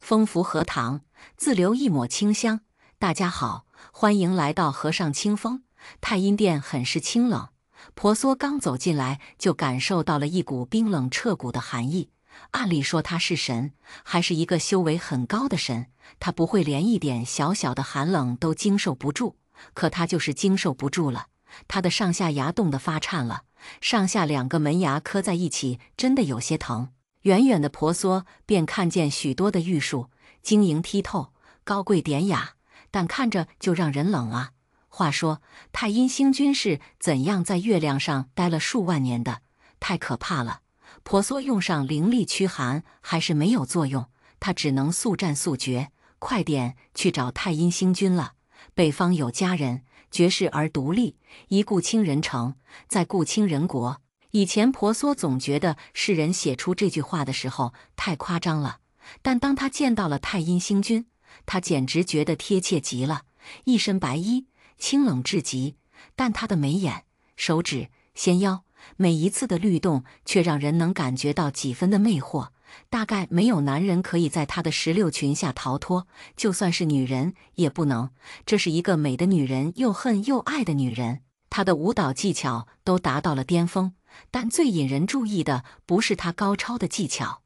风拂荷塘，自留一抹清香。大家好，欢迎来到河上清风。太阴殿很是清冷，婆娑刚走进来就感受到了一股冰冷彻骨的寒意。按理说他是神，还是一个修为很高的神，他不会连一点小小的寒冷都经受不住。可他就是经受不住了，他的上下牙冻得发颤了，上下两个门牙磕在一起，真的有些疼。远远的婆娑便看见许多的玉树，晶莹剔透，高贵典雅，但看着就让人冷啊。话说太阴星君是怎样在月亮上待了数万年的？太可怕了！婆娑用上灵力驱寒还是没有作用，他只能速战速决，快点去找太阴星君了。北方有佳人，绝世而独立，一顾倾人城，再顾倾人国。以前婆娑总觉得世人写出这句话的时候太夸张了，但当他见到了太阴星君，他简直觉得贴切极了。一身白衣，清冷至极，但他的眉眼、手指、纤腰，每一次的律动却让人能感觉到几分的魅惑。大概没有男人可以在她的16裙下逃脱，就算是女人也不能。这是一个美的女人，又恨又爱的女人。她的舞蹈技巧都达到了巅峰，但最引人注意的不是她高超的技巧，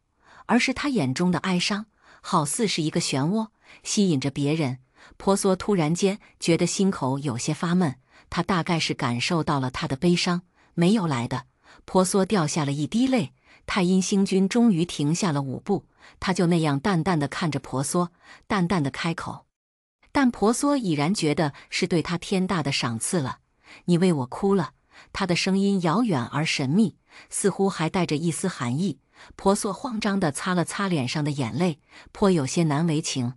而是她眼中的哀伤，好似是一个漩涡，吸引着别人。婆娑突然间觉得心口有些发闷，她大概是感受到了她的悲伤，没有来的。婆娑掉下了一滴泪。太阴星君终于停下了舞步，他就那样淡淡地看着婆娑，淡淡地开口。但婆娑已然觉得是对他天大的赏赐了。你为我哭了。他的声音遥远而神秘，似乎还带着一丝寒意。婆娑慌张地擦了擦脸上的眼泪，颇有些难为情。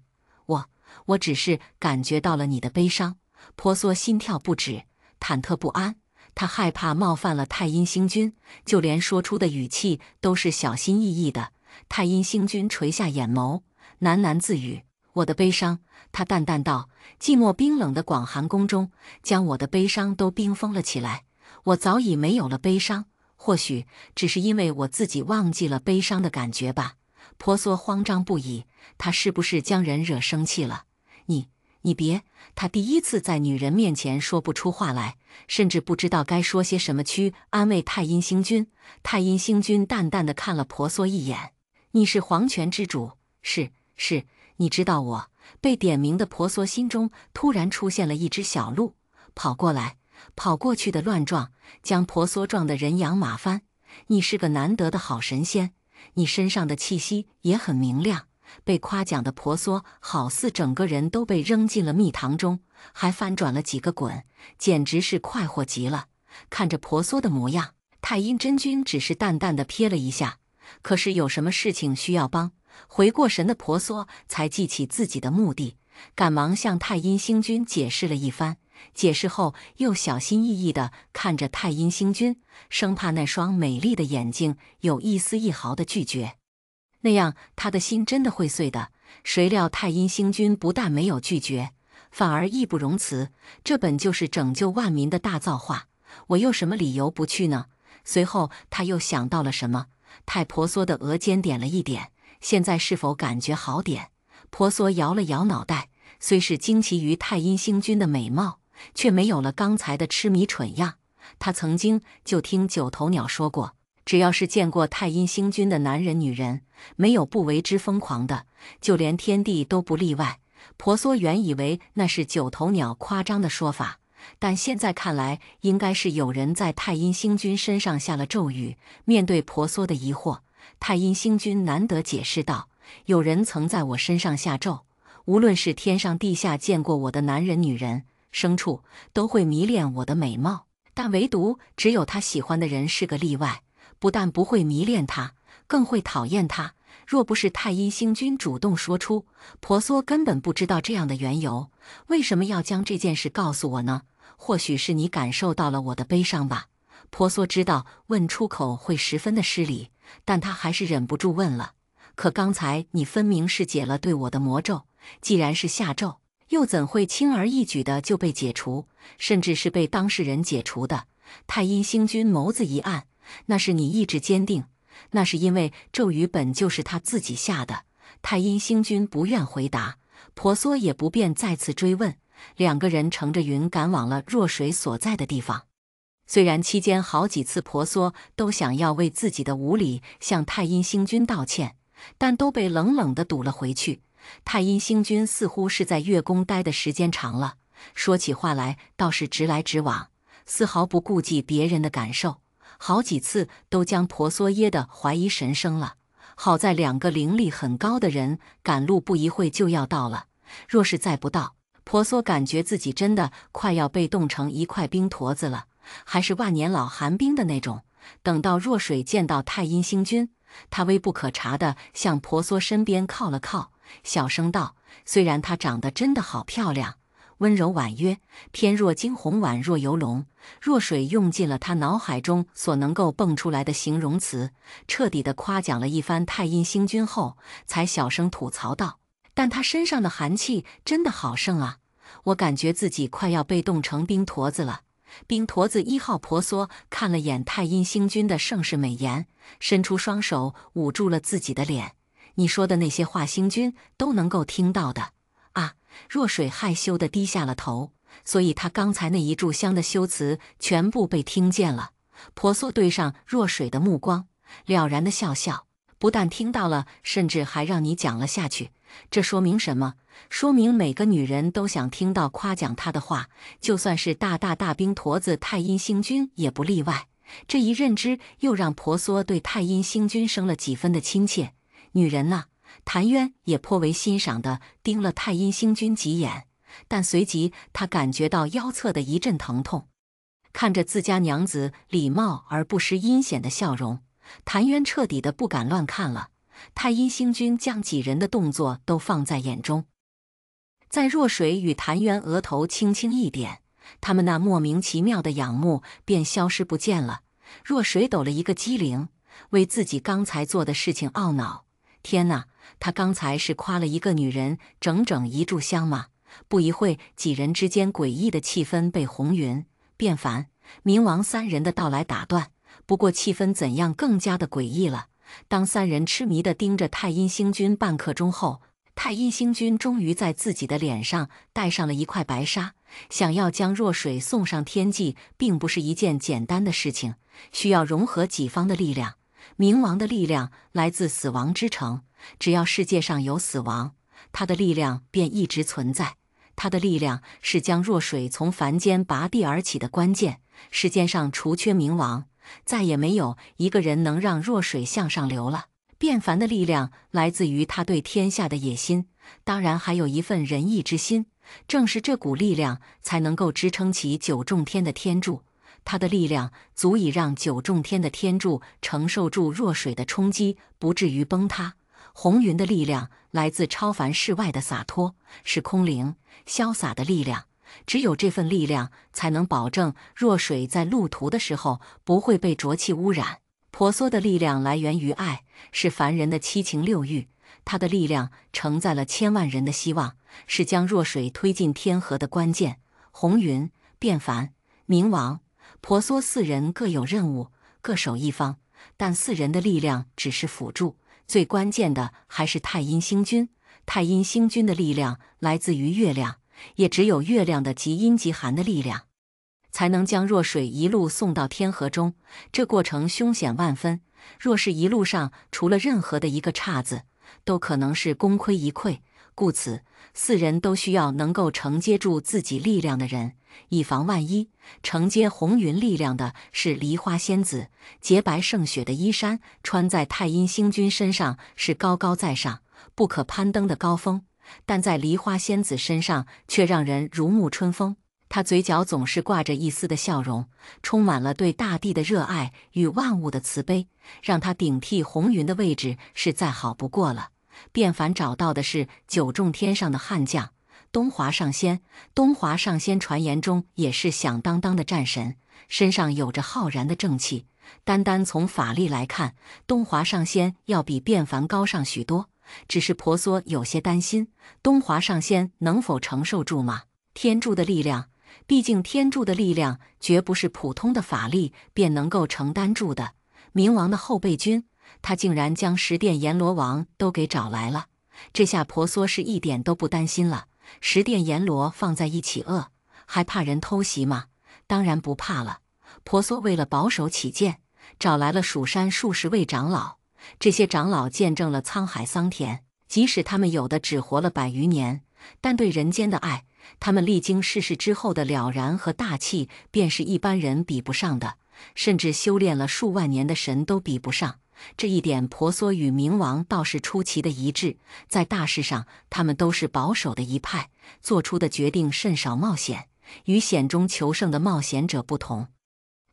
我只是感觉到了你的悲伤。婆娑心跳不止，忐忑不安。他害怕冒犯了太阴星君，就连说出的语气都是小心翼翼的。太阴星君垂下眼眸，喃喃自语：“我的悲伤。”他淡淡道：“寂寞冰冷的广寒宫中，将我的悲伤都冰封了起来。我早已没有了悲伤，或许只是因为我自己忘记了悲伤的感觉吧。”婆娑慌张不已，他是不是将人惹生气了？你别。他第一次在女人面前说不出话来，甚至不知道该说些什么去安慰太阴星君。太阴星君淡淡地看了婆娑一眼：“你是黄泉之主。”是，你知道我。被点名的婆娑心中突然出现了一只小鹿，跑过去的乱撞，将婆娑撞得人仰马翻。你是个难得的好神仙，你身上的气息也很明亮。被夸奖的婆娑好似整个人都被扔进了蜜糖中，还翻转了几个滚，简直是快活极了。看着婆娑的模样，太阴真君只是淡淡的瞥了一下。可是有什么事情需要帮？回过神的婆娑才记起自己的目的，赶忙向太阴星君解释了一番。解释后又小心翼翼地看着太阴星君，生怕那双美丽的眼睛有一丝一毫的拒绝，那样他的心真的会碎的。谁料太阴星君不但没有拒绝，反而义不容辞。这本就是拯救万民的大造化，我有什么理由不去呢？随后他又想到了什么，太婆娑的额间点了一点。现在是否感觉好点？婆娑摇了摇脑袋，虽是惊奇于太阴星君的美貌，却没有了刚才的痴迷蠢样。他曾经就听九头鸟说过，只要是见过太阴星君的男人女人，没有不为之疯狂的，就连天帝都不例外。婆娑原以为那是九头鸟夸张的说法，但现在看来，应该是有人在太阴星君身上下了咒语。面对婆娑的疑惑，太阴星君难得解释道：“有人曾在我身上下咒，无论是天上地下见过我的男人女人、牲畜，都会迷恋我的美貌，但唯独只有他喜欢的人是个例外，不但不会迷恋他，更会讨厌他。”若不是太阴星君主动说出，婆娑根本不知道这样的缘由。为什么要将这件事告诉我呢？或许是你感受到了我的悲伤吧。婆娑知道问出口会十分的失礼，但她还是忍不住问了。可刚才你分明是解了对我的魔咒，既然是下咒，又怎会轻而易举的就被解除，甚至是被当事人解除的？太阴星君眸子一暗，那是你意志坚定，那是因为咒语本就是他自己下的，太阴星君不愿回答，婆娑也不便再次追问。两个人乘着云赶往了若水所在的地方。虽然期间好几次婆娑都想要为自己的无礼向太阴星君道歉，但都被冷冷地堵了回去。太阴星君似乎是在月宫待的时间长了，说起话来倒是直来直往，丝毫不顾及别人的感受，好几次都将婆娑噎得怀疑神生了。好在两个灵力很高的人赶路不一会就要到了，若是再不到，婆娑感觉自己真的快要被冻成一块冰坨子了，还是万年老寒冰的那种。等到若水见到太阴星君，他微不可察地向婆娑身边靠了靠，小声道：“虽然她长得真的好漂亮，温柔婉约，翩若惊鸿，宛若游龙。”若水用尽了他脑海中所能够蹦出来的形容词，彻底地夸奖了一番太阴星君后，才小声吐槽道：“但他身上的寒气真的好盛啊，我感觉自己快要被冻成冰坨子了。”冰坨子1号婆娑看了眼太阴星君的盛世美颜，伸出双手捂住了自己的脸：“你说的那些话，星君都能够听到的啊。”若水害羞地低下了头，所以他刚才那一炷香的修辞全部被听见了。婆娑对上若水的目光，了然地笑笑：“不但听到了，甚至还让你讲了下去。这说明什么？说明每个女人都想听到夸奖她的话，就算是大冰坨子太阴星君也不例外。”这一认知又让婆娑对太阴星君生了几分的亲切。女人呐，谭渊也颇为欣赏地盯了太阴星君几眼，但随即他感觉到腰侧的一阵疼痛。看着自家娘子礼貌而不失阴险的笑容，谭渊彻底的不敢乱看了。太阴星君将几人的动作都放在眼中，在若水与谭渊额头轻轻一点，他们那莫名其妙的仰慕便消失不见了。若水抖了一个机灵，为自己刚才做的事情懊恼。天哪，他刚才是夸了一个女人整整一炷香吗？不一会，几人之间诡异的气氛被红云、卞凡、冥王3人的到来打断。不过气氛怎样更加的诡异了。当3人痴迷地盯着太阴星君半刻钟后，太阴星君终于在自己的脸上带上了一块白纱。想要将若水送上天际，并不是一件简单的事情，需要融合几方的力量。冥王的力量来自死亡之城，只要世界上有死亡，他的力量便一直存在。他的力量是将若水从凡间拔地而起的关键。世间上除缺冥王，再也没有一个人能让若水向上流了。卞凡的力量来自于他对天下的野心，当然还有一份仁义之心。正是这股力量才能够支撑起9重天的天柱，他的力量足以让9重天的天柱承受住若水的冲击，不至于崩塌。红云的力量来自超凡世外的洒脱，是空灵潇洒的力量。只有这份力量才能保证若水在路途的时候不会被浊气污染。婆娑的力量来源于爱，是凡人的七情六欲。他的力量承载了千万人的希望，是将若水推进天河的关键。红云、卞凡、冥王、婆娑4人各有任务，各守一方，但4人的力量只是辅助，最关键的还是太阴星君。太阴星君的力量来自于月亮，也只有月亮的极阴极寒的力量，才能将若水一路送到天河中。这过程凶险万分，若是一路上除了任何的一个岔子，都可能是功亏一篑。故此，4人都需要能够承接住自己力量的人，以防万一。承接红云力量的是梨花仙子，洁白胜雪的衣衫穿在太阴星君身上是高高在上、不可攀登的高峰，但在梨花仙子身上却让人如沐春风。她嘴角总是挂着一丝的笑容，充满了对大地的热爱与万物的慈悲，让她顶替红云的位置是再好不过了。卞凡找到的是9重天上的悍将东华上仙。东华上仙传言中也是响当当的战神，身上有着浩然的正气。单单从法力来看，东华上仙要比卞凡高上许多。只是婆娑有些担心，东华上仙能否承受住吗？天柱的力量，毕竟天柱的力量绝不是普通的法力便能够承担住的。冥王的后备军，他竟然将十殿阎罗王都给找来了。这下婆娑是一点都不担心了。十殿阎罗放在一起还怕人偷袭吗？当然不怕了。婆娑为了保守起见，找来了蜀山数十位长老。这些长老见证了沧海桑田，即使他们有的只活了100余年，但对人间的爱，他们历经世事之后的了然和大气，便是一般人比不上的，甚至修炼了数万年的神都比不上。这一点，婆娑与冥王倒是出奇的一致。在大事上，他们都是保守的一派，做出的决定甚少冒险，与险中求胜的冒险者不同。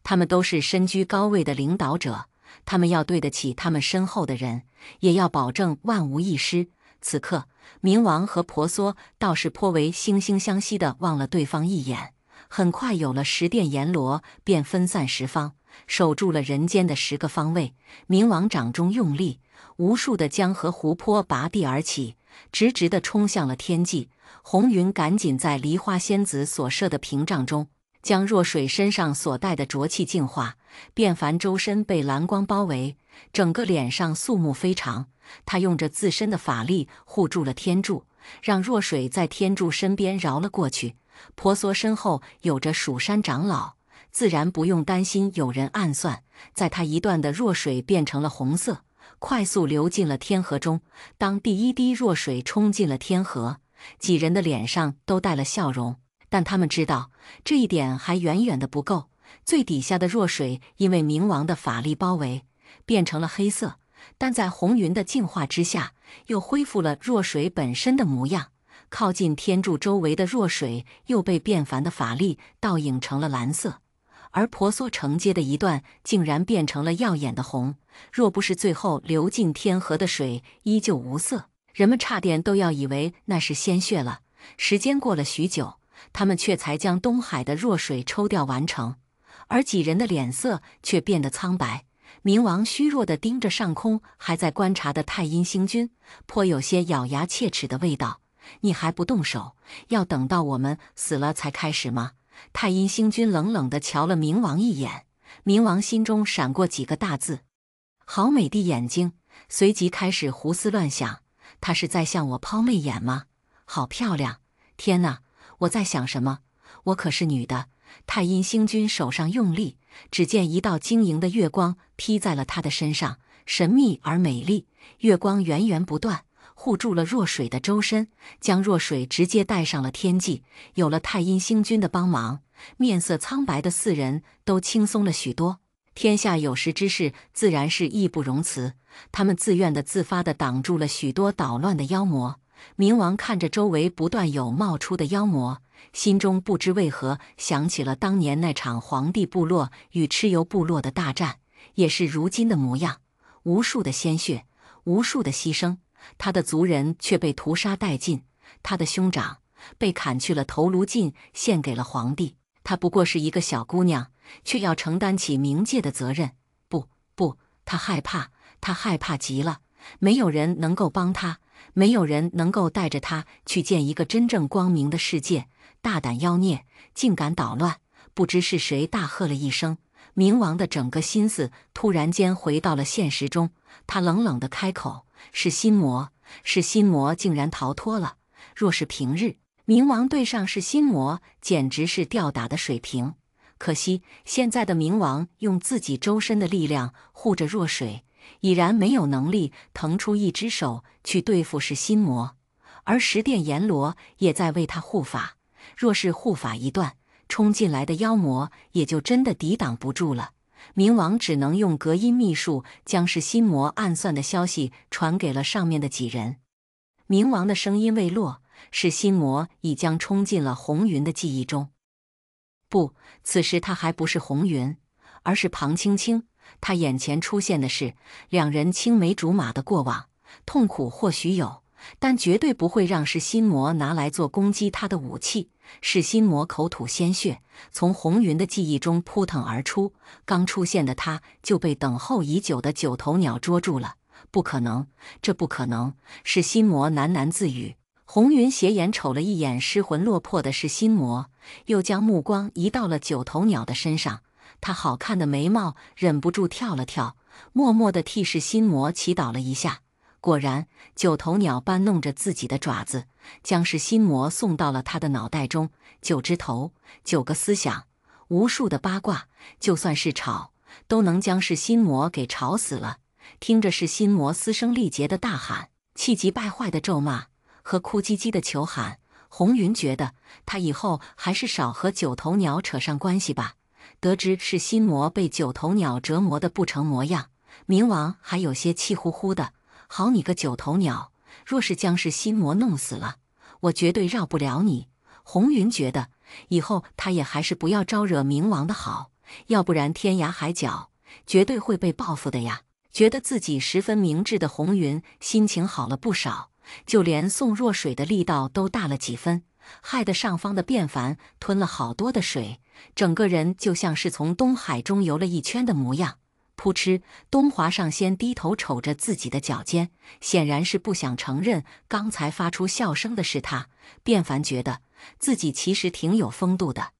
他们都是身居高位的领导者，他们要对得起他们身后的人，也要保证万无一失。此刻，冥王和婆娑倒是颇为惺惺相惜地望了对方一眼。很快有了十殿阎罗，便分散十方，守住了人间的10个方位。冥王掌中用力，无数的江河湖泊拔地而起，直直地冲向了天际。红云赶紧在梨花仙子所设的屏障中，将若水身上所带的浊气净化。便凡周身被蓝光包围，整个脸上肃穆非常。他用着自身的法力护住了天柱，让若水在天柱身边绕了过去。婆娑身后有着蜀山长老，自然不用担心有人暗算。在他一段的若水变成了红色，快速流进了天河中。当第一滴若水冲进了天河，几人的脸上都带了笑容，但他们知道这一点还远远的不够。最底下的若水因为冥王的法力包围，变成了黑色，但在红云的净化之下，又恢复了若水本身的模样。靠近天柱周围的若水又被变凡的法力倒影成了蓝色，而婆娑承接的一段竟然变成了耀眼的红。若不是最后流进天河的水依旧无色，人们差点都要以为那是鲜血了。时间过了许久，他们却才将东海的若水抽调完成，而几人的脸色却变得苍白。冥王虚弱地盯着上空还在观察的太阴星君，颇有些咬牙切齿的味道。你还不动手，要等到我们死了才开始吗？太阴星君冷冷地瞧了冥王一眼，冥王心中闪过几个大字：好美的眼睛。随即开始胡思乱想，他是在向我抛媚眼吗？好漂亮！天哪，我在想什么？我可是女的。太阴星君手上用力，只见一道晶莹的月光披在了他的身上，神秘而美丽。月光源源不断，护住了若水的周身，将若水直接带上了天际。有了太阴星君的帮忙，面色苍白的4人都轻松了许多。天下有时之事，自然是义不容辞。他们自愿的、自发的挡住了许多捣乱的妖魔。冥王看着周围不断有冒出的妖魔，心中不知为何想起了当年那场黄帝部落与蚩尤部落的大战，也是如今的模样。无数的鲜血，无数的牺牲，他的族人却被屠杀殆尽，他的兄长被砍去了头颅尽，献给了皇帝。她不过是一个小姑娘，却要承担起冥界的责任。不，她害怕，她害怕极了。没有人能够帮她，没有人能够带着她去见一个真正光明的世界。大胆妖孽，竟敢捣乱！不知是谁大喝了一声，冥王的整个心思突然间回到了现实中。他冷冷地开口：是心魔，是心魔竟然逃脱了。若是平日，冥王对上是心魔，简直是吊打的水平。可惜现在的冥王用自己周身的力量护着若水，已然没有能力腾出一只手去对付是心魔，而十殿阎罗也在为他护法。若是护法一断，冲进来的妖魔也就真的抵挡不住了。冥王只能用隔音秘术将是心魔暗算的消息传给了上面的几人。冥王的声音未落，是心魔已将冲进了红云的记忆中。不，此时他还不是红云，而是庞青青。他眼前出现的是2人青梅竹马的过往，痛苦或许有，但绝对不会让是心魔拿来做攻击他的武器。是心魔口吐鲜血，从红云的记忆中扑腾而出。刚出现的他就被等候已久的9头鸟捉住了。不可能，这不可能！是心魔喃喃自语。红云斜眼瞅了一眼失魂落魄的是心魔，又将目光移到了9头鸟的身上。他好看的眉毛忍不住跳了跳，默默地替是心魔祈祷了一下。果然，九头鸟搬弄着自己的爪子，将是心魔送到了他的脑袋中。9只头，9个思想，无数的八卦，就算是吵，都能将是心魔给吵死了。听着是心魔嘶声力竭的大喊、气急败坏的咒骂和哭唧唧的求喊，红云觉得他以后还是少和九头鸟扯上关系吧。得知是心魔被九头鸟折磨得不成模样，冥王还有些气呼呼的。好你个九头鸟，若是将是心魔弄死了，我绝对饶不了你。红云觉得以后他也还是不要招惹冥王的好，要不然天涯海角绝对会被报复的呀。觉得自己十分明智的红云心情好了不少，就连送若水的力道都大了几分，害得上方的便凡吞了好多的水，整个人就像是从东海中游了一圈的模样。扑哧，东华上仙低头瞅着自己的脚尖，显然是不想承认刚才发出笑声的是他。便凡觉得自己其实挺有风度的，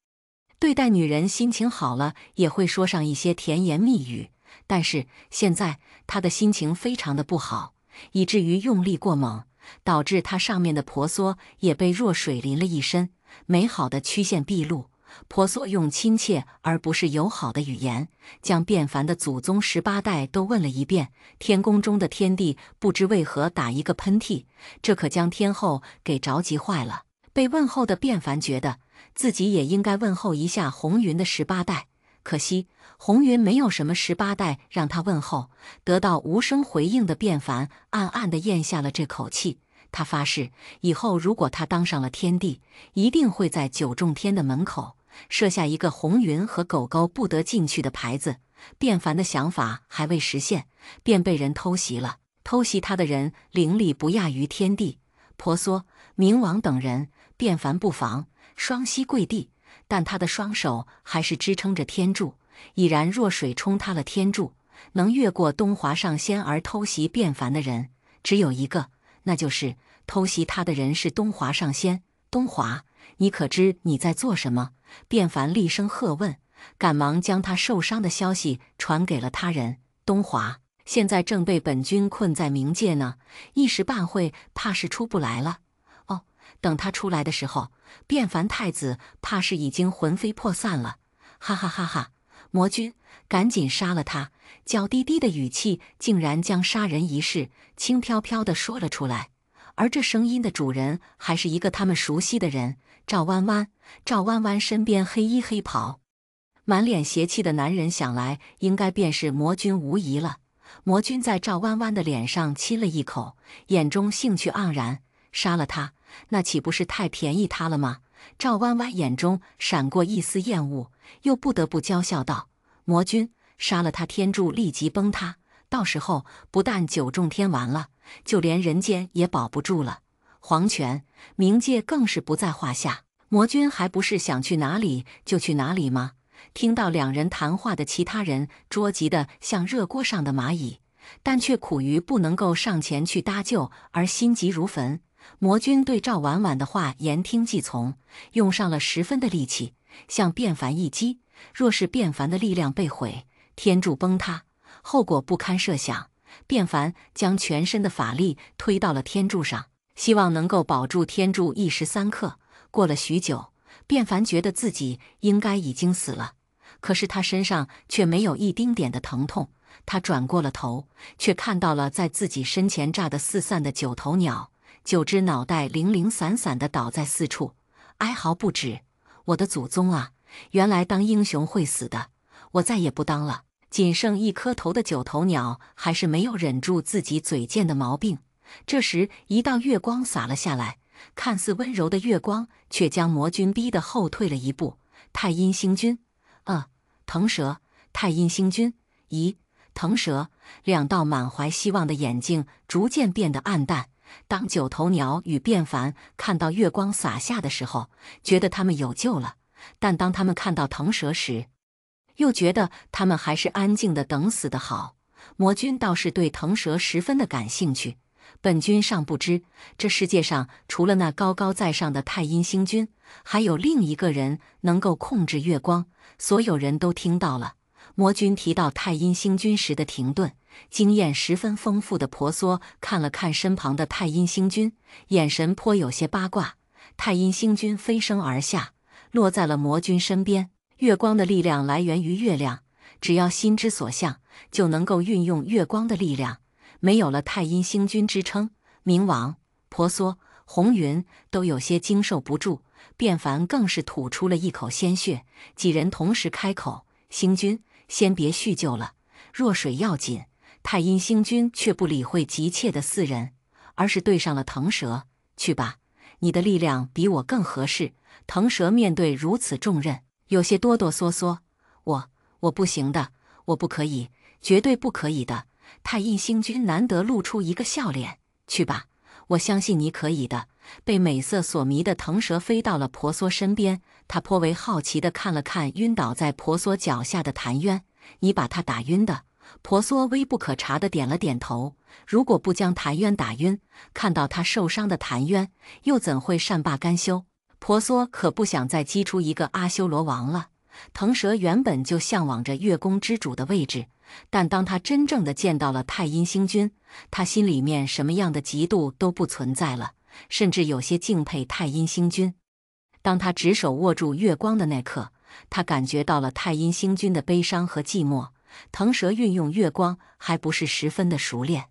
对待女人心情好了也会说上一些甜言蜜语，但是现在他的心情非常的不好，以至于用力过猛，导致他上面的婆娑也被弱水淋了一身，美好的曲线毕露。婆娑用亲切而不是友好的语言，将便凡的祖宗18代都问了一遍。天宫中的天帝不知为何打一个喷嚏，这可将天后给着急坏了。被问候的便凡觉得自己也应该问候一下红云的18代，可惜红云没有什么18代让他问候。得到无声回应的便凡暗暗地咽下了这口气。他发誓，以后如果他当上了天帝，一定会在九重天的门口设下一个红云和狗狗不得进去的牌子。便凡的想法还未实现，便被人偷袭了。偷袭他的人灵力不亚于天帝、婆娑、冥王等人。便凡不防，双膝跪地，但他的双手还是支撑着天柱，已然弱水冲塌了天柱。能越过东华上仙而偷袭便凡的人只有一个，那就是偷袭他的人是东华上仙。东华，你可知你在做什么？便凡厉声喝问，赶忙将他受伤的消息传给了他人。东华现在正被本君困在冥界呢，一时半会怕是出不来了。哦，等他出来的时候，便凡太子怕是已经魂飞魄散了。哈哈哈哈！魔君，赶紧杀了他！娇滴滴的语气竟然将杀人一事轻飘飘地说了出来。而这声音的主人还是一个他们熟悉的人，赵弯弯。赵弯弯身边黑衣黑袍、满脸邪气的男人，想来应该便是魔君无疑了。魔君在赵弯弯的脸上亲了一口，眼中兴趣盎然。杀了他，那岂不是太便宜他了吗？赵弯弯眼中闪过一丝厌恶，又不得不娇笑道：“魔君，杀了他，天柱立即崩塌，到时候不但九重天完了，就连人间也保不住了。黄泉、冥界更是不在话下。魔君还不是想去哪里就去哪里吗？”听到两人谈话的其他人捉急得像热锅上的蚂蚁，但却苦于不能够上前去搭救而心急如焚。魔君对赵婉婉的话言听计从，用上了10分的力气，向便凡一击。若是便凡的力量被毁，天柱崩塌，后果不堪设想。便凡将全身的法力推到了天柱上，希望能够保住天柱一时三刻。过了许久，便凡觉得自己应该已经死了，可是他身上却没有一丁点的疼痛。他转过了头，却看到了在自己身前炸得四散的9头鸟，9只脑袋零零散散地倒在四处，哀嚎不止。我的祖宗啊！原来当英雄会死的，我再也不当了。仅剩一颗头的9头鸟还是没有忍住自己嘴贱的毛病。这时，一道月光洒了下来，看似温柔的月光，却将魔君逼得后退了一步。太阴星君，腾蛇，太阴星君，咦，腾蛇。2道满怀希望的眼睛逐渐变得暗淡。当9头鸟与便凡看到月光洒下的时候，觉得他们有救了；但当他们看到腾蛇时，又觉得他们还是安静的等死的好。魔君倒是对腾蛇十分的感兴趣。本君尚不知，这世界上除了那高高在上的太阴星君，还有另一个人能够控制月光。所有人都听到了魔君提到太阴星君时的停顿，经验十分丰富的婆娑看了看身旁的太阴星君，眼神颇有些八卦。太阴星君飞升而下，落在了魔君身边。月光的力量来源于月亮，只要心之所向，就能够运用月光的力量。没有了太阴星君之称，冥王、婆娑、红云都有些经受不住，卞凡更是吐出了一口鲜血。几人同时开口：“星君，先别叙旧了，弱水要紧。”太阴星君却不理会急切的四人，而是对上了腾蛇：“去吧，你的力量比我更合适。”腾蛇面对如此重任，有些哆哆嗦嗦：“我不行的，我不可以，绝对不可以的。”太阴星君难得露出一个笑脸：“去吧，我相信你可以的。”被美色所迷的腾蛇飞到了婆娑身边，他颇为好奇地看了看晕倒在婆娑脚下的谭渊：“你把他打晕的？”婆娑微不可察地点了点头。如果不将谭渊打晕，看到他受伤的谭渊，又怎会善罢甘休？婆娑可不想再激出一个阿修罗王了。腾蛇原本就向往着月宫之主的位置，但当他真正的见到了太阴星君，他心里面什么样的嫉妒都不存在了，甚至有些敬佩太阴星君。当他执手握住月光的那刻，他感觉到了太阴星君的悲伤和寂寞。腾蛇运用月光还不是十分的熟练，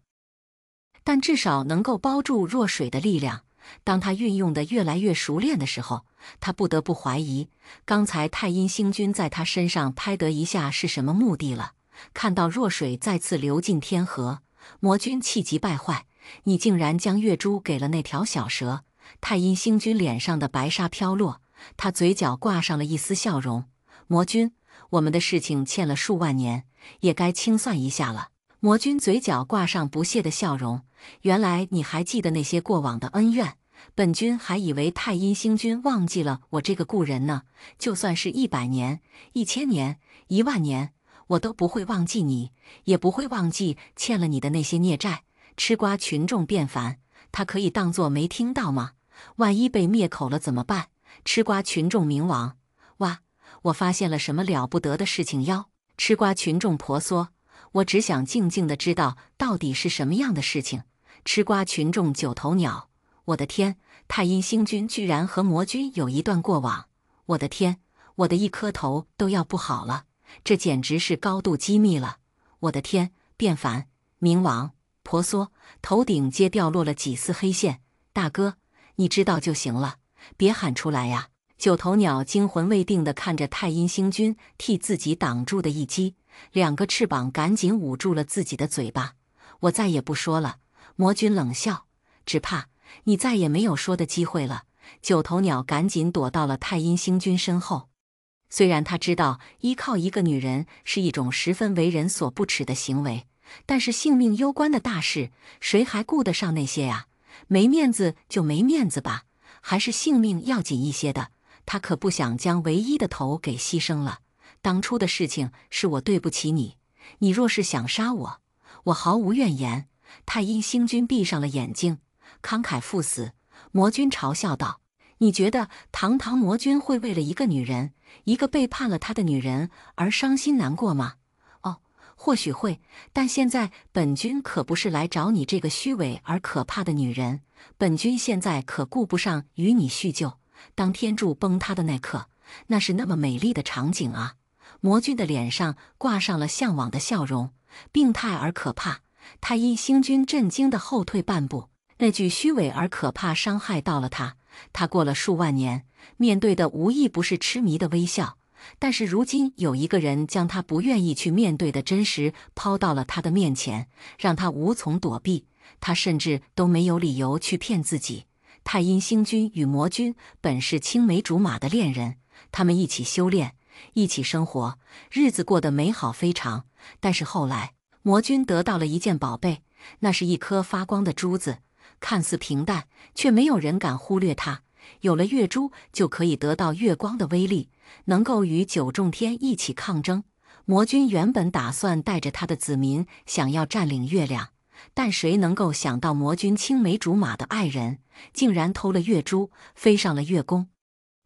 但至少能够包住弱水的力量。当他运用的越来越熟练的时候，他不得不怀疑，刚才太阴星君在他身上拍得一下是什么目的了。看到弱水再次流进天河，魔君气急败坏：“你竟然将月珠给了那条小蛇！”太阴星君脸上的白纱飘落，他嘴角挂上了一丝笑容：“魔君，我们的事情欠了数万年，也该清算一下了。”魔君嘴角挂上不屑的笑容：“原来你还记得那些过往的恩怨，本君还以为太阴星君忘记了我这个故人呢。就算是100年、1000年、10000年，我都不会忘记你，也不会忘记欠了你的那些孽债。”吃瓜群众变烦，他可以当作没听到吗？万一被灭口了怎么办？吃瓜群众冥王：“哇，我发现了什么了不得的事情哟！”吃瓜群众婆娑：“我只想静静的知道到底是什么样的事情。”吃瓜群众九头鸟：“我的天，太阴星君居然和魔君有一段过往！我的天，我的一颗头都要不好了，这简直是高度机密了！我的天！”卞凡、冥王、婆娑头顶皆掉落了几丝黑线：“大哥，你知道就行了，别喊出来呀！”九头鸟惊魂未定地看着太阴星君替自己挡住的一击，两个翅膀赶紧捂住了自己的嘴巴：“我再也不说了。”魔君冷笑：“只怕你再也没有说的机会了。”九头鸟赶紧躲到了太阴星君身后。虽然他知道依靠一个女人是一种十分为人所不齿的行为，但是性命攸关的大事，谁还顾得上那些呀？没面子就没面子吧，还是性命要紧一些的。他可不想将唯一的头给牺牲了。当初的事情是我对不起你，你若是想杀我，我毫无怨言。太阴星君闭上了眼睛，慷慨赴死。魔君嘲笑道：“你觉得堂堂魔君会为了一个女人，一个背叛了他的女人而伤心难过吗？哦，或许会，但现在本君可不是来找你这个虚伪而可怕的女人。本君现在可顾不上与你叙旧。”当天柱崩塌的那刻，那是那么美丽的场景啊！魔君的脸上挂上了向往的笑容，病态而可怕。太阴星君震惊地后退半步，那句虚伪而可怕伤害到了他。他过了数万年，面对的无一不是痴迷的微笑，但是如今有一个人将他不愿意去面对的真实抛到了他的面前，让他无从躲避。他甚至都没有理由去骗自己。太阴星君与魔君本是青梅竹马的恋人，他们一起修炼，一起生活，日子过得美好非常。但是后来，魔君得到了一件宝贝，那是一颗发光的珠子，看似平淡，却没有人敢忽略它。有了月珠，就可以得到月光的威力，能够与九重天一起抗争。魔君原本打算带着他的子民想要占领月亮，但谁能够想到魔君青梅竹马的爱人竟然偷了月珠，飞上了月宫。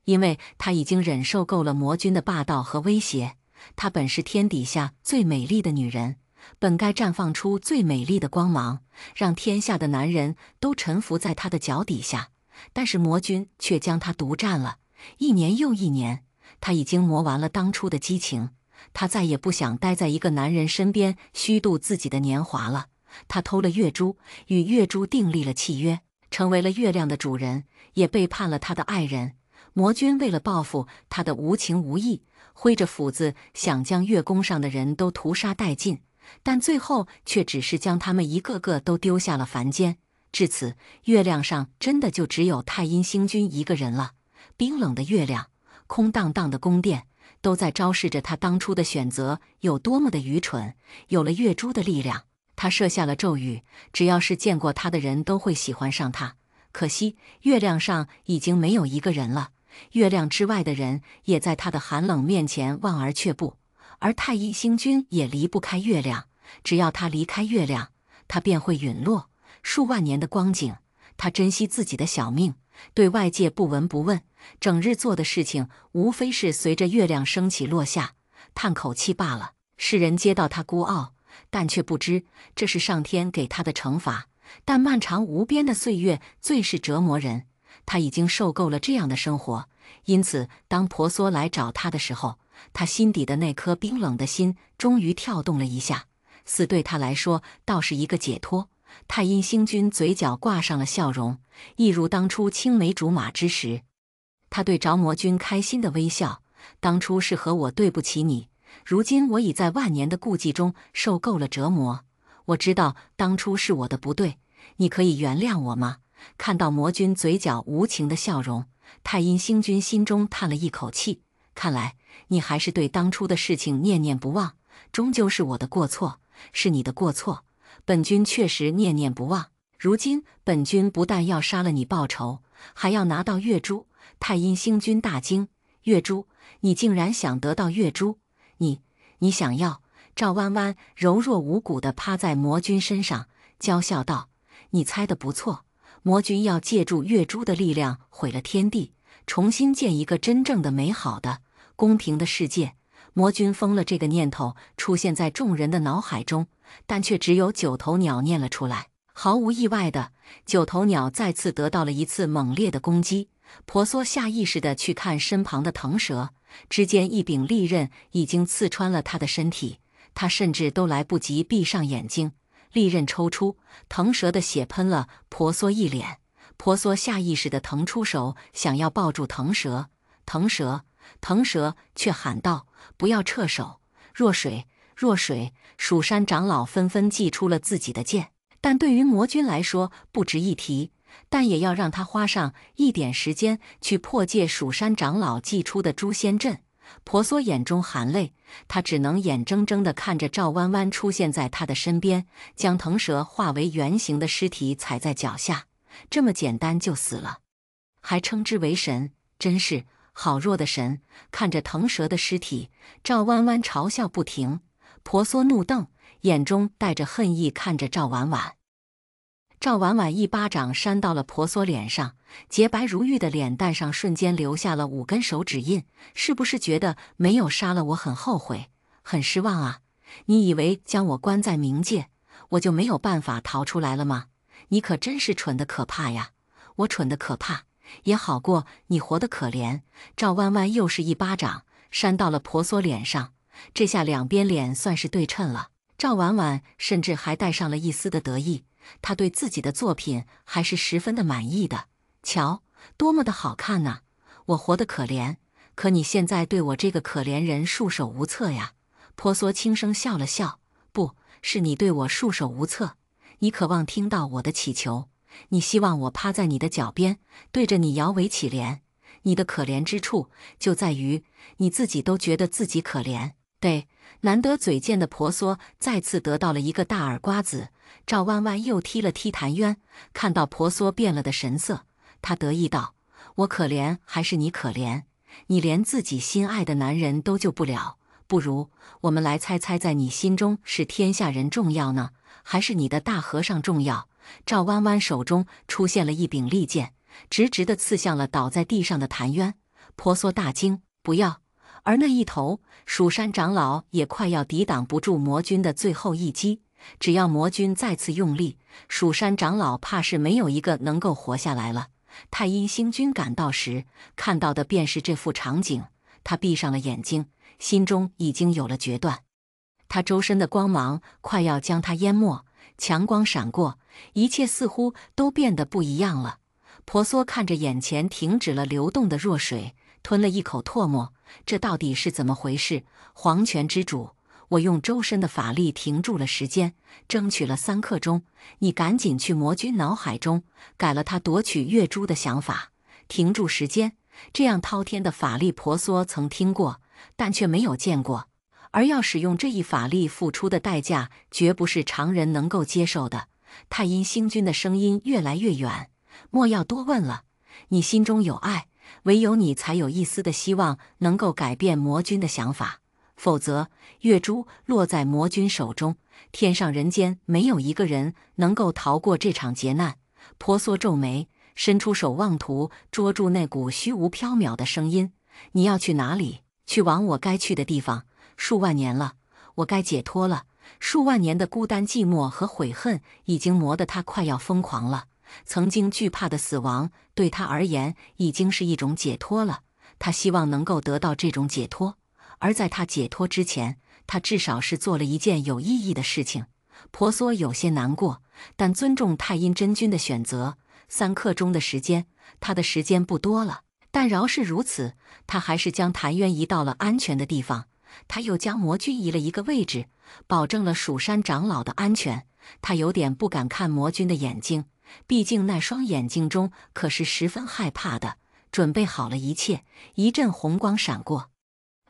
因为他已经忍受够了魔君的霸道和威胁，她本是天底下最美丽的女人，本该绽放出最美丽的光芒，让天下的男人都臣服在她的脚底下。但是魔君却将她独占了，一年又一年，她已经磨完了当初的激情，她再也不想待在一个男人身边虚度自己的年华了。她偷了月珠，与月珠订立了契约，成为了月亮的主人，也背叛了他的爱人。魔君为了报复他的无情无义，挥着斧子想将月宫上的人都屠杀殆尽，但最后却只是将他们一个个都丢下了凡间。至此，月亮上真的就只有太阴星君一个人了。冰冷的月亮，空荡荡的宫殿，都在昭示着他当初的选择有多么的愚蠢。有了月珠的力量，他设下了咒语，只要是见过他的人都会喜欢上他。可惜，月亮上已经没有一个人了，月亮之外的人也在他的寒冷面前望而却步。而太阴星君也离不开月亮，只要他离开月亮，他便会陨落。数万年的光景，他珍惜自己的小命，对外界不闻不问，整日做的事情无非是随着月亮升起落下，叹口气罢了。世人皆道他孤傲，但却不知这是上天给他的惩罚。但漫长无边的岁月最是折磨人，他已经受够了这样的生活。因此，当婆娑来找他的时候，他心底的那颗冰冷的心终于跳动了一下，死对他来说倒是一个解脱。太阴星君嘴角挂上了笑容，一如当初青梅竹马之时。他对着魔君开心的微笑，当初是和我对不起你，如今我已在万年的顾忌中受够了折磨，我知道当初是我的不对，你可以原谅我吗？看到魔君嘴角无情的笑容，太阴星君心中叹了一口气，看来你还是对当初的事情念念不忘，终究是我的过错，是你的过错。本君确实念念不忘，如今本君不但要杀了你报仇，还要拿到月珠。太阴星君大惊，月珠？你竟然想得到月珠？你想要？赵弯弯柔弱无骨地趴在魔君身上，娇笑道：你猜得不错，魔君要借助月珠的力量毁了天地，重新建一个真正的美好的、公平的世界。魔君疯了，这个念头出现在众人的脑海中，但却只有九头鸟念了出来。毫无意外的，九头鸟再次得到了一次猛烈的攻击。婆娑下意识地去看身旁的腾蛇，只见一柄利刃已经刺穿了他的身体，他甚至都来不及闭上眼睛，利刃抽出，腾蛇的血喷了婆娑一脸。婆娑下意识地腾出手，想要抱住腾蛇，腾蛇却喊道：不要撤手！若水，若水！蜀山长老纷纷祭出了自己的剑，但对于魔君来说不值一提，但也要让他花上一点时间去破解蜀山长老祭出的诛仙阵。婆娑眼中含泪，他只能眼睁睁地看着赵弯弯出现在他的身边，将腾蛇化为圆形的尸体踩在脚下，这么简单就死了，还称之为神，真是好弱的神！看着腾蛇的尸体，赵弯弯嘲笑不停。婆娑怒瞪，眼中带着恨意看着赵婉婉。赵婉婉一巴掌扇到了婆娑脸上，洁白如玉的脸蛋上瞬间留下了5根手指印。是不是觉得没有杀了我很后悔，很失望啊？你以为将我关在冥界，我就没有办法逃出来了吗？你可真是蠢得可怕呀！我蠢得可怕，也好过你活得可怜。赵弯弯又是一巴掌扇到了婆娑脸上，这下两边脸算是对称了。赵婉婉甚至还带上了一丝的得意，她对自己的作品还是十分的满意的。瞧，多么的好看呐！我活得可怜，可你现在对我这个可怜人束手无策呀。婆娑轻声笑了笑，不是你对我束手无策，你渴望听到我的祈求，你希望我趴在你的脚边，对着你摇尾乞怜。你的可怜之处就在于你自己都觉得自己可怜。对，难得嘴贱的婆娑再次得到了一个大耳瓜子。赵弯弯又踢了踢谭渊，看到婆娑变了的神色，他得意道：我可怜还是你可怜？你连自己心爱的男人都救不了，不如我们来猜猜，在你心中是天下人重要呢，还是你的大和尚重要？赵弯弯手中出现了一柄利剑，直直地刺向了倒在地上的谭渊。婆娑大惊：不要！而那一头，蜀山长老也快要抵挡不住魔君的最后一击。只要魔君再次用力，蜀山长老怕是没有一个能够活下来了。太阴星君赶到时，看到的便是这副场景。他闭上了眼睛，心中已经有了决断。他周身的光芒快要将他淹没，强光闪过，一切似乎都变得不一样了。婆娑看着眼前停止了流动的弱水，吞了一口唾沫。这到底是怎么回事？黄泉之主，我用周身的法力停住了时间，争取了3刻钟。你赶紧去魔君脑海中改了他夺取月珠的想法，停住时间。这样滔天的法力，婆娑曾听过，但却没有见过。而要使用这一法力，付出的代价绝不是常人能够接受的。太阴星君的声音越来越远，莫要多问了，你心中有爱，唯有你才有一丝的希望能够改变魔君的想法。否则，月珠落在魔君手中，天上人间没有一个人能够逃过这场劫难。婆娑皱眉，伸出手妄图捉住那股虚无缥缈的声音。你要去哪里？去往我该去的地方。数万年了，我该解脱了。数万年的孤单寂寞和悔恨已经磨得他快要疯狂了。曾经惧怕的死亡对他而言已经是一种解脱了。他希望能够得到这种解脱，而在他解脱之前，他至少是做了一件有意义的事情。婆娑有些难过，但尊重太阴真君的选择。3刻钟的时间，他的时间不多了，但饶是如此，他还是将谭渊移到了安全的地方。他又将魔君移了一个位置，保证了蜀山长老的安全。他有点不敢看魔君的眼睛，毕竟那双眼睛中可是十分害怕的。准备好了一切，一阵红光闪过，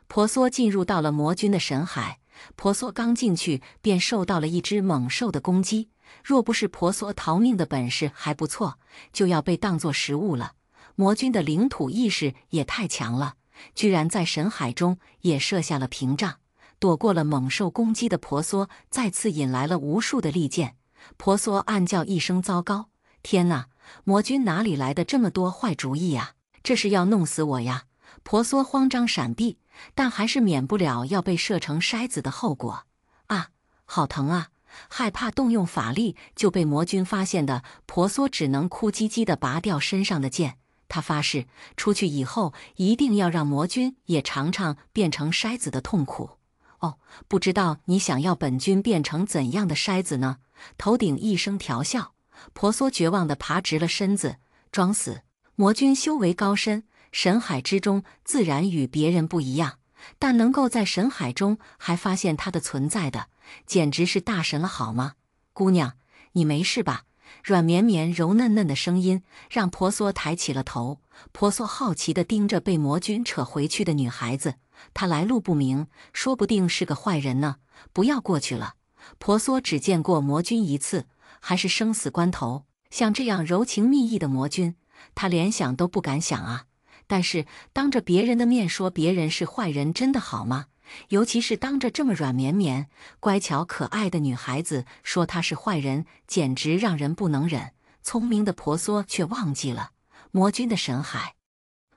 婆娑进入到了魔君的神海。婆娑刚进去，便受到了一只猛兽的攻击。若不是婆娑逃命的本事还不错，就要被当作食物了。魔君的领土意识也太强了，居然在神海中也设下了屏障，躲过了猛兽攻击的婆娑再次引来了无数的利剑。婆娑暗叫一声糟糕，天哪，魔君哪里来的这么多坏主意呀？这是要弄死我呀！婆娑慌张闪避，但还是免不了要被射成筛子的后果。啊，好疼啊！害怕动用法力就被魔君发现的婆娑只能哭唧唧地拔掉身上的剑。他发誓，出去以后一定要让魔君也尝尝变成筛子的痛苦。哦，不知道你想要本君变成怎样的筛子呢？头顶一声调笑，婆娑绝望地爬直了身子，装死。魔君修为高深，神海之中自然与别人不一样，但能够在神海中还发现他的存在的，简直是大神了，好吗？姑娘，你没事吧？软绵绵柔嫩嫩的声音让婆娑抬起了头。婆娑好奇地盯着被魔君扯回去的女孩子，她来路不明，说不定是个坏人呢。不要过去了。婆娑只见过魔君一次，还是生死关头。像这样柔情蜜意的魔君，她连想都不敢想啊。但是当着别人的面说别人是坏人，真的好吗？尤其是当着这么软绵绵、乖巧可爱的女孩子说她是坏人，简直让人不能忍。聪明的婆娑却忘记了魔君的神海，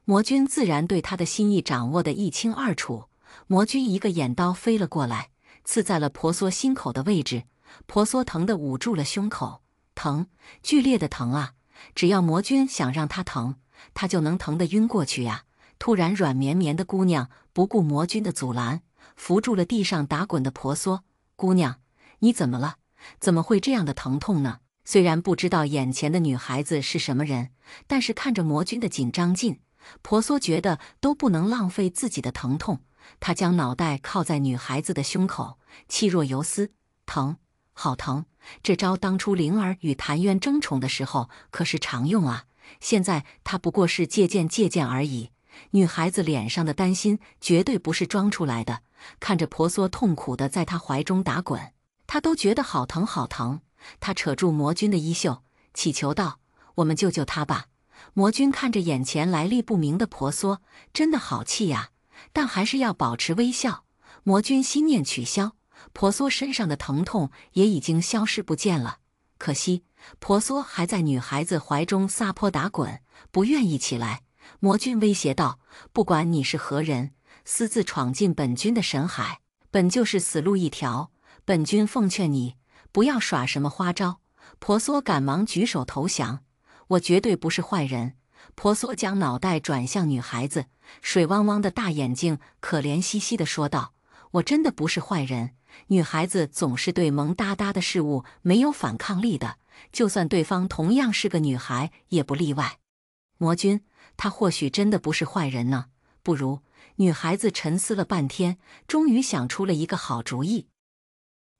魔君自然对她的心意掌握得一清二楚。魔君一个眼刀飞了过来，刺在了婆娑心口的位置。婆娑疼得捂住了胸口，疼，剧烈的疼啊！只要魔君想让她疼，她就能疼得晕过去呀。突然，软绵绵的姑娘不顾魔君的阻拦，扶住了地上打滚的婆娑。姑娘，你怎么了？怎么会这样的疼痛呢？虽然不知道眼前的女孩子是什么人，但是看着魔君的紧张劲，婆娑觉得都不能浪费自己的疼痛。她将脑袋靠在女孩子的胸口，气若游丝。疼，好疼！这招当初灵儿与谭渊争宠的时候可是常用啊，现在她不过是借鉴而已。女孩子脸上的担心绝对不是装出来的，看着婆娑痛苦地在她怀中打滚，她都觉得好疼好疼。她扯住魔君的衣袖，祈求道：“我们救救她吧。”魔君看着眼前来历不明的婆娑，真的好气呀，但还是要保持微笑。魔君心念取消，婆娑身上的疼痛也已经消失不见了。可惜婆娑还在女孩子怀中撒泼打滚，不愿意起来。魔君威胁道：“不管你是何人，私自闯进本君的神海，本就是死路一条。本君奉劝你，不要耍什么花招。婆娑赶忙举手投降，我绝对不是坏人。婆娑将脑袋转向女孩子，水汪汪的大眼睛可怜兮兮地说道：“我真的不是坏人。”女孩子总是对萌哒哒的事物没有反抗力的，就算对方同样是个女孩，也不例外。魔君，他或许真的不是坏人呢。不如……女孩子沉思了半天，终于想出了一个好主意。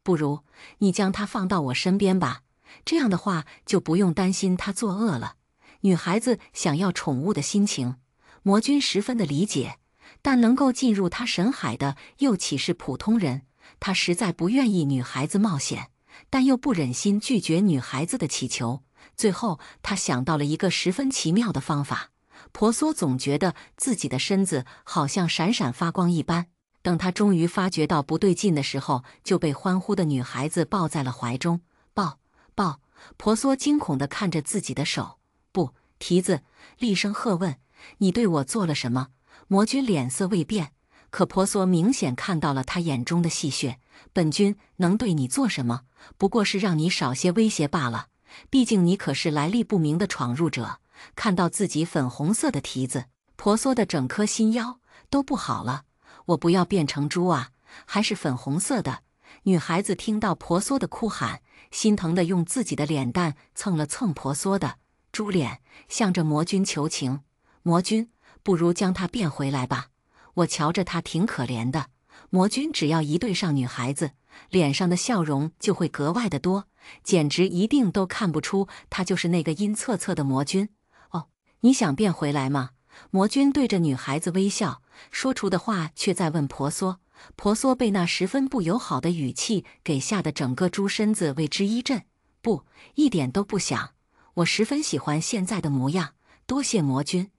不如你将他放到我身边吧，这样的话就不用担心他作恶了。女孩子想要宠物的心情，魔君十分的理解，但能够进入他神海的又岂是普通人？他实在不愿意女孩子冒险，但又不忍心拒绝女孩子的祈求。最后，他想到了一个十分奇妙的方法。婆娑总觉得自己的身子好像闪闪发光一般，等他终于发觉到不对劲的时候，就被欢呼的女孩子抱在了怀中。抱抱！婆娑惊恐地看着自己的手，不，蹄子，厉声喝问：“你对我做了什么？”魔君脸色未变，可婆娑明显看到了他眼中的戏谑。本君能对你做什么？不过是让你少些威胁罢了。毕竟你可是来历不明的闯入者。看到自己粉红色的蹄子，婆娑的整颗心腰都不好了。我不要变成猪啊，还是粉红色的。女孩子听到婆娑的哭喊，心疼地用自己的脸蛋蹭了蹭婆娑的猪脸，向着魔君求情：“魔君，不如将她变回来吧，我瞧着她挺可怜的。”魔君只要一对上女孩子，脸上的笑容就会格外的多，简直一定都看不出他就是那个阴恻恻的魔君。哦，你想变回来吗？魔君对着女孩子微笑，说出的话却在问婆娑。婆娑被那十分不友好的语气给吓得整个猪身子为之一震。不，一点都不想，我十分喜欢现在的模样，多谢魔君。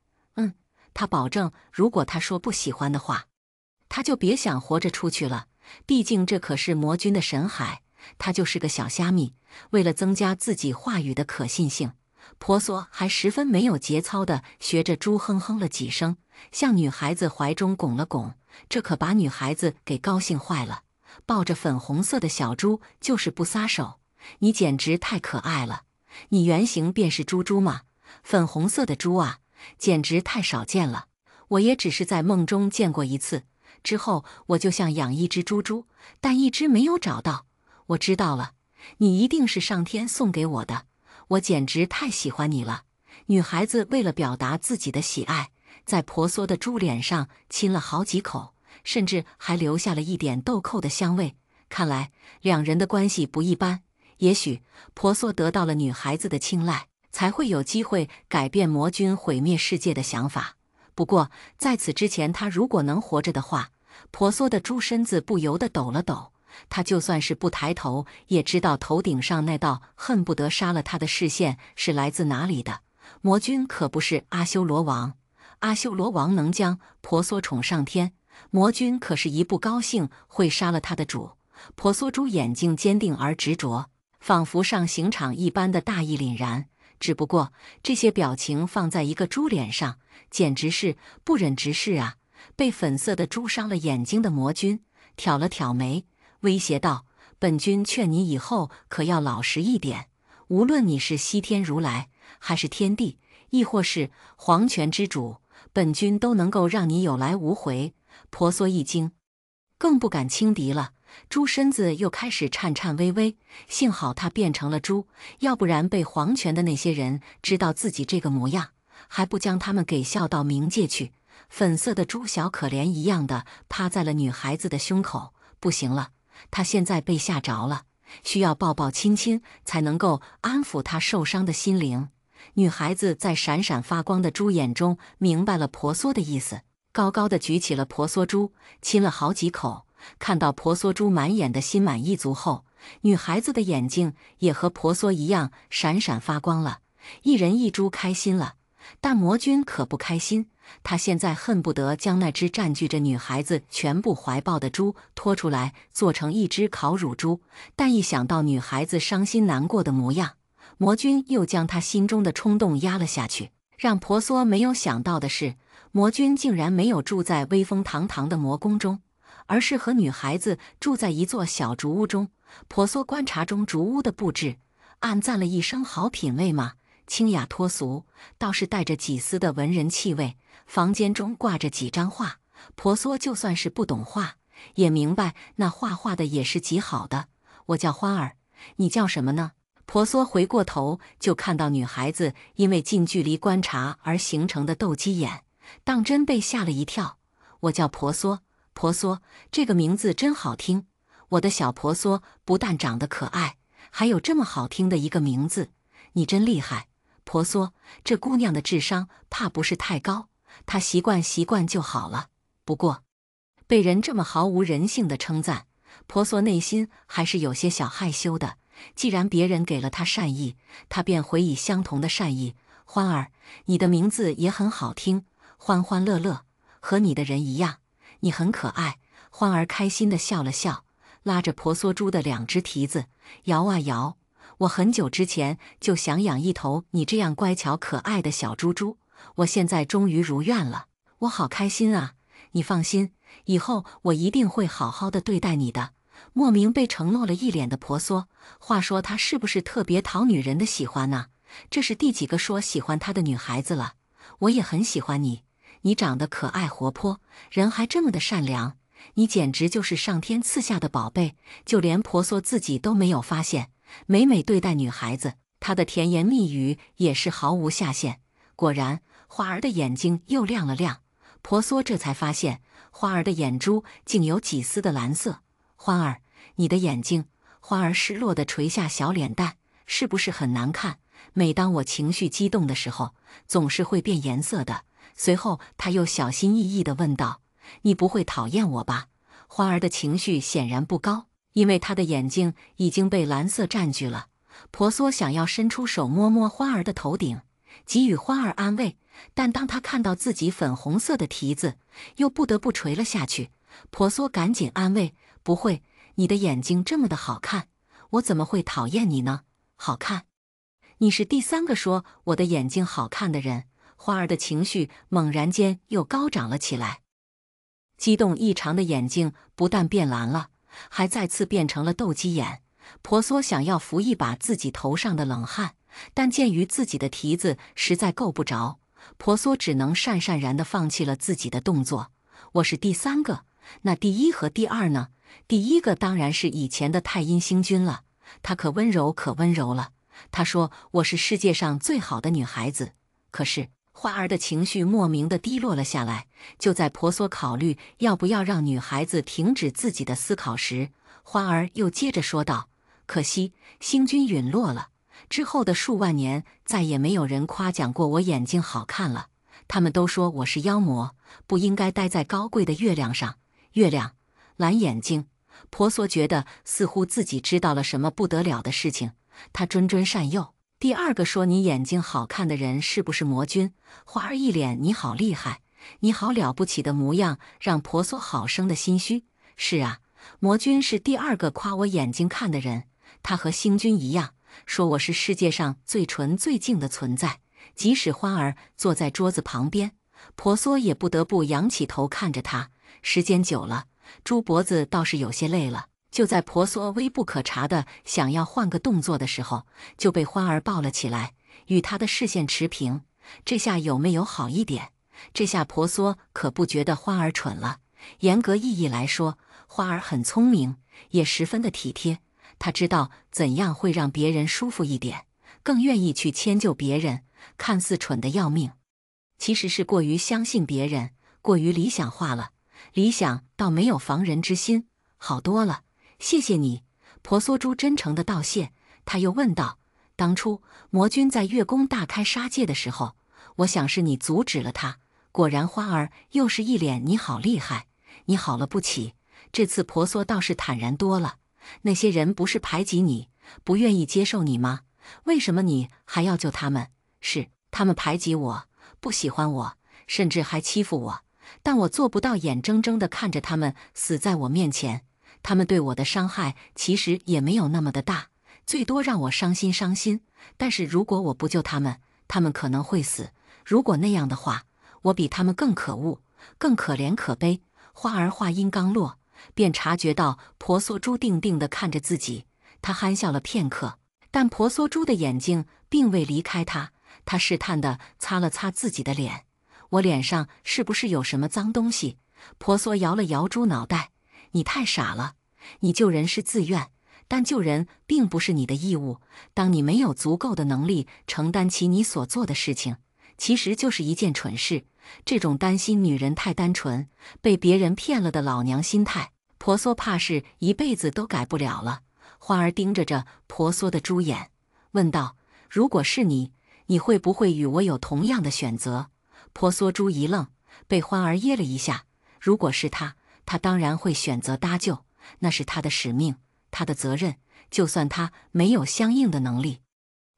他保证，如果他说不喜欢的话，他就别想活着出去了。毕竟这可是魔君的神海，他就是个小虾米。为了增加自己话语的可信性，婆娑还十分没有节操地学着猪哼哼了几声，向女孩子怀中拱了拱。这可把女孩子给高兴坏了，抱着粉红色的小猪就是不撒手。你简直太可爱了，你原型便是猪猪吗？粉红色的猪啊，简直太少见了。我也只是在梦中见过一次，之后我就想养一只猪猪，但一直没有找到。我知道了，你一定是上天送给我的，我简直太喜欢你了。女孩子为了表达自己的喜爱，在婆娑的猪脸上亲了好几口，甚至还留下了一点豆蔻的香味。看来两人的关系不一般，也许婆娑得到了女孩子的青睐，才会有机会改变魔君毁灭世界的想法。不过在此之前，他如果能活着的话，婆娑的猪身子不由得抖了抖。他就算是不抬头，也知道头顶上那道恨不得杀了他的视线是来自哪里的。魔君可不是阿修罗王，阿修罗王能将婆娑宠上天，魔君可是一不高兴会杀了他的主。婆娑猪眼睛坚定而执着，仿佛上刑场一般的大义凛然。只不过这些表情放在一个猪脸上，简直是不忍直视啊！被粉色的猪伤了眼睛的魔君挑了挑眉，威胁道：“本君劝你以后可要老实一点，无论你是西天如来，还是天帝，亦或是皇权之主，本君都能够让你有来无回。”婆娑一惊，更不敢轻敌了。猪身子又开始颤颤巍巍，幸好他变成了猪，要不然被皇权的那些人知道自己这个模样，还不将他们给笑到冥界去。粉色的猪小可怜一样的趴在了女孩子的胸口。不行了，她现在被吓着了，需要抱抱亲亲才能够安抚她受伤的心灵。女孩子在闪闪发光的猪眼中明白了婆娑的意思，高高的举起了婆娑猪，亲了好几口。看到婆娑猪满眼的心满意足后，女孩子的眼睛也和婆娑一样闪闪发光了。一人一猪开心了，但魔君可不开心。他现在恨不得将那只占据着女孩子全部怀抱的猪拖出来，做成一只烤乳猪。但一想到女孩子伤心难过的模样，魔君又将他心中的冲动压了下去。让婆娑没有想到的是，魔君竟然没有住在威风堂堂的魔宫中，而是和女孩子住在一座小竹屋中。婆娑观察中竹屋的布置，暗赞了一声好品味嘛，清雅脱俗，倒是带着几丝的文人气味。房间中挂着几张画，婆娑就算是不懂画，也明白那画的也是极好的。我叫欢儿，你叫什么呢？婆娑回过头就看到女孩子因为近距离观察而形成的斗鸡眼，当真被吓了一跳。我叫婆娑，婆娑这个名字真好听。我的小婆娑不但长得可爱，还有这么好听的一个名字，你真厉害。婆娑，这姑娘的智商怕不是太高，她习惯就好了。不过，被人这么毫无人性的称赞，婆娑内心还是有些小害羞的。既然别人给了她善意，她便回以相同的善意。欢儿，你的名字也很好听，欢欢乐乐，和你的人一样，你很可爱。欢儿开心地笑了笑，拉着婆娑猪的两只蹄子摇啊摇。我很久之前就想养一头你这样乖巧可爱的小猪猪，我现在终于如愿了，我好开心啊！你放心，以后我一定会好好的对待你的。莫名被承诺了一脸的婆娑，话说她是不是特别讨女人的喜欢呢？这是第几个说喜欢她的女孩子了？我也很喜欢你，你长得可爱活泼，人还这么的善良，你简直就是上天赐下的宝贝，就连婆娑自己都没有发现。每对待女孩子，她的甜言蜜语也是毫无下限。果然，花儿的眼睛又亮了亮，婆娑这才发现花儿的眼珠竟有几丝的蓝色。欢儿，你的眼睛……花儿失落地垂下小脸蛋，是不是很难看？每当我情绪激动的时候，总是会变颜色的。随后，她又小心翼翼地问道：“你不会讨厌我吧？”花儿的情绪显然不高，因为她的眼睛已经被蓝色占据了。婆娑想要伸出手摸摸花儿的头顶，给予花儿安慰，但当她看到自己粉红色的蹄子，又不得不垂了下去。婆娑赶紧安慰：“不会，你的眼睛这么的好看，我怎么会讨厌你呢？好看？你是第三个说我的眼睛好看的人。”花儿的情绪猛然间又高涨了起来，激动异常的眼睛不但变蓝了，还再次变成了斗鸡眼。婆娑想要扶一把自己头上的冷汗，但鉴于自己的蹄子实在够不着，婆娑只能讪讪然地放弃了自己的动作。我是第三个，那第一和第二呢？第一个当然是以前的太阴星君了，她可温柔可温柔了。她说我是世界上最好的女孩子。可是花儿的情绪莫名地低落了下来。就在婆娑考虑要不要让女孩子停止自己的思考时，花儿又接着说道：“可惜星君陨落了，之后的数万年再也没有人夸奖过我眼睛好看了。他们都说我是妖魔，不应该待在高贵的月亮上。月亮，蓝眼睛。”婆娑觉得似乎自己知道了什么不得了的事情，她谆谆善诱：“第二个说你眼睛好看的人是不是魔君？”花儿一脸你好厉害，你好了不起的模样，让婆娑好生的心虚。是啊，魔君是第二个夸我眼睛看的人，他和星君一样，说我是世界上最纯最净的存在。即使花儿坐在桌子旁边，婆娑也不得不仰起头看着他。时间久了，猪脖子倒是有些累了。就在婆娑微不可察的想要换个动作的时候，就被花儿抱了起来，与他的视线持平。这下有没有好一点？这下婆娑可不觉得花儿蠢了。严格意义来说，花儿很聪明，也十分的体贴。她知道怎样会让别人舒服一点，更愿意去迁就别人。看似蠢得要命，其实是过于相信别人，过于理想化了。理想倒没有防人之心，好多了。谢谢你。婆娑猪真诚的道谢。他又问道：“当初魔君在月宫大开杀戒的时候，我想是你阻止了他。”果然花儿又是一脸你好厉害，你好了不起。这次婆娑倒是坦然多了。那些人不是排挤你，不愿意接受你吗？为什么你还要救他们？是他们排挤我，不喜欢我，甚至还欺负我，但我做不到眼睁睁地看着他们死在我面前。他们对我的伤害其实也没有那么的大，最多让我伤心。但是如果我不救他们，他们可能会死。如果那样的话，我比他们更可恶，更可怜可悲。花儿话音刚落，便察觉到婆娑珠定定地看着自己。他憨笑了片刻，但婆娑珠的眼睛并未离开他。他试探地擦了擦自己的脸，我脸上是不是有什么脏东西？婆娑摇了摇猪脑袋，你太傻了。你救人是自愿，但救人并不是你的义务。当你没有足够的能力承担起你所做的事情，其实就是一件蠢事。这种担心女人太单纯，被别人骗了的老娘心态，婆娑怕是一辈子都改不了了。花儿盯着婆娑的猪眼，问道：如果是你，你会不会与我有同样的选择？婆娑猪一愣，被花儿噎了一下。如果是他当然会选择搭救，那是他的使命，他的责任。就算他没有相应的能力，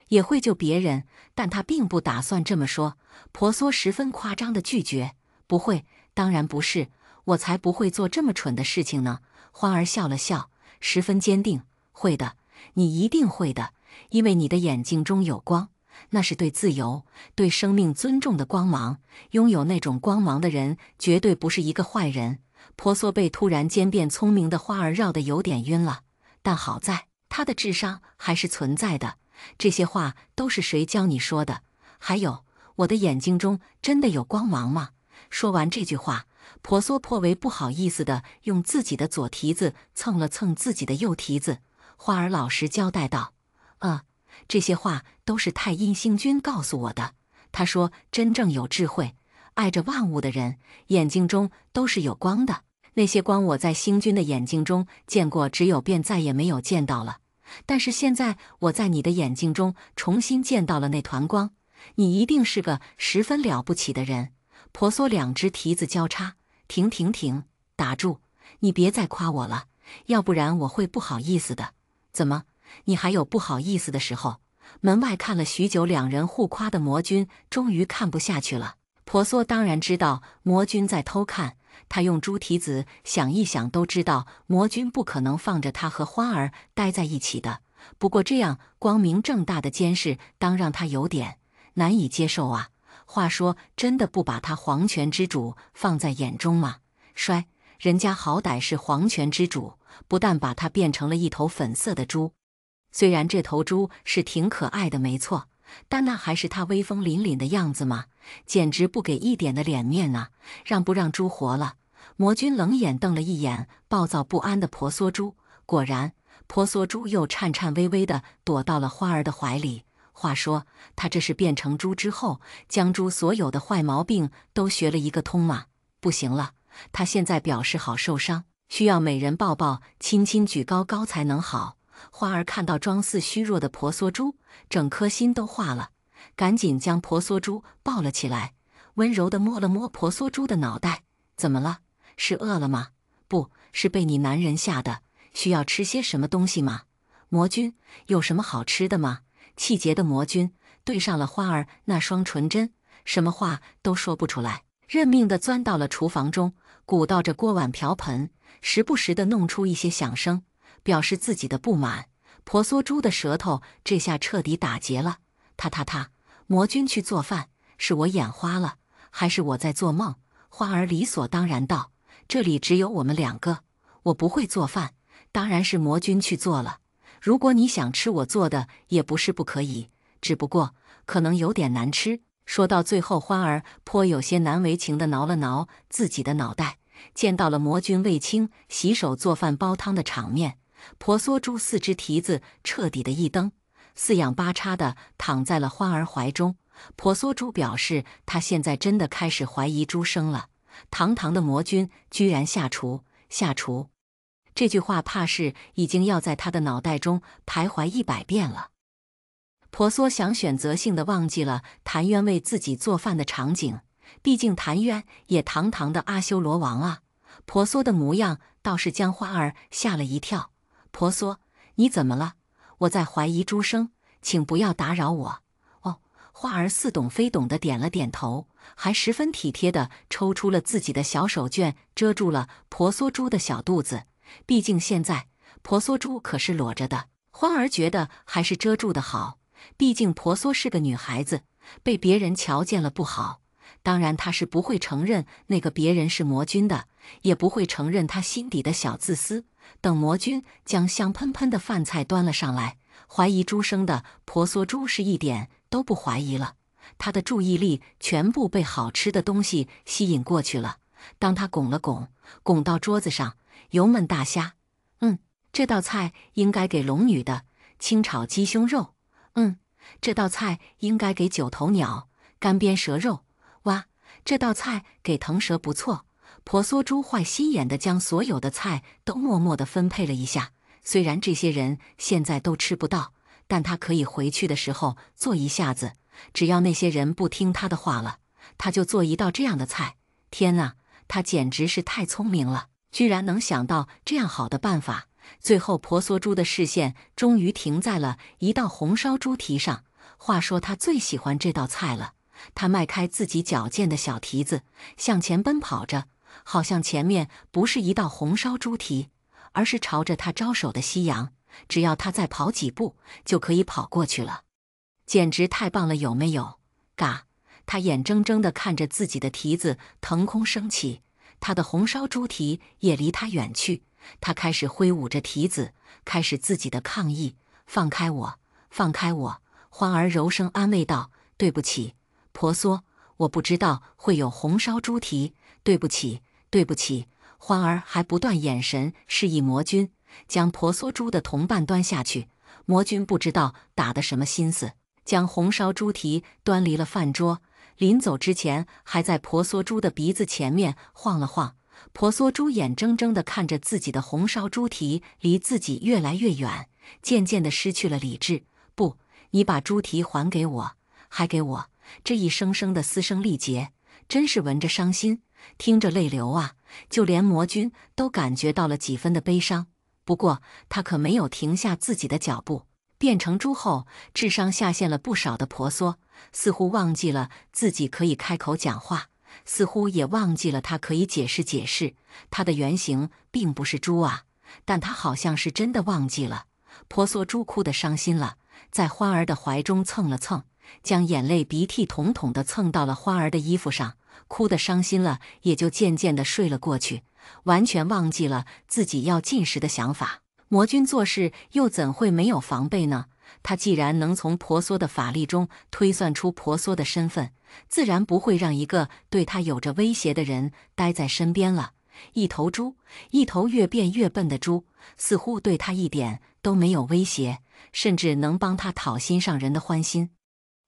也会救别人，但他并不打算这么说。婆娑十分夸张地拒绝：不会，当然不是，我才不会做这么蠢的事情呢。花儿笑了笑，十分坚定：会的，你一定会的，因为你的眼睛中有光，那是对自由、对生命尊重的光芒。拥有那种光芒的人绝对不是一个坏人。婆娑被突然间变聪明的花儿绕得有点晕了，但好在他的智商还是存在的。这些话都是谁教你说的？还有，我的眼睛中真的有光芒吗？说完这句话，婆娑颇为不好意思地用自己的左蹄子蹭了蹭自己的右蹄子。花儿老实交代道：这些话都是太阴星君告诉我的。他说，真正有智慧、爱着万物的人，眼睛中都是有光的。那些光我在星君的眼睛中见过，只有便再也没有见到了。但是现在我在你的眼睛中重新见到了那团光，你一定是个十分了不起的人。婆娑两只蹄子交叉，停，打住！你别再夸我了，要不然我会不好意思的。怎么，你还有不好意思的时候？门外看了许久，两人互夸的魔君终于看不下去了。婆娑当然知道魔君在偷看，他用猪蹄子想一想都知道魔君不可能放着他和花儿待在一起的。不过这样光明正大的监视，当让他有点难以接受啊。话说，真的不把他皇权之主放在眼中吗？衰，人家好歹是皇权之主，不但把他变成了一头粉色的猪。虽然这头猪是挺可爱的没错，但那还是他威风凛凛的样子吗？简直不给一点的脸面啊！让不让猪活了？魔君冷眼瞪了一眼暴躁不安的婆娑猪，果然，婆娑猪又颤颤巍巍地躲到了花儿的怀里。话说，他这是变成猪之后，将猪所有的坏毛病都学了一个通吗？不行了，他现在表示好受伤，需要美人抱抱、亲亲举高高才能好。花儿看到装似虚弱的婆娑猪，整颗心都化了，赶紧将婆娑猪抱了起来，温柔地摸了摸婆娑猪的脑袋。怎么了？是饿了吗？不是被你男人吓的，需要吃些什么东西吗？魔君，有什么好吃的吗？气结的魔君对上了花儿那双纯真，什么话都说不出来，认命地钻到了厨房中，鼓捣着锅碗瓢盆，时不时地弄出一些响声，表示自己的不满。婆娑猪的舌头这下彻底打结了，他，魔君去做饭，是我眼花了，还是我在做梦？花儿理所当然道：这里只有我们两个，我不会做饭，当然是魔君去做了。如果你想吃我做的，也不是不可以，只不过可能有点难吃。说到最后，花儿颇有些难为情地挠了挠自己的脑袋，见到了魔君卫青洗手做饭煲汤的场面，婆娑猪四只蹄子彻底的一蹬，四仰八叉地躺在了花儿怀中。婆娑猪表示，他现在真的开始怀疑猪生了。堂堂的魔君居然下厨！这句话怕是已经要在他的脑袋中徘徊100遍了。婆娑想选择性地忘记了谭渊为自己做饭的场景，毕竟谭渊也堂堂的阿修罗王啊。婆娑的模样倒是将花儿吓了一跳。婆娑，你怎么了？我在怀疑猪生，请不要打扰我。哦，花儿似懂非懂地点了点头，还十分体贴地抽出了自己的小手绢，遮住了婆娑猪的小肚子。毕竟现在婆娑猪可是裸着的，花儿觉得还是遮住的好。毕竟婆娑是个女孩子，被别人瞧见了不好。当然，他是不会承认那个别人是魔君的，也不会承认他心底的小自私。等魔君将香喷喷的饭菜端了上来，怀疑诸生的婆娑珠是一点都不怀疑了，他的注意力全部被好吃的东西吸引过去了。当他拱了拱，拱到桌子上，油焖大虾，这道菜应该给龙女的；清炒鸡胸肉，这道菜应该给九头鸟；干煸蛇肉，哇，这道菜给腾蛇不错。婆娑珠坏心眼地将所有的菜都默默地分配了一下，虽然这些人现在都吃不到，但他可以回去的时候做一下子，只要那些人不听他的话了，他就做一道这样的菜。天哪，他简直是太聪明了，居然能想到这样好的办法。最后婆娑珠的视线终于停在了一道红烧猪蹄上。话说他最喜欢这道菜了，他迈开自己矫健的小蹄子向前奔跑着，好像前面不是一道红烧猪蹄，而是朝着他招手的夕阳，只要他再跑几步就可以跑过去了。简直太棒了，有没有？嘎！他眼睁睁地看着自己的蹄子腾空升起，他的红烧猪蹄也离他远去。他开始挥舞着蹄子，开始自己的抗议：“放开我，放开我！”欢儿柔声安慰道：“对不起，婆娑，我不知道会有红烧猪蹄，对不起，对不起。”欢儿还不断眼神示意魔君将婆娑珠的同伴端下去。魔君不知道打的什么心思，将红烧猪蹄端离了饭桌，临走之前还在婆娑珠的鼻子前面晃了晃。婆娑珠眼睁睁地看着自己的红烧猪蹄离自己越来越远，渐渐地失去了理智。不，你把猪蹄还给我，还给我！这一声声的嘶声力竭，真是闻着伤心，听着泪流啊！就连魔君都感觉到了几分的悲伤。不过他可没有停下自己的脚步。变成猪后，智商下线了不少的婆娑，似乎忘记了自己可以开口讲话，似乎也忘记了他可以解释解释。他的原型并不是猪啊，但他好像是真的忘记了。婆娑猪哭得伤心了，在欢儿的怀中蹭了蹭，将眼泪鼻涕统统地蹭到了欢儿的衣服上，哭得伤心了，也就渐渐地睡了过去，完全忘记了自己要进食的想法。魔君做事又怎会没有防备呢？他既然能从婆娑的法力中推算出婆娑的身份，自然不会让一个对他有着威胁的人待在身边了。一头猪，一头越变越笨的猪，似乎对他一点都没有威胁，甚至能帮他讨心上人的欢心。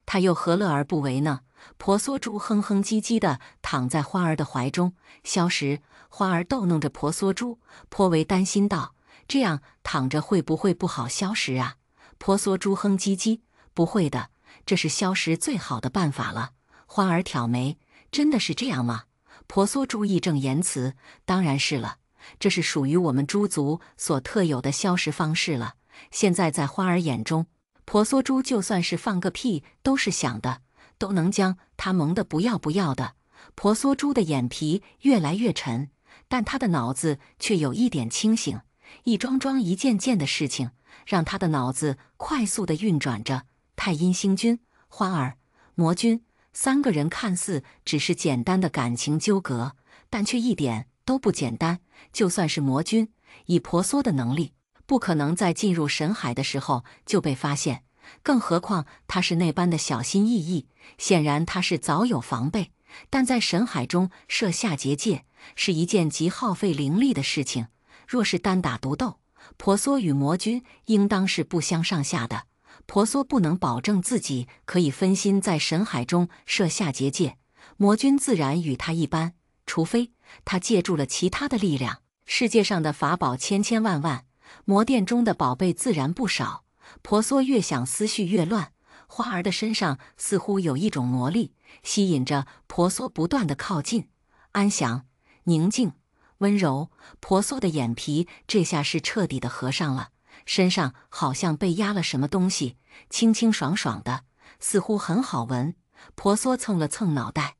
他又何乐而不为呢？婆娑猪哼哼唧唧地躺在欢儿的怀中。消食，欢儿逗弄着婆娑猪，颇为担心道：“这样躺着会不会不好消食啊？”婆娑猪哼唧唧：“不会的，这是消食最好的办法了。”欢儿挑眉：“真的是这样吗？”婆娑猪义正言辞：“当然是了，这是属于我们猪族所特有的消食方式了。”现在在欢儿眼中，婆娑猪就算是放个屁都是响的，都能将他萌得不要不要的。婆娑猪的眼皮越来越沉，但他的脑子却有一点清醒。一桩桩一件件的事情，让他的脑子快速地运转着。太阴星君、欢儿、魔君三个人看似只是简单的感情纠葛，但却一点都不简单。就算是魔君，以婆娑的能力，不可能在进入神海的时候就被发现，更何况他是那般的小心翼翼。显然他是早有防备，但在神海中设下结界是一件极耗费灵力的事情。若是单打独斗，婆娑与魔君应当是不相上下的。婆娑不能保证自己可以分心在神海中设下结界，魔君自然与他一般，除非他借助了其他的力量。世界上的法宝千千万万，魔殿中的宝贝自然不少。婆娑越想思绪越乱，花儿的身上似乎有一种魔力，吸引着婆娑不断的靠近。安详、宁静、温柔，婆娑的眼皮这下是彻底的合上了，身上好像被压了什么东西，清清爽爽的，似乎很好闻。婆娑蹭了蹭脑袋，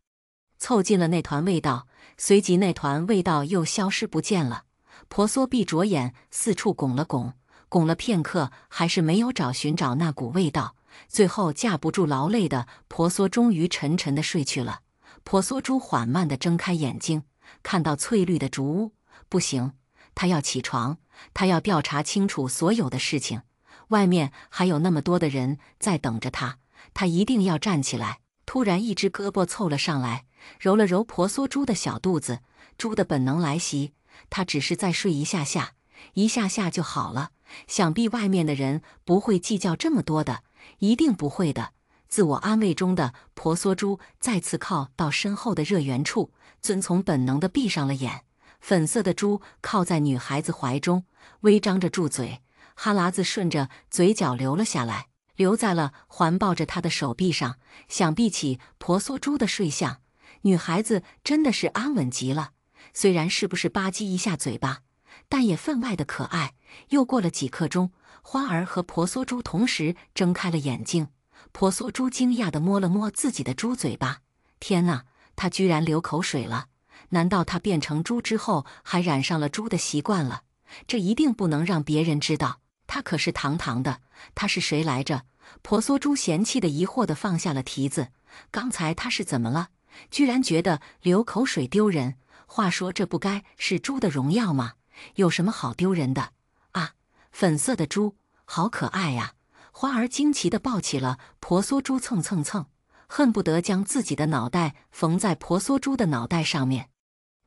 凑近了那团味道，随即那团味道又消失不见了。婆娑闭着眼四处拱了拱，拱了片刻，还是没有寻找那股味道。最后架不住劳累的婆娑终于沉沉地睡去了。婆娑猪缓慢地睁开眼睛，看到翠绿的竹屋，不行，她要起床，她要调查清楚所有的事情。外面还有那么多的人在等着她，她一定要站起来。突然，一只胳膊凑了上来，揉了揉婆娑猪的小肚子。猪的本能来袭，她只是再睡一下下，一下下就好了。想必外面的人不会计较这么多的，一定不会的。自我安慰中的婆娑猪再次靠到身后的热源处，遵从本能地闭上了眼。粉色的猪靠在女孩子怀中，微张着住嘴，哈喇子顺着嘴角流了下来，留在了环抱着她的手臂上。想必起婆娑猪的睡相，女孩子真的是安稳极了。虽然是不是吧唧一下嘴巴，但也分外的可爱。又过了几刻钟，花儿和婆娑猪同时睁开了眼睛。婆娑猪惊讶地摸了摸自己的猪嘴巴，天哪，它居然流口水了！难道它变成猪之后还染上了猪的习惯了？这一定不能让别人知道，它可是堂堂的。他是谁来着？婆娑猪嫌弃的疑惑地放下了蹄子。刚才他是怎么了？居然觉得流口水丢人？话说这不该是猪的荣耀吗？有什么好丢人的啊？粉色的猪好可爱呀！花儿惊奇地抱起了婆娑猪，蹭蹭蹭，恨不得将自己的脑袋缝在婆娑猪的脑袋上面。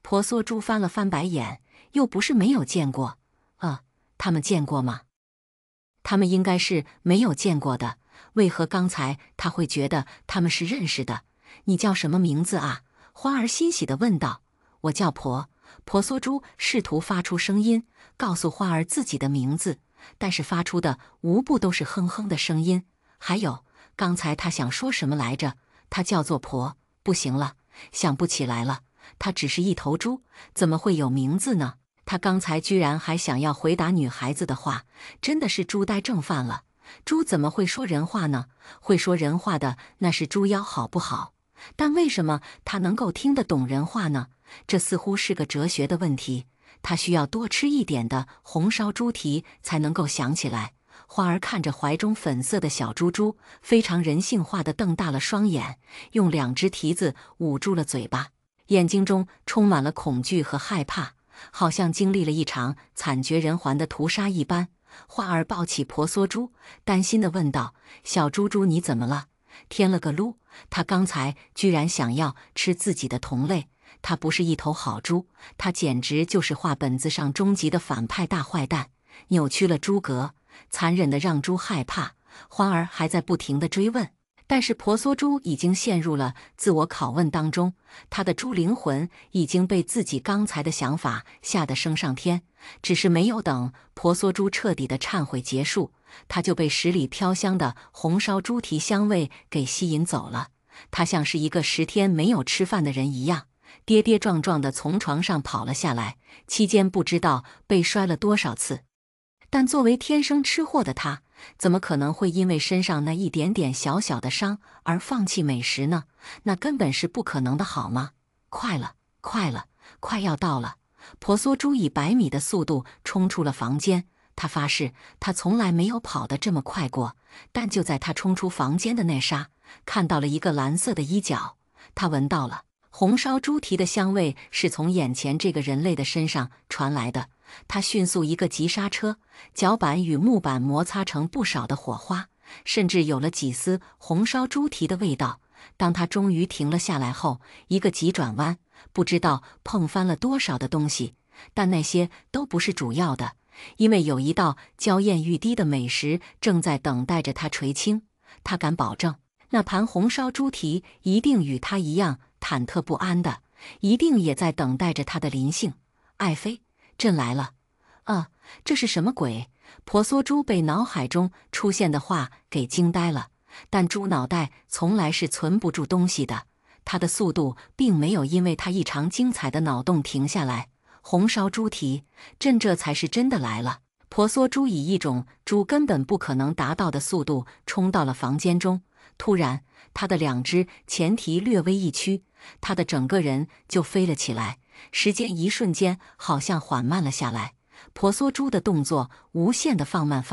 婆娑猪翻了翻白眼，又不是没有见过。他们见过吗？他们应该是没有见过的，为何刚才他会觉得他们是认识的？你叫什么名字啊？花儿欣喜地问道。我叫婆。婆娑猪试图发出声音，告诉花儿自己的名字，但是发出的无不都是哼哼的声音。还有，刚才他想说什么来着？他叫做婆，不行了，想不起来了。他只是一头猪，怎么会有名字呢？他刚才居然还想要回答女孩子的话，真的是猪呆症犯了。猪怎么会说人话呢？会说人话的那是猪妖，好不好？但为什么他能够听得懂人话呢？这似乎是个哲学的问题。他需要多吃一点的红烧猪蹄才能够想起来。花儿看着怀中粉色的小猪猪，非常人性化地瞪大了双眼，用两只蹄子捂住了嘴巴，眼睛中充满了恐惧和害怕，好像经历了一场惨绝人寰的屠杀一般。花儿抱起婆娑猪，担心地问道：“小猪猪，你怎么了？天了个噜！他刚才居然想要吃自己的同类，他不是一头好猪，他简直就是画本子上终极的反派大坏蛋，扭曲了猪格，残忍的让猪害怕。”花儿还在不停地追问，但是婆娑猪已经陷入了自我拷问当中，他的猪灵魂已经被自己刚才的想法吓得升上天。只是没有等婆娑猪彻底的忏悔结束，他就被十里飘香的红烧猪蹄香味给吸引走了。他像是一个10天没有吃饭的人一样，跌跌撞撞地从床上跑了下来，期间不知道被摔了多少次。但作为天生吃货的他，怎么可能会因为身上那一点点小小的伤而放弃美食呢？那根本是不可能的，好吗？快了，快了，快要到了！婆娑猪以100米的速度冲出了房间，他发誓他从来没有跑得这么快过。但就在他冲出房间的那刹，看到了一个蓝色的衣角，他闻到了红烧猪蹄的香味，是从眼前这个人类的身上传来的。他迅速一个急刹车，脚板与木板摩擦成不少的火花，甚至有了几丝红烧猪蹄的味道。当他终于停了下来后，一个急转弯，不知道碰翻了多少的东西，但那些都不是主要的，因为有一道娇艳欲滴的美食正在等待着他垂青。他敢保证，那盘红烧猪蹄一定与他一样忐忑不安的，一定也在等待着他的临幸。爱妃，朕来了。这是什么鬼？婆娑猪被脑海中出现的话给惊呆了。但猪脑袋从来是存不住东西的，它的速度并没有因为它异常精彩的脑洞停下来。红烧猪蹄，朕这才是真的来了。婆娑猪以一种猪根本不可能达到的速度冲到了房间中，突然，它的2只前蹄略微一屈，它的整个人就飞了起来。时间一瞬间好像缓慢了下来，婆娑猪的动作无限的放慢，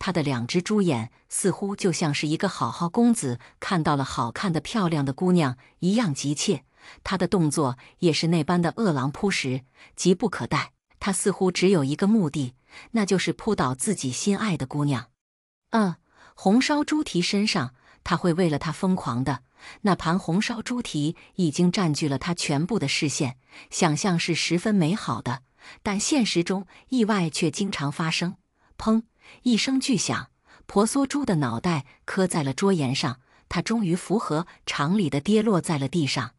他的两只猪眼似乎就像是一个好好公子看到了好看的漂亮的姑娘一样急切，他的动作也是那般的饿狼扑食，急不可待。他似乎只有一个目的，那就是扑倒自己心爱的姑娘。红烧猪蹄身上，他会为了她疯狂的。那盘红烧猪蹄已经占据了他全部的视线，想象是十分美好的，但现实中意外却经常发生。砰！一声巨响，婆娑猪的脑袋磕在了桌沿上，它终于符合常理的跌落在了地上。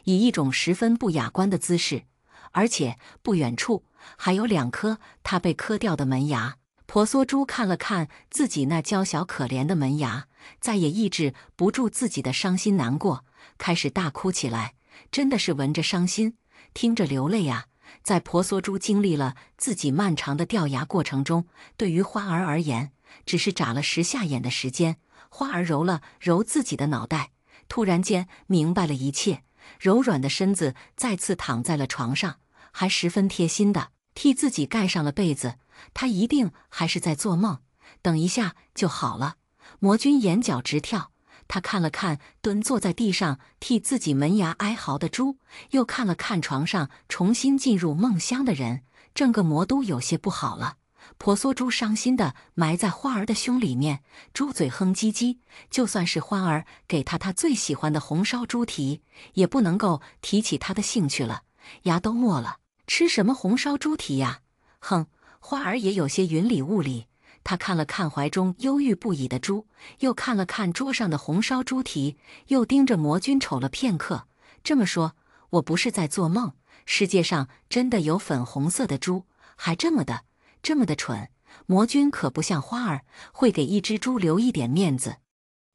以一种十分不雅观的姿势，而且不远处还有2颗它被磕掉的门牙。婆娑猪看了看自己那娇小可怜的门牙，再也抑制不住自己的伤心难过，开始大哭起来。真的是闻着伤心，听着流泪啊！在婆娑猪经历了自己漫长的掉牙过程中，对于花儿而言，只是眨了10下眼的时间。花儿揉了揉自己的脑袋，突然间明白了一切，柔软的身子再次躺在了床上，还十分贴心的替自己盖上了被子。他一定还是在做梦，等一下就好了。魔君眼角直跳，他看了看蹲坐在地上替自己门牙哀嚎的猪，又看了看床上重新进入梦乡的人，整个魔都有些不好了。婆娑猪伤心地埋在花儿的胸里面，猪嘴哼唧唧，就算是花儿给他最喜欢的红烧猪蹄，也不能够提起他的兴趣了，牙都没了，吃什么红烧猪蹄呀？哼！花儿也有些云里雾里，他看了看怀中忧郁不已的猪，又看了看桌上的红烧猪蹄，又盯着魔君瞅了片刻。这么说，我不是在做梦，世界上真的有粉红色的猪，还这么的蠢。魔君可不像花儿，会给一只猪留一点面子。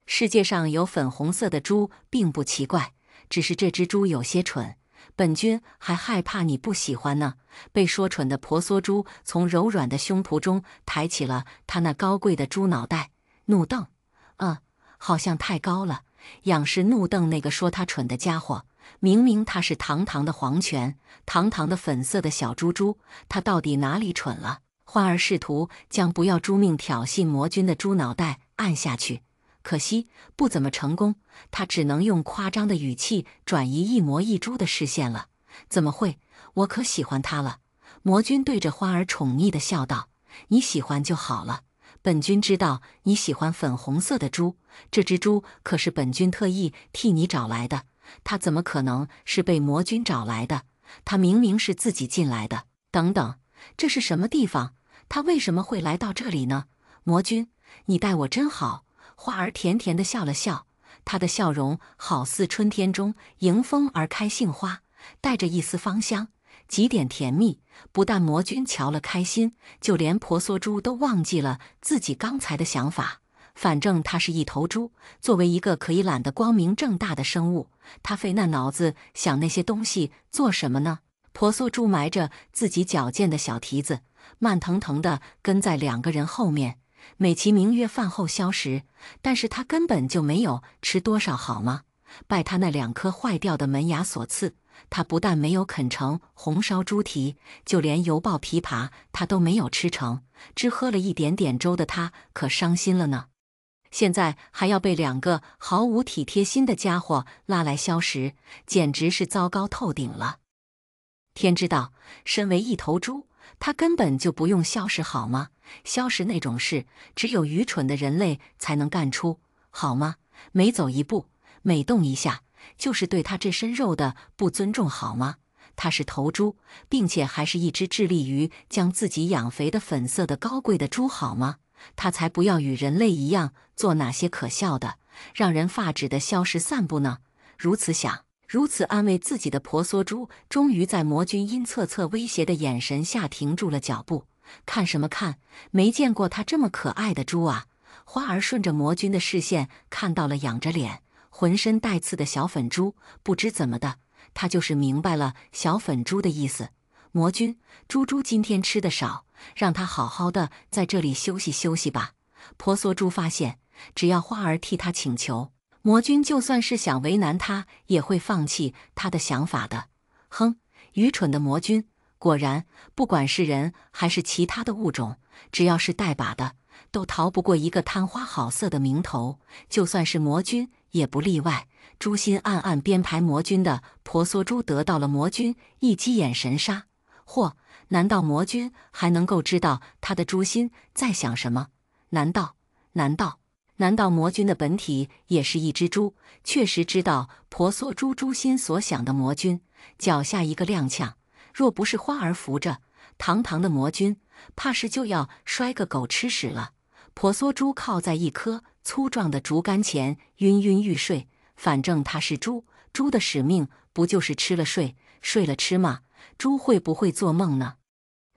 世界上有粉红色的猪并不奇怪，只是这只猪有些蠢。本君还害怕你不喜欢呢。被说蠢的婆娑猪从柔软的胸脯中抬起了他那高贵的猪脑袋，怒瞪。好像太高了，仰视怒瞪那个说他蠢的家伙。明明他是堂堂的皇权，堂堂的粉色的小猪猪，他到底哪里蠢了？花儿试图将不要猪命挑衅魔君的猪脑袋按下去，可惜不怎么成功，他只能用夸张的语气转移一魔一猪的视线了。怎么会？我可喜欢他了。魔君对着花儿宠溺地笑道：“你喜欢就好了。本君知道你喜欢粉红色的猪，这只猪可是本君特意替你找来的。他怎么可能是被魔君找来的？他明明是自己进来的。等等，这是什么地方？他为什么会来到这里呢？魔君，你待我真好。”花儿甜甜地笑了笑，她的笑容好似春天中迎风而开杏花，带着一丝芳香，极点甜蜜。不但魔君瞧了开心，就连婆娑猪都忘记了自己刚才的想法。反正它是一头猪，作为一个可以懒得光明正大的生物，它费那脑子想那些东西做什么呢？婆娑猪埋着自己矫健的小蹄子，慢腾腾地跟在2个人后面，美其名曰饭后消食，但是他根本就没有吃多少，好吗？拜他那2颗坏掉的门牙所赐，他不但没有啃成红烧猪蹄，就连油爆琵琶他都没有吃成，只喝了一点点粥的他可伤心了呢。现在还要被2个毫无体贴心的家伙拉来消食，简直是糟糕透顶了。天知道，身为一头猪，他根本就不用消食好吗？消食那种事，只有愚蠢的人类才能干出，好吗？每走一步，每动一下，就是对他这身肉的不尊重，好吗？他是头猪，并且还是一只致力于将自己养肥的粉色的高贵的猪，好吗？他才不要与人类一样做哪些可笑的、让人发指的消食散步呢。如此想，如此安慰自己的婆娑猪，终于在魔君阴恻恻威胁的眼神下停住了脚步。看什么看？没见过他这么可爱的猪啊！花儿顺着魔君的视线看到了仰着脸、浑身带刺的小粉猪，不知怎么的，他就是明白了小粉猪的意思。魔君，猪猪今天吃的少，让他好好的在这里休息休息吧。婆娑猪发现，只要花儿替他请求，魔君就算是想为难他，也会放弃他的想法的。哼，愚蠢的魔君！果然，不管是人还是其他的物种，只要是带把的，都逃不过一个贪花好色的名头，就算是魔君也不例外。诛心暗暗编排魔君的婆娑珠得到了魔君一击眼神杀，或难道魔君还能够知道他的诛心在想什么？难道魔君的本体也是一只猪，确实知道婆娑珠诛心所想的魔君？脚下一个踉跄，若不是花儿扶着，堂堂的魔君怕是就要摔个狗吃屎了。婆娑珠靠在一棵粗壮的竹竿前，晕晕欲睡。反正它是猪，猪的使命不就是吃了睡，睡了吃吗？猪会不会做梦呢？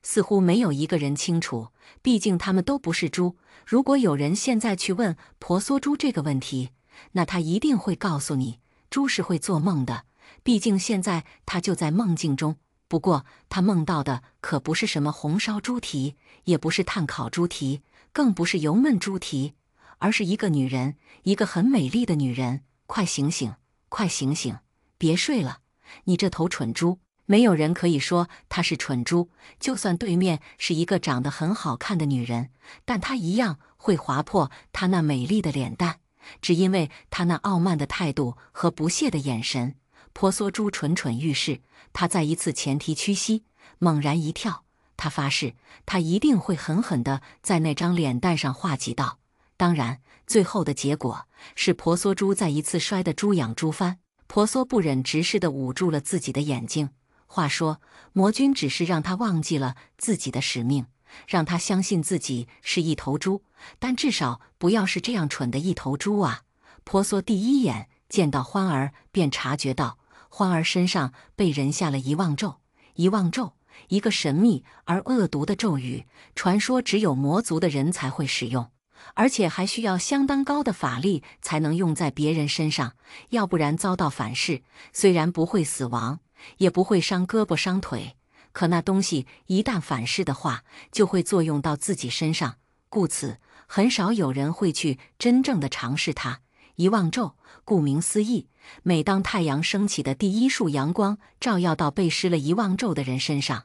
似乎没有一个人清楚，毕竟他们都不是猪。如果有人现在去问婆娑珠这个问题，那他一定会告诉你，猪是会做梦的。毕竟现在他就在梦境中。不过他梦到的可不是什么红烧猪蹄，也不是炭烤猪蹄，更不是油焖猪蹄，而是一个女人，一个很美丽的女人。快醒醒，快醒醒，别睡了！你这头蠢猪！没有人可以说她是蠢猪，就算对面是一个长得很好看的女人，但她一样会划破她那美丽的脸蛋，只因为她那傲慢的态度和不屑的眼神。婆娑珠蠢蠢欲试，她再一次前蹄屈膝，猛然一跳，她发誓，她一定会狠狠地在那张脸蛋上划几道。当然，最后的结果是婆娑珠再一次摔得猪仰猪翻。婆娑不忍直视地捂住了自己的眼睛。话说，魔君只是让他忘记了自己的使命，让他相信自己是一头猪，但至少不要是这样蠢的一头猪啊！婆娑第一眼见到欢儿，便察觉到欢儿身上被人下了遗忘咒。遗忘咒，一个神秘而恶毒的咒语，传说只有魔族的人才会使用，而且还需要相当高的法力才能用在别人身上，要不然遭到反噬，虽然不会死亡，也不会伤胳膊伤腿，可那东西一旦反噬的话，就会作用到自己身上，故此很少有人会去真正的尝试它。遗忘咒，顾名思义，每当太阳升起的第一束阳光照耀到被施了遗忘咒的人身上，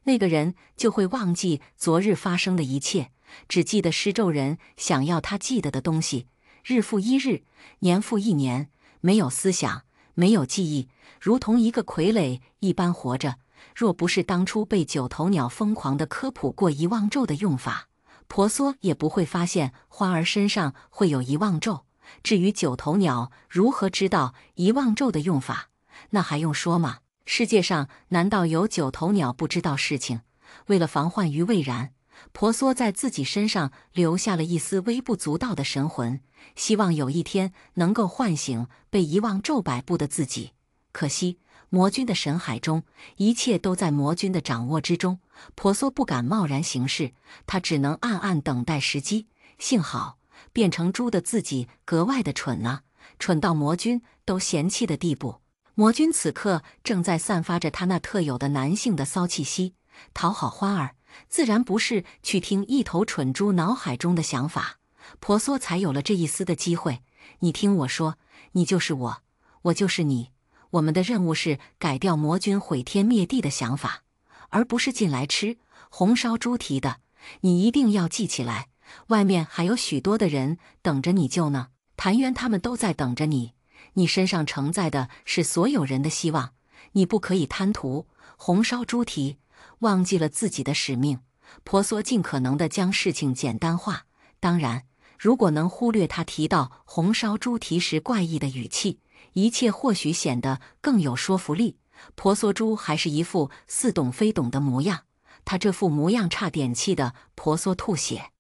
那个人就会忘记昨日发生的一切，只记得施咒人想要他记得的东西，日复一日，年复一年，没有思想，没有记忆，如同一个傀儡一般活着。若不是当初被九头鸟疯狂地科普过遗忘咒的用法，婆娑也不会发现花儿身上会有遗忘咒。至于九头鸟如何知道遗忘咒的用法，那还用说吗？世界上难道有九头鸟不知道事情？为了防患于未然，婆娑在自己身上留下了一丝微不足道的神魂，希望有一天能够唤醒被遗忘咒摆布的自己。可惜魔君的神海中，一切都在魔君的掌握之中，婆娑不敢贸然行事，她只能暗暗等待时机。幸好变成猪的自己格外的蠢啊，蠢到魔君都嫌弃的地步。魔君此刻正在散发着他那特有的男性的骚气息，讨好欢儿自然不是去听一头蠢猪脑海中的想法，婆娑才有了这一丝的机会。你听我说，你就是我，我就是你，我们的任务是改掉魔君毁天灭地的想法，而不是进来吃红烧猪蹄的。你一定要记起来，外面还有许多的人等着你救呢，谭渊他们都在等着你，你身上承载的是所有人的希望，你不可以贪图红烧猪蹄，忘记了自己的使命。婆娑尽可能地将事情简单化，当然，如果能忽略他提到红烧猪蹄时怪异的语气，一切或许显得更有说服力。婆娑猪还是一副似懂非懂的模样，他这副模样差点气得婆娑吐血。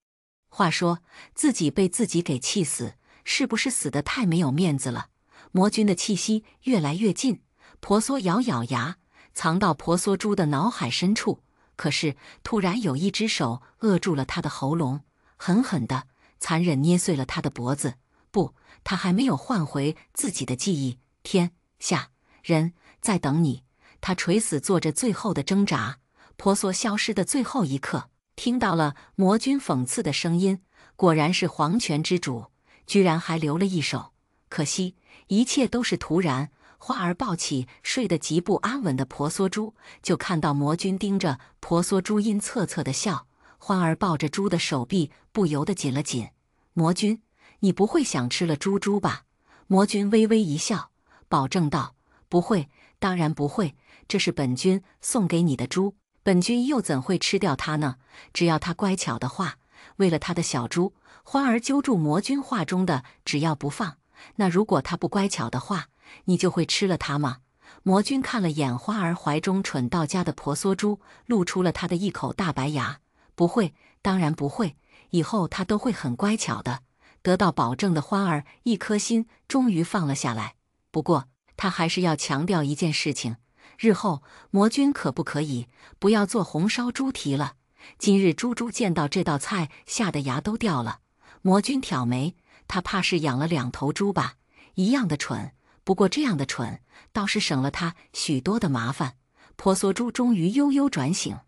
话说，自己被自己给气死，是不是死得太没有面子了？魔君的气息越来越近，婆娑咬咬牙，藏到婆娑猪的脑海深处。可是突然有一只手扼住了他的喉咙，狠狠地、残忍捏碎了他的脖子。不，他还没有换回自己的记忆。天下人在等你。他垂死做着最后的挣扎。婆娑消失的最后一刻，听到了魔君讽刺的声音，果然是黄泉之主，居然还留了一手。可惜一切都是突然。花儿抱起睡得极不安稳的婆娑猪，就看到魔君盯着婆娑猪阴恻恻的笑。欢儿抱着猪的手臂不由得紧了紧。魔君，你不会想吃了猪吧？魔君微微一笑，保证道：不会，当然不会，这是本君送给你的猪，本君又怎会吃掉它呢？只要它乖巧的话，为了他的小猪。欢儿揪住魔君话中的只要不放，那如果他不乖巧的话，你就会吃了它吗？魔君看了眼花儿怀中蠢到家的婆娑猪，露出了他的一口大白牙。不会，当然不会，以后他都会很乖巧的。得到保证的欢儿一颗心终于放了下来。不过他还是要强调一件事情，日后魔君可不可以不要做红烧猪蹄了？今日猪见到这道菜，吓得牙都掉了。魔君挑眉，他怕是养了2头猪吧？一样的蠢，不过这样的蠢倒是省了他许多的麻烦。婆娑猪终于悠悠转醒，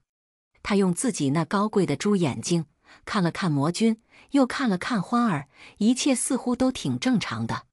他用自己那高贵的猪眼睛看了看魔君，又看了看欢儿，一切似乎都挺正常的。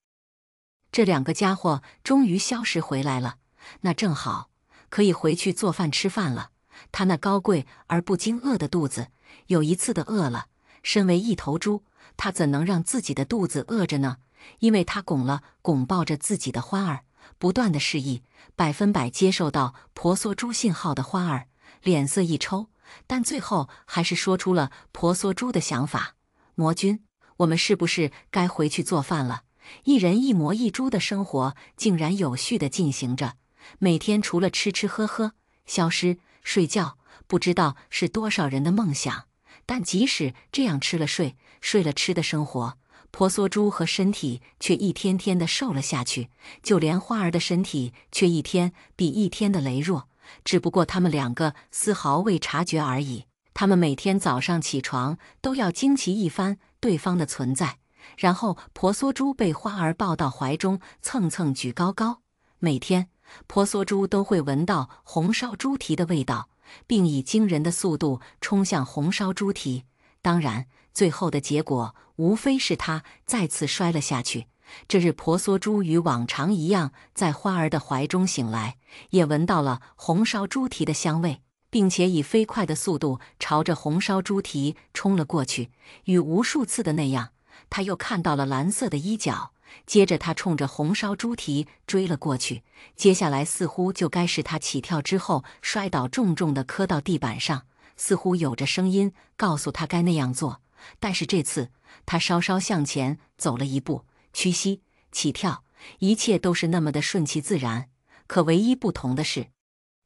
这2个家伙终于消失回来了，那正好，可以回去做饭吃饭了。他那高贵而不经饿的肚子，有一次的饿了。身为一头猪，他怎能让自己的肚子饿着呢？因为他拱抱着自己的欢儿，不断的示意，100%接受到婆娑猪信号的欢儿脸色一抽，但最后还是说出了婆娑猪的想法：魔君，我们是不是该回去做饭了？一人一魔一猪的生活竟然有序地进行着，每天除了吃吃喝喝、消失、睡觉，不知道是多少人的梦想。但即使这样吃了睡，睡了吃的生活，婆娑猪和身体却一天天的瘦了下去，就连花儿的身体却一天比一天的羸弱。只不过他们2个丝毫未察觉而已。他们每天早上起床都要惊奇一番对方的存在，然后婆娑猪被花儿抱到怀中，蹭蹭举高高。每天婆娑猪都会闻到红烧猪蹄的味道，并以惊人的速度冲向红烧猪蹄。当然，最后的结果无非是他再次摔了下去。这日婆娑猪与往常一样，在花儿的怀中醒来，也闻到了红烧猪蹄的香味，并且以飞快的速度朝着红烧猪蹄冲了过去。与无数次的那样，他又看到了蓝色的衣角，接着他冲着红烧猪蹄追了过去。接下来似乎就该是他起跳之后摔倒，重重地磕到地板上，似乎有着声音告诉他该那样做。但是这次他稍稍向前走了一步，屈膝起跳，一切都是那么的顺其自然。可唯一不同的是，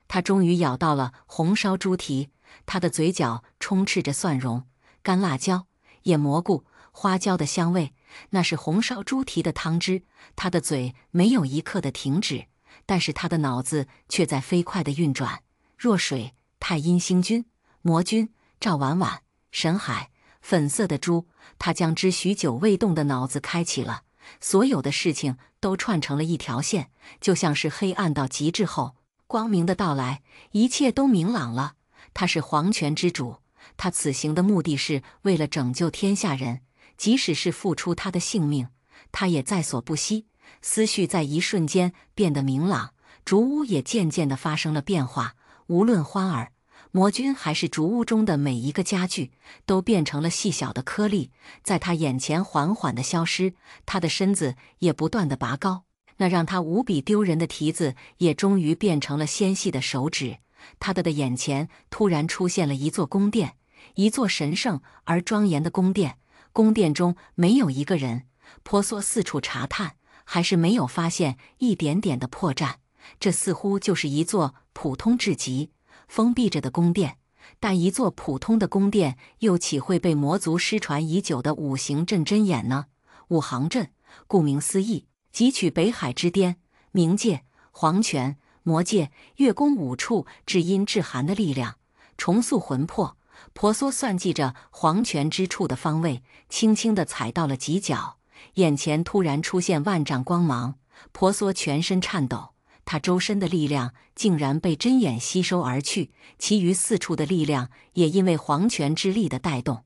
他终于咬到了红烧猪蹄，他的嘴角充斥着蒜蓉、干辣椒、野蘑菇、花椒的香味，那是红烧猪蹄的汤汁。他的嘴没有一刻的停止，但是他的脑子却在飞快的运转。若水、太阴星君、魔君、赵婉婉、沈海、粉色的猪，他将之许久未动的脑子开启了，所有的事情都串成了一条线，就像是黑暗到极致后，光明的到来，一切都明朗了。他是皇权之主，他此行的目的是为了拯救天下人，即使是付出他的性命，他也在所不惜。思绪在一瞬间变得明朗，竹屋也渐渐地发生了变化。无论欢儿、魔君还是竹屋中的每一个家具，都变成了细小的颗粒，在他眼前缓缓地消失。他的身子也不断地拔高，那让他无比丢人的蹄子也终于变成了纤细的手指。他的眼前突然出现了一座宫殿，一座神圣而庄严的宫殿。宫殿中没有一个人，婆娑四处查探，还是没有发现一点点的破绽。这似乎就是一座普通至极、封闭着的宫殿。但一座普通的宫殿，又岂会被魔族失传已久的五行阵睁眼呢？五行阵，顾名思义，汲取北海之巅、冥界、黄泉、魔界、月宫5处至阴至寒的力量，重塑魂魄。婆娑算计着黄泉之处的方位，轻轻地踩到了几脚，眼前突然出现万丈光芒。婆娑全身颤抖，他周身的力量竟然被针眼吸收而去，其余4处的力量也因为黄泉之力的带动，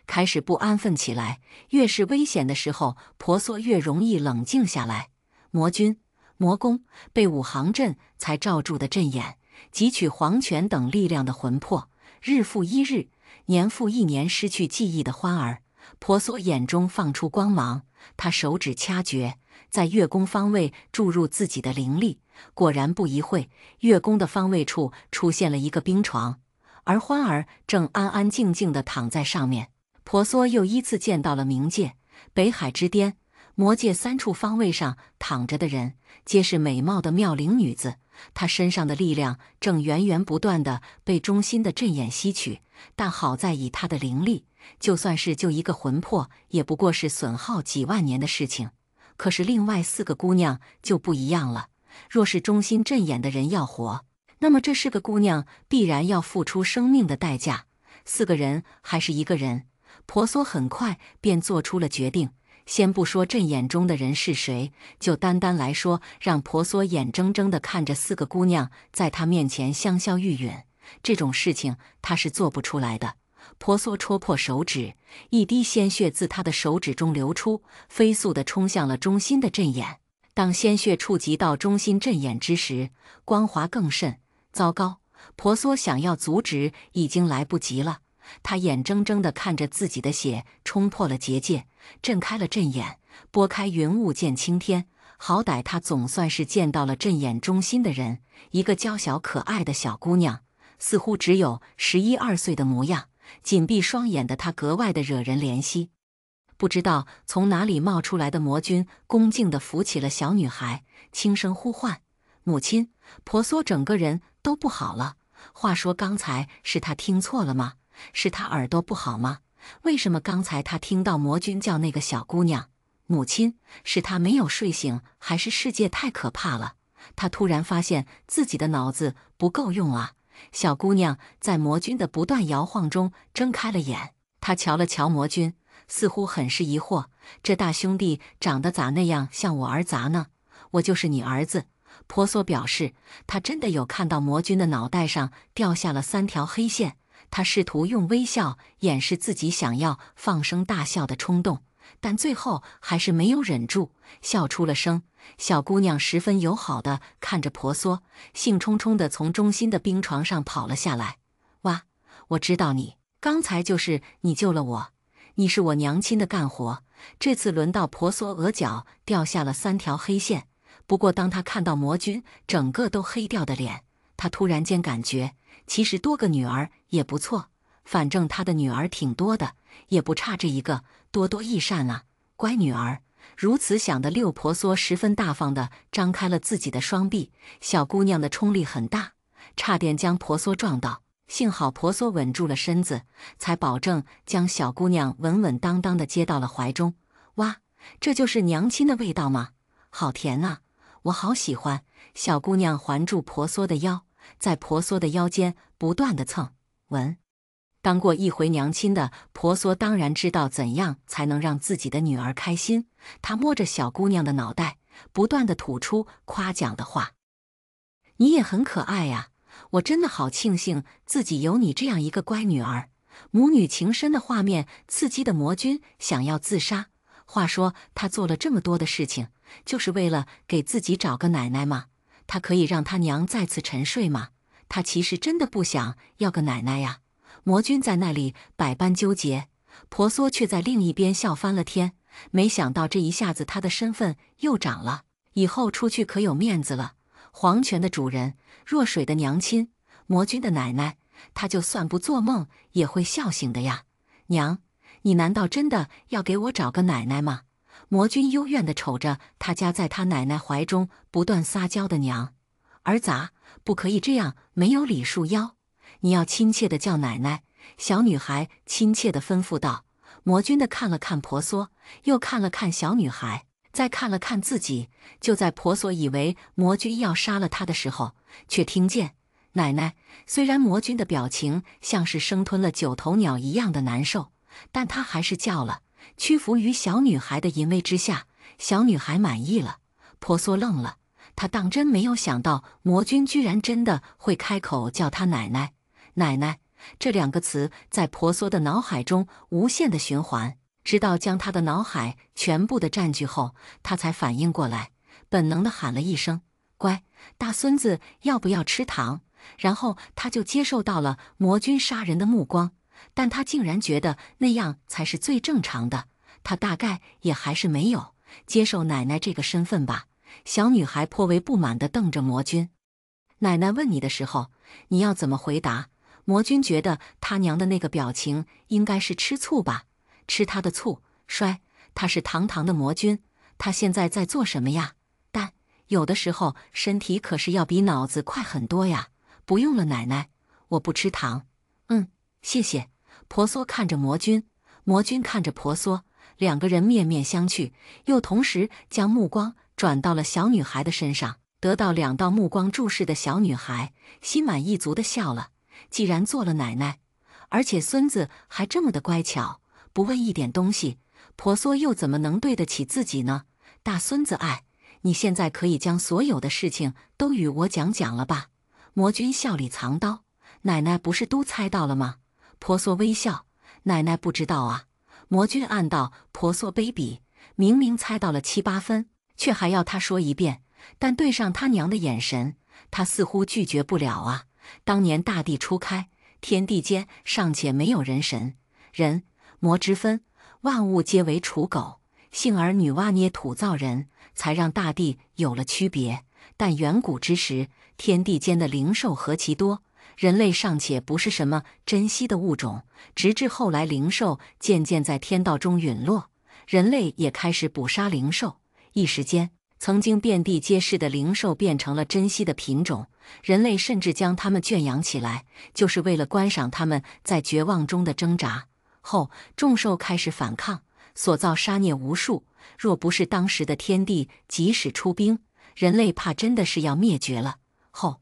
开始不安分起来。越是危险的时候，婆娑越容易冷静下来。魔君、魔宫被五行阵才罩住的阵眼，汲取黄泉等力量的魂魄，日复一日，年复一年失去记忆的欢儿。婆娑眼中放出光芒，她手指掐诀，在月宫方位注入自己的灵力。果然不一会，月宫的方位处出现了一个冰床，而欢儿正安安静静地躺在上面。婆娑又依次见到了冥界、北海之巅、魔界3处方位上躺着的人，皆是美貌的妙龄女子。她身上的力量正源源不断地被中心的阵眼吸取，但好在以她的灵力，就算是救一个魂魄，也不过是损耗几万年的事情。可是另外4个姑娘就不一样了，若是中心阵眼的人要活，那么这4个姑娘必然要付出生命的代价。4个人还是1个人？婆娑很快便做出了决定。先不说阵眼中的人是谁，就单单来说，让婆娑眼睁睁地看着4个姑娘在她面前香消玉殒，这种事情她是做不出来的。婆娑戳破手指，一滴鲜血自她的手指中流出，飞速地冲向了中心的阵眼。当鲜血触及到中心阵眼之时，光华更甚。糟糕！婆娑想要阻止，已经来不及了。他眼睁睁地看着自己的血冲破了结界，震开了阵眼，拨开云雾见青天。好歹他总算是见到了阵眼中心的人，一个娇小可爱的小姑娘，似乎只有11、12岁的模样，紧闭双眼的她格外的惹人怜惜。不知道从哪里冒出来的魔君恭敬地扶起了小女孩，轻声呼唤：“母亲！”婆娑整个人都不好了。话说刚才是她听错了吗？是他耳朵不好吗？为什么刚才他听到魔君叫那个小姑娘母亲？是他没有睡醒，还是世界太可怕了？他突然发现自己的脑子不够用啊！小姑娘在魔君的不断摇晃中睁开了眼，她瞧了瞧魔君，似乎很是疑惑：这大兄弟长得咋那样像我儿杂呢？我就是你儿子。婆娑表示，他真的有看到魔君的脑袋上掉下了3条黑线。他试图用微笑掩饰自己想要放声大笑的冲动，但最后还是没有忍住，笑出了声。小姑娘十分友好地看着婆娑，兴冲冲地从中心的冰床上跑了下来。哇，我知道你，刚才就是你救了我，你是我娘亲的干活。这次轮到婆娑额角掉下了3条黑线，不过当她看到魔君整个都黑掉的脸，她突然间感觉其实多个女儿也不错，反正她的女儿挺多的，也不差这一个，多多益善啊，乖女儿。如此想的六婆娑十分大方地张开了自己的双臂，小姑娘的冲力很大，差点将婆娑撞倒，幸好婆娑稳住了身子，才保证将小姑娘稳稳当当地接到了怀中。哇，这就是娘亲的味道吗？好甜啊，我好喜欢。小姑娘环住婆娑的腰，在婆娑的腰间不断地蹭闻。当过一回娘亲的婆娑当然知道怎样才能让自己的女儿开心，她摸着小姑娘的脑袋，不断地吐出夸奖的话：“你也很可爱呀，我真的好庆幸自己有你这样一个乖女儿。”母女情深的画面刺激的魔君想要自杀。话说他做了这么多的事情，就是为了给自己找个奶奶吗？他可以让他娘再次沉睡吗？他其实真的不想要个奶奶呀。魔君在那里百般纠结，婆娑却在另一边笑翻了天。没想到这一下子他的身份又长了，以后出去可有面子了。黄泉的主人，若水的娘亲，魔君的奶奶，他就算不做梦也会笑醒的呀。娘，你难道真的要给我找个奶奶吗？魔君幽怨地瞅着他家在他奶奶怀中不断撒娇的娘。儿子，不可以这样，没有礼数腰，你要亲切地叫奶奶。小女孩亲切地吩咐道。魔君的看了看婆娑，又看了看小女孩，再看了看自己。就在婆娑以为魔君要杀了她的时候，却听见奶奶。虽然魔君的表情像是生吞了9头鸟一样的难受，但他还是叫了。屈服于小女孩的淫威之下，小女孩满意了。婆娑愣了，她当真没有想到魔君居然真的会开口叫她奶奶。奶奶这2个词在婆娑的脑海中无限的循环，直到将她的脑海全部的占据后，她才反应过来，本能的喊了一声：“乖，大孙子要不要吃糖？”然后她就接受到了魔君杀人的目光。但他竟然觉得那样才是最正常的。他大概也还是没有接受奶奶这个身份吧。小女孩颇为不满地瞪着魔君。奶奶问你的时候，你要怎么回答？魔君觉得他娘的那个表情应该是吃醋吧，吃他的醋。摔，他是堂堂的魔君，他现在在做什么呀？但有的时候身体可是要比脑子快很多呀。不用了，奶奶，我不吃糖。谢谢。婆娑看着魔君，魔君看着婆娑，两个人面面相觑，又同时将目光转到了小女孩的身上。得到两道目光注视的小女孩心满意足地笑了。既然做了奶奶，而且孙子还这么的乖巧，不问一点东西，婆娑又怎么能对得起自己呢？大孙子爱你，现在可以将所有的事情都与我讲了吧？魔君笑里藏刀，奶奶不是都猜到了吗？婆娑微笑，奶奶不知道啊。魔君暗道婆娑卑鄙，明明猜到了7、8分，却还要他说一遍。但对上他娘的眼神，他似乎拒绝不了啊。当年大地初开，天地间尚且没有人神人魔之分，万物皆为刍狗，幸而女娲捏土造人，才让大地有了区别。但远古之时，天地间的灵兽何其多，人类尚且不是什么珍稀的物种，直至后来灵兽渐渐在天道中陨落，人类也开始捕杀灵兽，一时间曾经遍地皆是的灵兽变成了珍稀的品种，人类甚至将它们圈养起来，就是为了观赏它们在绝望中的挣扎。后众兽开始反抗，所造杀孽无数，若不是当时的天帝及时出兵，人类怕真的是要灭绝了。后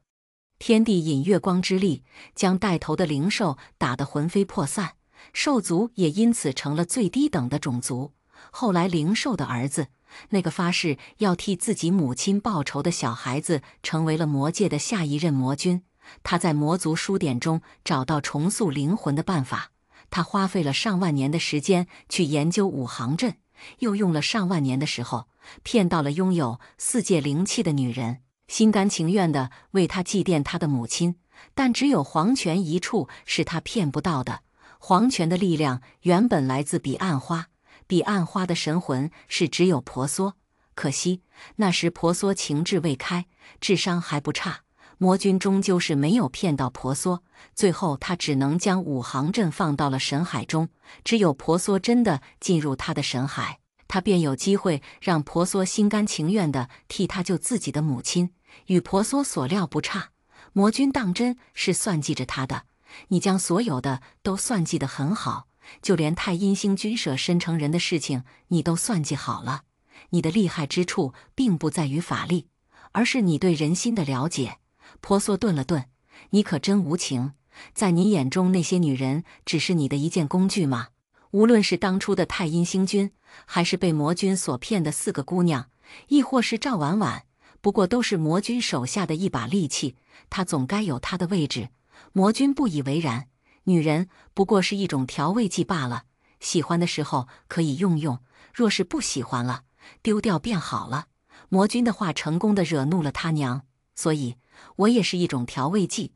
天帝引月光之力，将带头的灵兽打得魂飞魄散，兽族也因此成了最低等的种族。后来灵兽的儿子，那个发誓要替自己母亲报仇的小孩子，成为了魔界的下一任魔君。他在魔族书典中找到重塑灵魂的办法，他花费了上万年的时间去研究五行阵，又用了上万年的时候，骗到了拥有4界灵气的女人，心甘情愿地为他祭奠他的母亲。但只有黄泉一处是他骗不到的。黄泉的力量原本来自彼岸花，彼岸花的神魂是只有婆娑，可惜那时婆娑情志未开，智商还不差。魔君终究是没有骗到婆娑，最后他只能将五行阵放到了神海中。只有婆娑真的进入他的神海，他便有机会让婆娑心甘情愿地替他救自己的母亲。与婆娑所料不差，魔君当真是算计着他的。你将所有的都算计得很好，就连太阴星君舍身成人的事情你都算计好了。你的厉害之处并不在于法力，而是你对人心的了解。婆娑顿了顿，你可真无情，在你眼中那些女人只是你的一件工具吗？无论是当初的太阴星君，还是被魔君所骗的4个姑娘，亦或是赵婉婉，不过都是魔君手下的一把利器，她总该有她的位置。魔君不以为然，女人不过是一种调味剂罢了，喜欢的时候可以用用，若是不喜欢了，丢掉便好了。魔君的话成功地惹怒了他娘，所以我也是一种调味剂。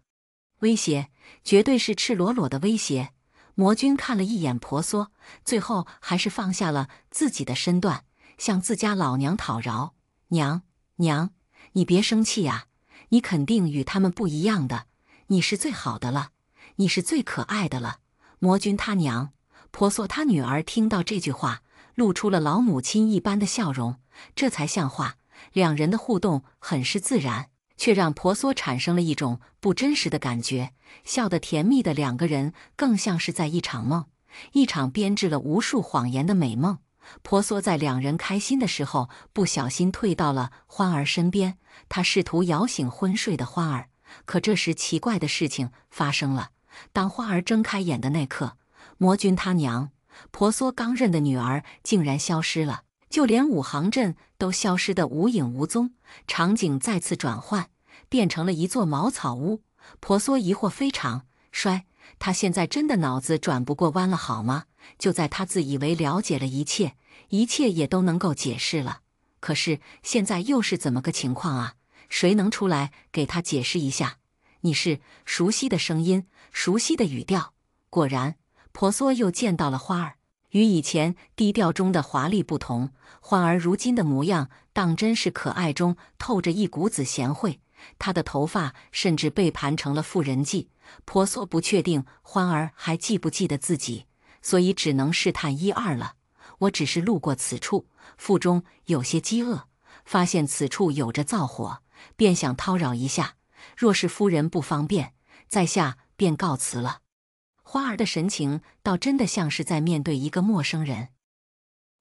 威胁，绝对是赤裸裸的威胁。魔君看了一眼婆娑，最后还是放下了自己的身段，向自家老娘讨饶。娘，你别生气呀，你肯定与他们不一样的，你是最好的了，你是最可爱的了。魔君他娘，婆娑他女儿听到这句话，露出了老母亲一般的笑容，这才像话。两人的互动很是自然，却让婆娑产生了一种不真实的感觉，笑得甜蜜的两个人更像是在一场梦，一场编织了无数谎言的美梦。婆娑在两人开心的时候，不小心退到了欢儿身边，她试图摇醒昏睡的欢儿。可这时奇怪的事情发生了，当欢儿睁开眼的那刻，魔君他娘，婆娑刚认的女儿竟然消失了，就连五行阵都消失得无影无踪。场景再次转换，变成了一座茅草屋。婆娑疑惑非常，衰，她现在真的脑子转不过弯了好吗？就在她自以为了解了一切，一切也都能够解释了，可是现在又是怎么个情况啊？谁能出来给她解释一下？你是熟悉的声音，熟悉的语调。果然，婆娑又见到了花儿。与以前低调中的华丽不同，欢儿如今的模样当真是可爱中透着一股子贤惠。她的头发甚至被盘成了妇人髻。婆娑不确定欢儿还记不记得自己，所以只能试探一二了。我只是路过此处，腹中有些饥饿，发现此处有着灶火，便想叨扰一下。若是夫人不方便，在下便告辞了。花儿的神情倒真的像是在面对一个陌生人。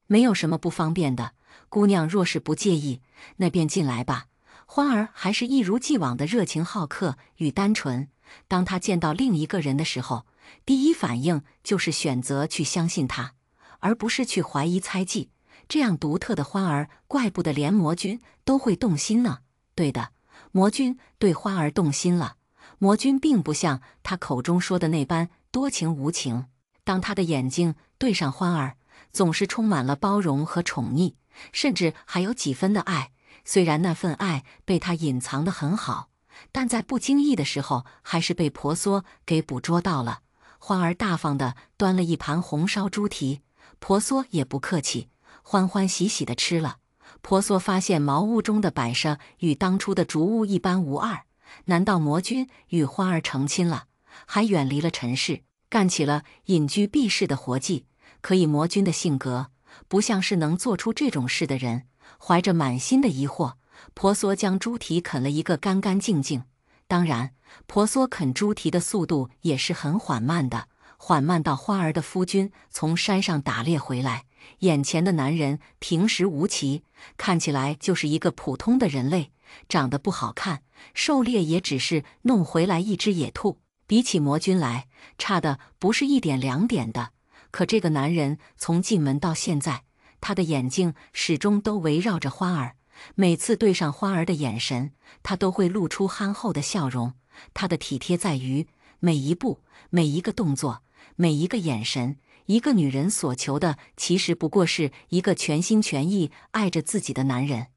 没有什么不方便的，姑娘若是不介意，那便进来吧。欢儿还是一如既往的热情好客与单纯。当她见到另一个人的时候，第一反应就是选择去相信他，而不是去怀疑猜忌。这样独特的欢儿，怪不得连魔君都会动心呢。对的，魔君对欢儿动心了。魔君并不像他口中说的那般多情无情，当他的眼睛对上欢儿，总是充满了包容和宠溺，甚至还有几分的爱。虽然那份爱被他隐藏得很好，但在不经意的时候，还是被婆娑给捕捉到了。欢儿大方地端了一盘红烧猪蹄，婆娑也不客气，欢欢喜喜地吃了。婆娑发现茅屋中的摆设与当初的竹屋一般无二。难道魔君与欢儿成亲了，还远离了尘世，干起了隐居避世的活计？可以魔君的性格不像是能做出这种事的人。怀着满心的疑惑，婆娑将猪蹄啃了一个干干净净。当然，婆娑啃猪蹄的速度也是很缓慢的，缓慢到欢儿的夫君从山上打猎回来，眼前的男人平时无奇，看起来就是一个普通的人类，长得不好看，狩猎也只是弄回来一只野兔，比起魔君来，差的不是一点两点的。可这个男人从进门到现在，他的眼睛始终都围绕着欢儿，每次对上欢儿的眼神，他都会露出憨厚的笑容。他的体贴在于每一步、每一个动作、每一个眼神。一个女人所求的，其实不过是一个全心全意爱着自己的男人。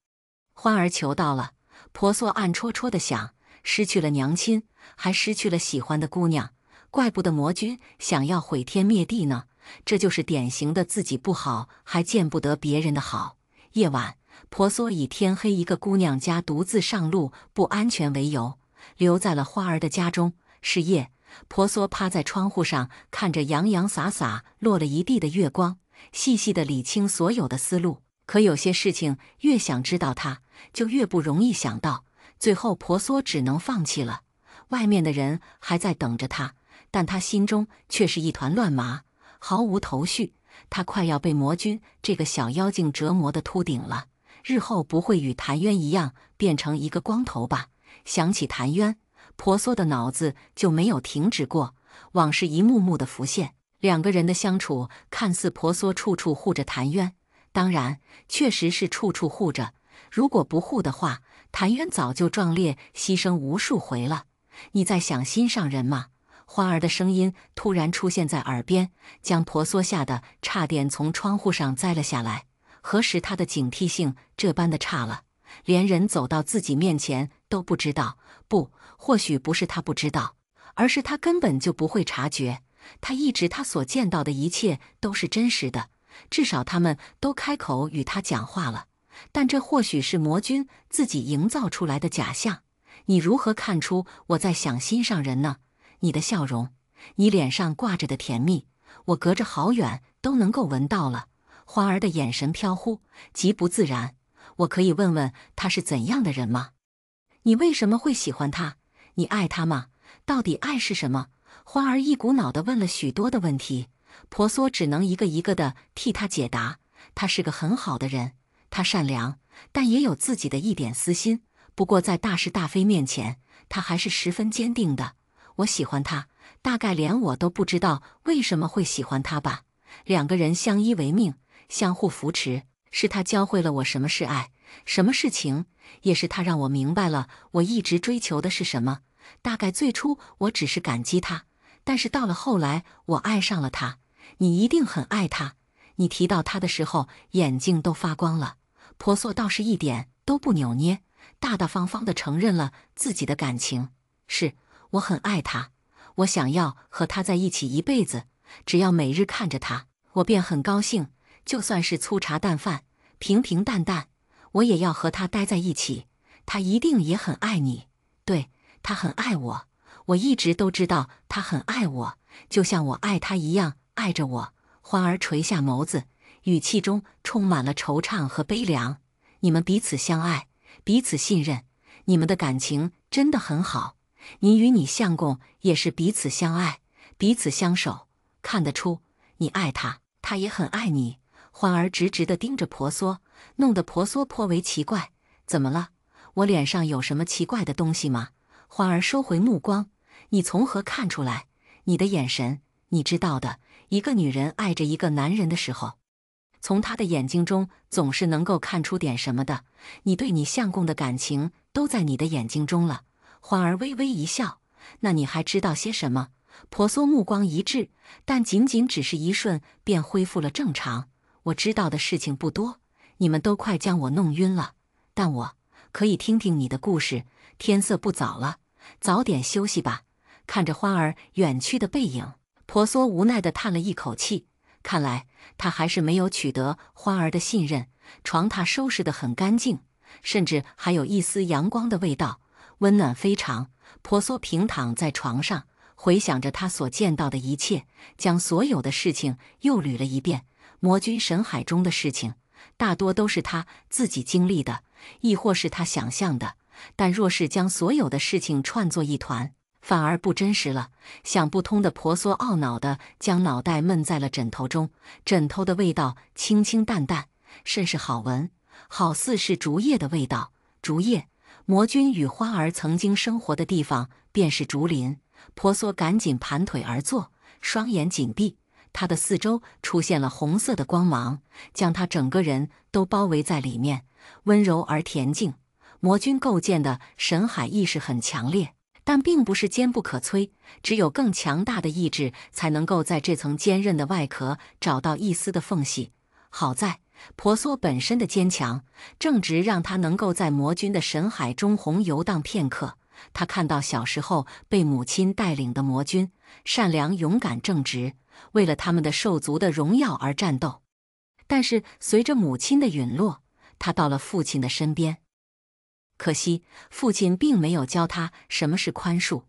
欢儿求到了，婆娑暗戳戳地想，失去了娘亲，还失去了喜欢的姑娘，怪不得魔君想要毁天灭地呢。这就是典型的自己不好，还见不得别人的好。夜晚，婆娑以天黑一个姑娘家独自上路不安全为由，留在了花儿的家中。是夜，婆娑趴在窗户上，看着洋洋洒洒落了一地的月光，细细地理清所有的思路。可有些事情越想知道它，就越不容易想到，最后婆娑只能放弃了。外面的人还在等着她，但她心中却是一团乱麻，毫无头绪。她快要被魔君这个小妖精折磨得秃顶了，日后不会与谭渊一样变成一个光头吧？想起谭渊，婆娑的脑子就没有停止过，往事一幕幕的浮现。两个人的相处看似婆娑处处护着谭渊，当然确实是处处护着，如果不护的话，谭渊早就壮烈牺牲无数回了。你在想心上人吗？花儿的声音突然出现在耳边，将婆娑吓得差点从窗户上栽了下来。何时她的警惕性这般的差了，连人走到自己面前都不知道？不，或许不是她不知道，而是她根本就不会察觉。她所见到的一切都是真实的，至少他们都开口与她讲话了。但这或许是魔君自己营造出来的假象。你如何看出我在想心上人呢？你的笑容，你脸上挂着的甜蜜，我隔着好远都能够闻到了。花儿的眼神飘忽，极不自然。我可以问问他是怎样的人吗？你为什么会喜欢他？你爱他吗？到底爱是什么？花儿一股脑地问了许多的问题，婆娑只能一个一个地替他解答。他是个很好的人，他善良，但也有自己的一点私心。不过在大是大非面前，他还是十分坚定的。我喜欢他，大概连我都不知道为什么会喜欢他吧。两个人相依为命，相互扶持，是他教会了我什么是爱，什么是情，也是他让我明白了我一直追求的是什么。大概最初我只是感激他，但是到了后来，我爱上了他。你一定很爱他，你提到他的时候，眼睛都发光了。婆娑倒是一点都不扭捏，大大方方地承认了自己的感情。是，我很爱他，我想要和他在一起一辈子。只要每日看着他，我便很高兴。就算是粗茶淡饭，平平淡淡，我也要和他待在一起。他一定也很爱你。对，他很爱我，我一直都知道他很爱我，就像我爱他一样爱着我。欢儿垂下眸子，语气中充满了惆怅和悲凉。你们彼此相爱，彼此信任，你们的感情真的很好。你与你相公也是彼此相爱，彼此相守，看得出你爱他，他也很爱你。欢儿直直地盯着婆娑，弄得婆娑颇为奇怪。怎么了？我脸上有什么奇怪的东西吗？欢儿收回目光，你从何看出来？你的眼神，你知道的，一个女人爱着一个男人的时候，从她的眼睛中总是能够看出点什么的。你对你相公的感情都在你的眼睛中了。欢儿微微一笑，那你还知道些什么？婆娑目光一滞，但仅仅只是一瞬，便恢复了正常。我知道的事情不多，你们都快将我弄晕了，但我可以听听你的故事。天色不早了，早点休息吧。看着欢儿远去的背影，婆娑无奈地叹了一口气。看来他还是没有取得欢儿的信任。床榻收拾得很干净，甚至还有一丝阳光的味道，温暖非常。婆娑平躺在床上，回想着他所见到的一切，将所有的事情又捋了一遍。魔君神海中的事情，大多都是他自己经历的，亦或是他想象的。但若是将所有的事情串作一团，反而不真实了。想不通的婆娑懊恼地将脑袋闷在了枕头中，枕头的味道清清淡淡，甚是好闻，好似是竹叶的味道。竹叶，魔君与花儿曾经生活的地方便是竹林。婆娑赶紧盘腿而坐，双眼紧闭。他的四周出现了红色的光芒，将他整个人都包围在里面，温柔而恬静。魔君构建的神海意识很强烈，但并不是坚不可摧，只有更强大的意志才能够在这层坚韧的外壳找到一丝的缝隙。好在婆娑本身的坚强，正直让他能够在魔君的神海中红游荡片刻。他看到小时候被母亲带领的魔君，善良、勇敢、正直，为了他们的兽族的荣耀而战斗。但是随着母亲的陨落，他到了父亲的身边。可惜父亲并没有教他什么是宽恕，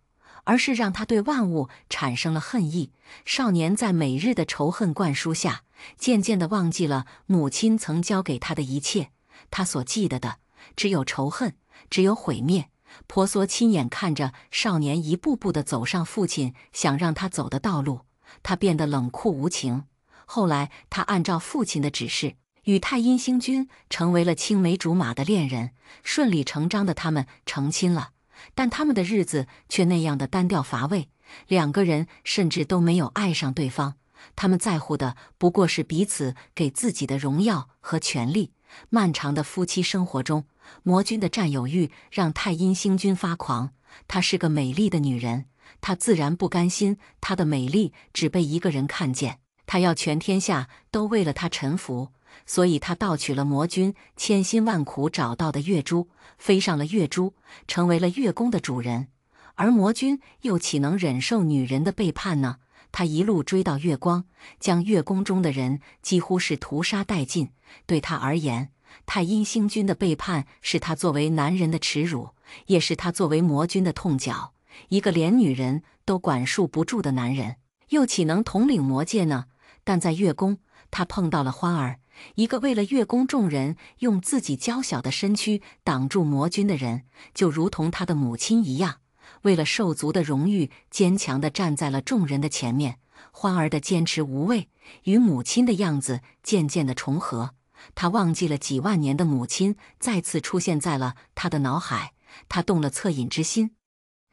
而是让他对万物产生了恨意。少年在每日的仇恨灌输下，渐渐地忘记了母亲曾教给他的一切。他所记得的只有仇恨，只有毁灭。婆娑亲眼看着少年一步步地走上父亲想让他走的道路，他变得冷酷无情。后来他按照父亲的指示，与太阴星君成为了青梅竹马的恋人，顺理成章的他们成亲了。但他们的日子却那样的单调乏味，两个人甚至都没有爱上对方，他们在乎的不过是彼此给自己的荣耀和权利。漫长的夫妻生活中，魔君的占有欲让太阴星君发狂。她是个美丽的女人，她自然不甘心她的美丽只被一个人看见，她要全天下都为了她臣服。所以她盗取了魔君千辛万苦找到的月珠，飞上了月珠，成为了月宫的主人。而魔君又岂能忍受女人的背叛呢？他一路追到月光，将月宫中的人几乎是屠杀殆尽。对他而言，太阴星君的背叛是他作为男人的耻辱，也是他作为魔君的痛脚。一个连女人都管束不住的男人，又岂能统领魔界呢？但在月宫，他碰到了欢儿，一个为了月宫众人用自己娇小的身躯挡住魔君的人，就如同他的母亲一样，为了兽族的荣誉，坚强地站在了众人的前面。欢儿的坚持无畏，与母亲的样子渐渐地重合。他忘记了几万年的母亲再次出现在了他的脑海，他动了恻隐之心。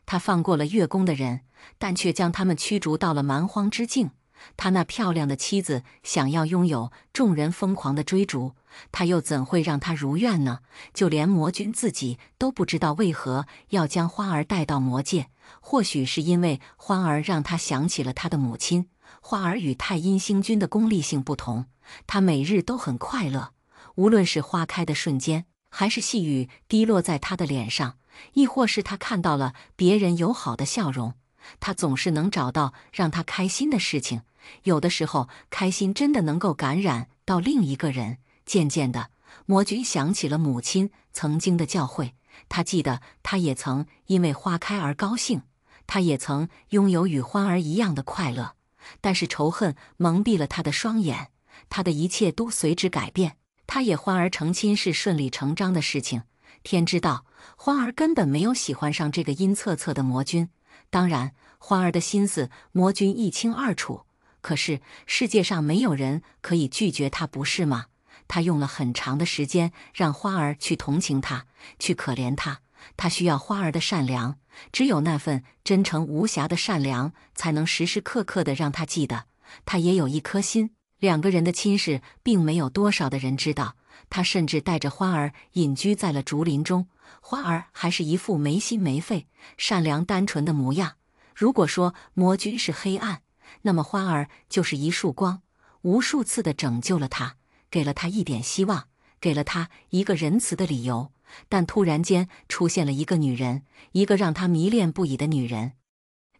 他放过了月宫的人，但却将他们驱逐到了蛮荒之境。他那漂亮的妻子想要拥有众人疯狂的追逐，他又怎会让他如愿呢？就连魔君自己都不知道为何要将欢儿带到魔界，或许是因为欢儿让他想起了他的母亲。欢儿与太阴星君的功利性不同，他每日都很快乐，无论是花开的瞬间，还是细雨滴落在他的脸上，亦或是他看到了别人友好的笑容，他总是能找到让他开心的事情。有的时候，开心真的能够感染到另一个人。渐渐的，魔君想起了母亲曾经的教诲，他记得他也曾因为花开而高兴，他也曾拥有与欢儿一样的快乐。但是仇恨蒙蔽了他的双眼，他的一切都随之改变。他也欢儿成亲是顺理成章的事情。天知道，欢儿根本没有喜欢上这个阴恻恻的魔君。当然，欢儿的心思魔君一清二楚。可是世界上没有人可以拒绝他，不是吗？他用了很长的时间让花儿去同情他，去可怜他。他需要花儿的善良，只有那份真诚无瑕的善良，才能时时刻刻地让他记得，他也有一颗心。两个人的亲事并没有多少的人知道，他甚至带着花儿隐居在了竹林中。花儿还是一副没心没肺、善良单纯的模样。如果说魔君是黑暗，那么花儿就是一束光，无数次地拯救了他，给了他一点希望，给了他一个仁慈的理由。但突然间出现了一个女人，一个让他迷恋不已的女人。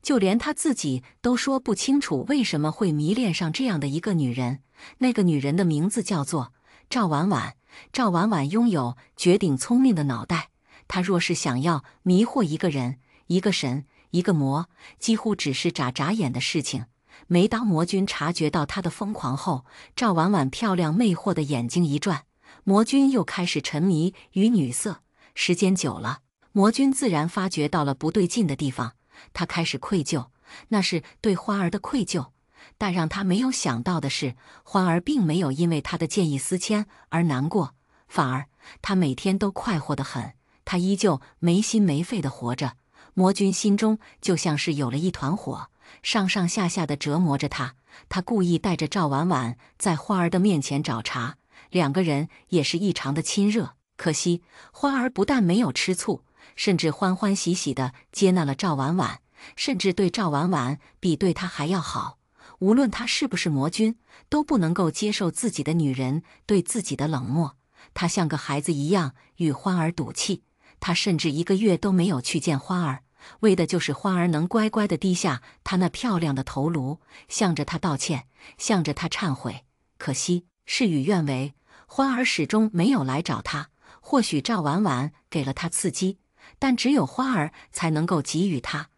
就连他自己都说不清楚为什么会迷恋上这样的一个女人。那个女人的名字叫做赵婉婉。赵婉婉拥有绝顶聪明的脑袋，她若是想要迷惑一个人、一个神、一个魔，几乎只是眨眨眼的事情。每当魔君察觉到她的疯狂后，赵婉婉漂亮魅惑的眼睛一转，魔君又开始沉迷于女色。时间久了，魔君自然发觉到了不对劲的地方，他开始愧疚，那是对花儿的愧疚。但让他没有想到的是，欢儿并没有因为他的见异思迁而难过，反而他每天都快活得很，他依旧没心没肺地活着。魔君心中就像是有了一团火，上上下下地折磨着他。他故意带着赵婉婉在花儿的面前找茬，两个人也是异常的亲热。可惜花儿不但没有吃醋，甚至欢欢喜喜地接纳了赵婉婉，甚至对赵婉婉比对他还要好。无论他是不是魔君，都不能够接受自己的女人对自己的冷漠。他像个孩子一样与花儿赌气，他甚至1个月都没有去见花儿，为的就是花儿能乖乖地低下他那漂亮的头颅，向着他道歉，向着他忏悔。可惜事与愿违，花儿始终没有来找他。或许赵婉婉给了他刺激，但只有花儿才能够给予他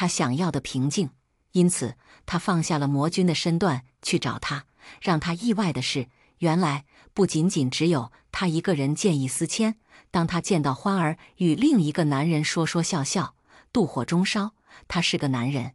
想要的平静。因此他放下了魔君的身段去找他。让他意外的是，原来不仅仅只有他一个人见异思迁。当他见到花儿与另一个男人说说笑笑，妒火中烧，他是个男人，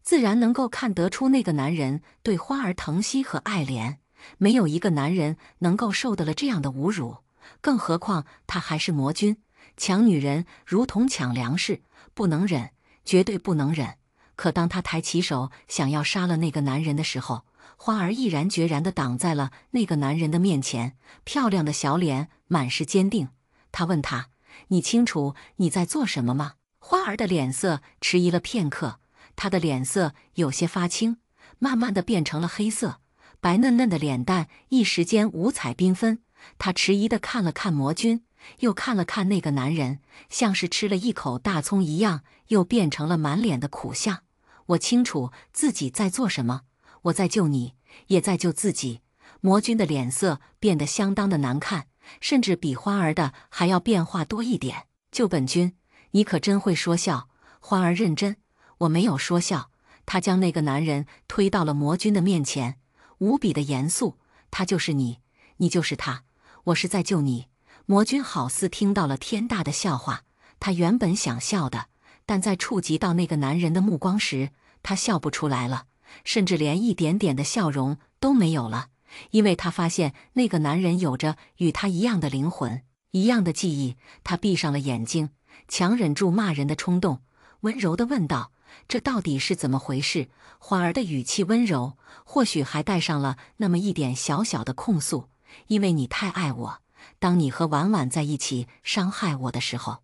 自然能够看得出那个男人对花儿疼惜和爱怜。没有一个男人能够受得了这样的侮辱，更何况他还是魔君。抢女人如同抢粮食，不能忍，绝对不能忍。可当他抬起手想要杀了那个男人的时候，花儿毅然决然地挡在了那个男人的面前，漂亮的小脸满是坚定。他问他：“你清楚你在做什么吗？”花儿的脸色迟疑了片刻，她的脸色有些发青，慢慢地变成了黑色，白嫩嫩的脸蛋一时间五彩缤纷。她迟疑地看了看魔君，又看了看那个男人，像是吃了一口大葱一样，又变成了满脸的苦相。我清楚自己在做什么，我在救你，也在救自己。魔君的脸色变得相当的难看，甚至比花儿的还要变化多一点。救本君，你可真会说笑。花儿认真，我没有说笑。他将那个男人推到了魔君的面前，无比的严肃。他就是你，你就是他，我是在救你。魔君好似听到了天大的笑话，他原本想笑的，但在触及到那个男人的目光时，他笑不出来了，甚至连一点点的笑容都没有了。因为他发现那个男人有着与他一样的灵魂，一样的记忆。他闭上了眼睛，强忍住骂人的冲动，温柔地问道：“这到底是怎么回事？”花儿的语气温柔，或许还带上了那么一点小小的控诉。因为你太爱我，当你和婉婉在一起伤害我的时候，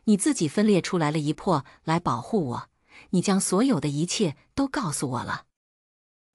你自己分裂出来了一魄来保护我，你将所有的一切都告诉我了。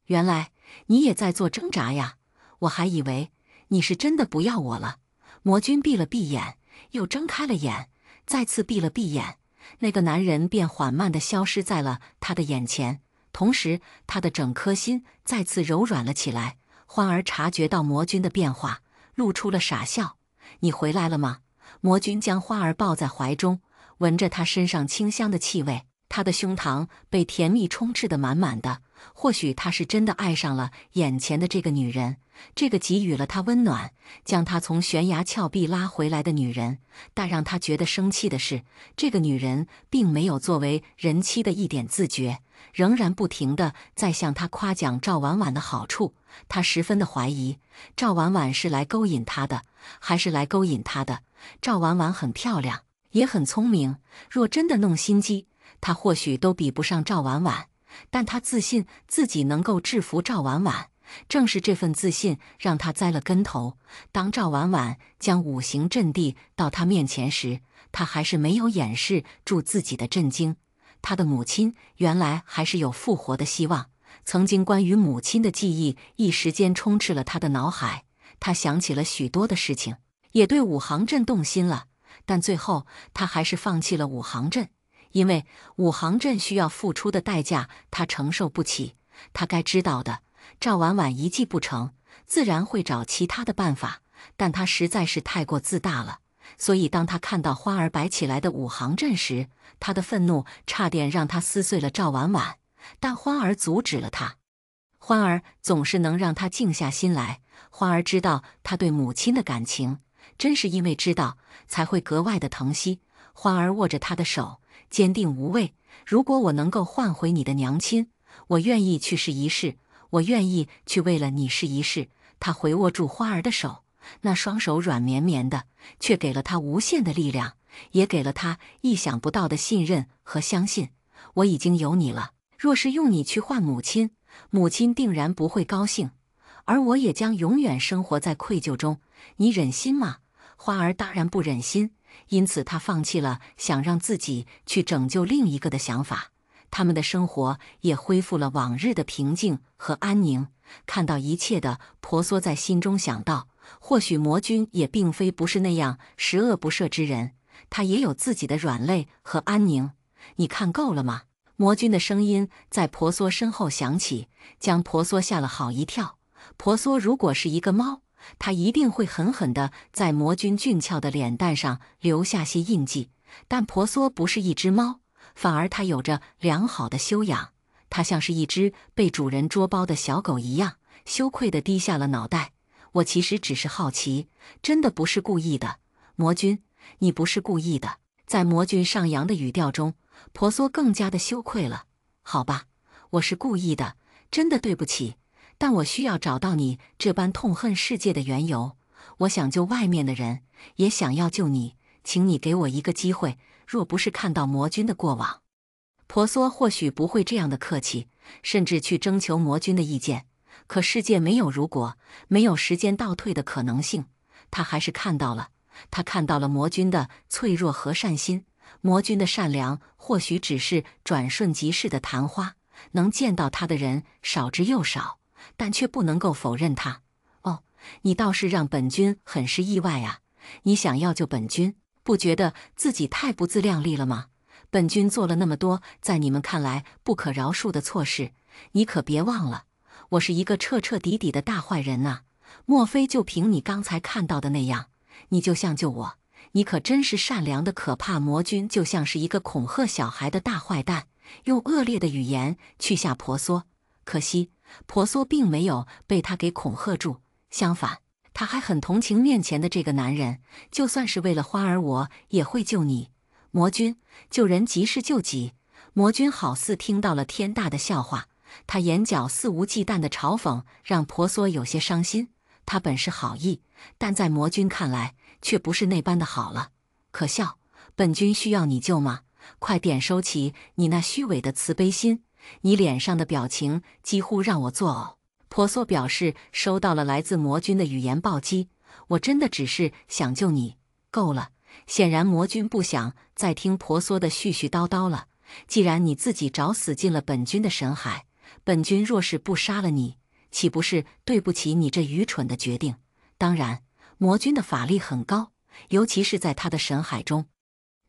原来你也在做挣扎呀，我还以为你是真的不要我了。魔君闭了闭眼，又睁开了眼，再次闭了闭眼。那个男人便缓慢地消失在了他的眼前，同时他的整颗心再次柔软了起来。欢儿察觉到魔君的变化，露出了傻笑。你回来了吗？魔君将欢儿抱在怀中，闻着她身上清香的气味，他的胸膛被甜蜜充斥得满满的。或许他是真的爱上了眼前的这个女人，这个给予了他温暖，将他从悬崖峭壁拉回来的女人。但让他觉得生气的是，这个女人并没有作为人妻的一点自觉，仍然不停地在向他夸奖赵婉婉的好处。他十分的怀疑，赵婉婉是来勾引他的，还是来勾引他的？赵婉婉很漂亮，也很聪明，若真的弄心机，他或许都比不上赵婉婉。但他自信自己能够制服赵婉婉，正是这份自信让他栽了跟头。当赵婉婉将五行阵地到他面前时，他还是没有掩饰住自己的震惊。他的母亲原来还是有复活的希望。曾经关于母亲的记忆一时间充斥了他的脑海，他想起了许多的事情，也对五行阵动心了。但最后他还是放弃了五行阵，因为五行阵需要付出的代价他承受不起。他该知道的，赵婉婉一计不成，自然会找其他的办法，但他实在是太过自大了。所以当他看到欢儿摆起来的五行阵时，他的愤怒差点让他撕碎了赵婉婉，但欢儿阻止了他。欢儿总是能让他静下心来。欢儿知道他对母亲的感情，真是因为知道，才会格外的疼惜。欢儿握着他的手，坚定无畏。如果我能够换回你的娘亲，我愿意去试一试，我愿意去为了你试一试。他回握住欢儿的手，那双手软绵绵的，却给了他无限的力量，也给了他意想不到的信任和相信。我已经有你了，若是用你去换母亲，母亲定然不会高兴，而我也将永远生活在愧疚中。你忍心吗？欢儿当然不忍心，因此他放弃了想让自己去拯救另一个的想法。他们的生活也恢复了往日的平静和安宁。看到一切的婆娑在心中想到，或许魔君也并非不是那样十恶不赦之人，他也有自己的软肋和安宁。你看够了吗？魔君的声音在婆娑身后响起，将婆娑吓了好一跳。婆娑如果是一个猫，他一定会狠狠地在魔君俊俏的脸蛋上留下些印记。但婆娑不是一只猫，反而它有着良好的修养。它像是一只被主人捉包的小狗一样，羞愧地低下了脑袋。我其实只是好奇，真的不是故意的。魔君，你不是故意的。在魔君上扬的语调中，婆娑更加的羞愧了。好吧，我是故意的，真的对不起。但我需要找到你这般痛恨世界的缘由。我想救外面的人，也想要救你，请你给我一个机会。若不是看到魔君的过往，婆娑或许不会这样的客气，甚至去征求魔君的意见。可世界没有如果，没有时间倒退的可能性。他还是看到了，他看到了魔君的脆弱和善心。魔君的善良或许只是转瞬即逝的昙花，能见到他的人少之又少，但却不能够否认他。哦，你倒是让本君很是意外啊！你想要救本君，不觉得自己太不自量力了吗？本君做了那么多在你们看来不可饶恕的错事，你可别忘了，我是一个彻彻底底的大坏人呐！莫非就凭你刚才看到的那样，你就想救我？你可真是善良的可怕。魔君就像是一个恐吓小孩的大坏蛋，用恶劣的语言去吓婆娑。可惜婆娑并没有被他给恐吓住，相反，他还很同情面前的这个男人。就算是为了花儿，我也会救你。魔君，救人即是救己。魔君好似听到了天大的笑话，他眼角肆无忌惮的嘲讽让婆娑有些伤心。他本是好意，但在魔君看来却不是那般的好了。可笑，本君需要你救吗？快点收起你那虚伪的慈悲心，你脸上的表情几乎让我作呕。婆娑表示收到了来自魔君的语言暴击，我真的只是想救你，够了。显然魔君不想再听婆娑的絮絮叨叨了。既然你自己找死进了本君的神海，本君若是不杀了你，岂不是对不起你这愚蠢的决定？当然，魔君的法力很高，尤其是在他的神海中。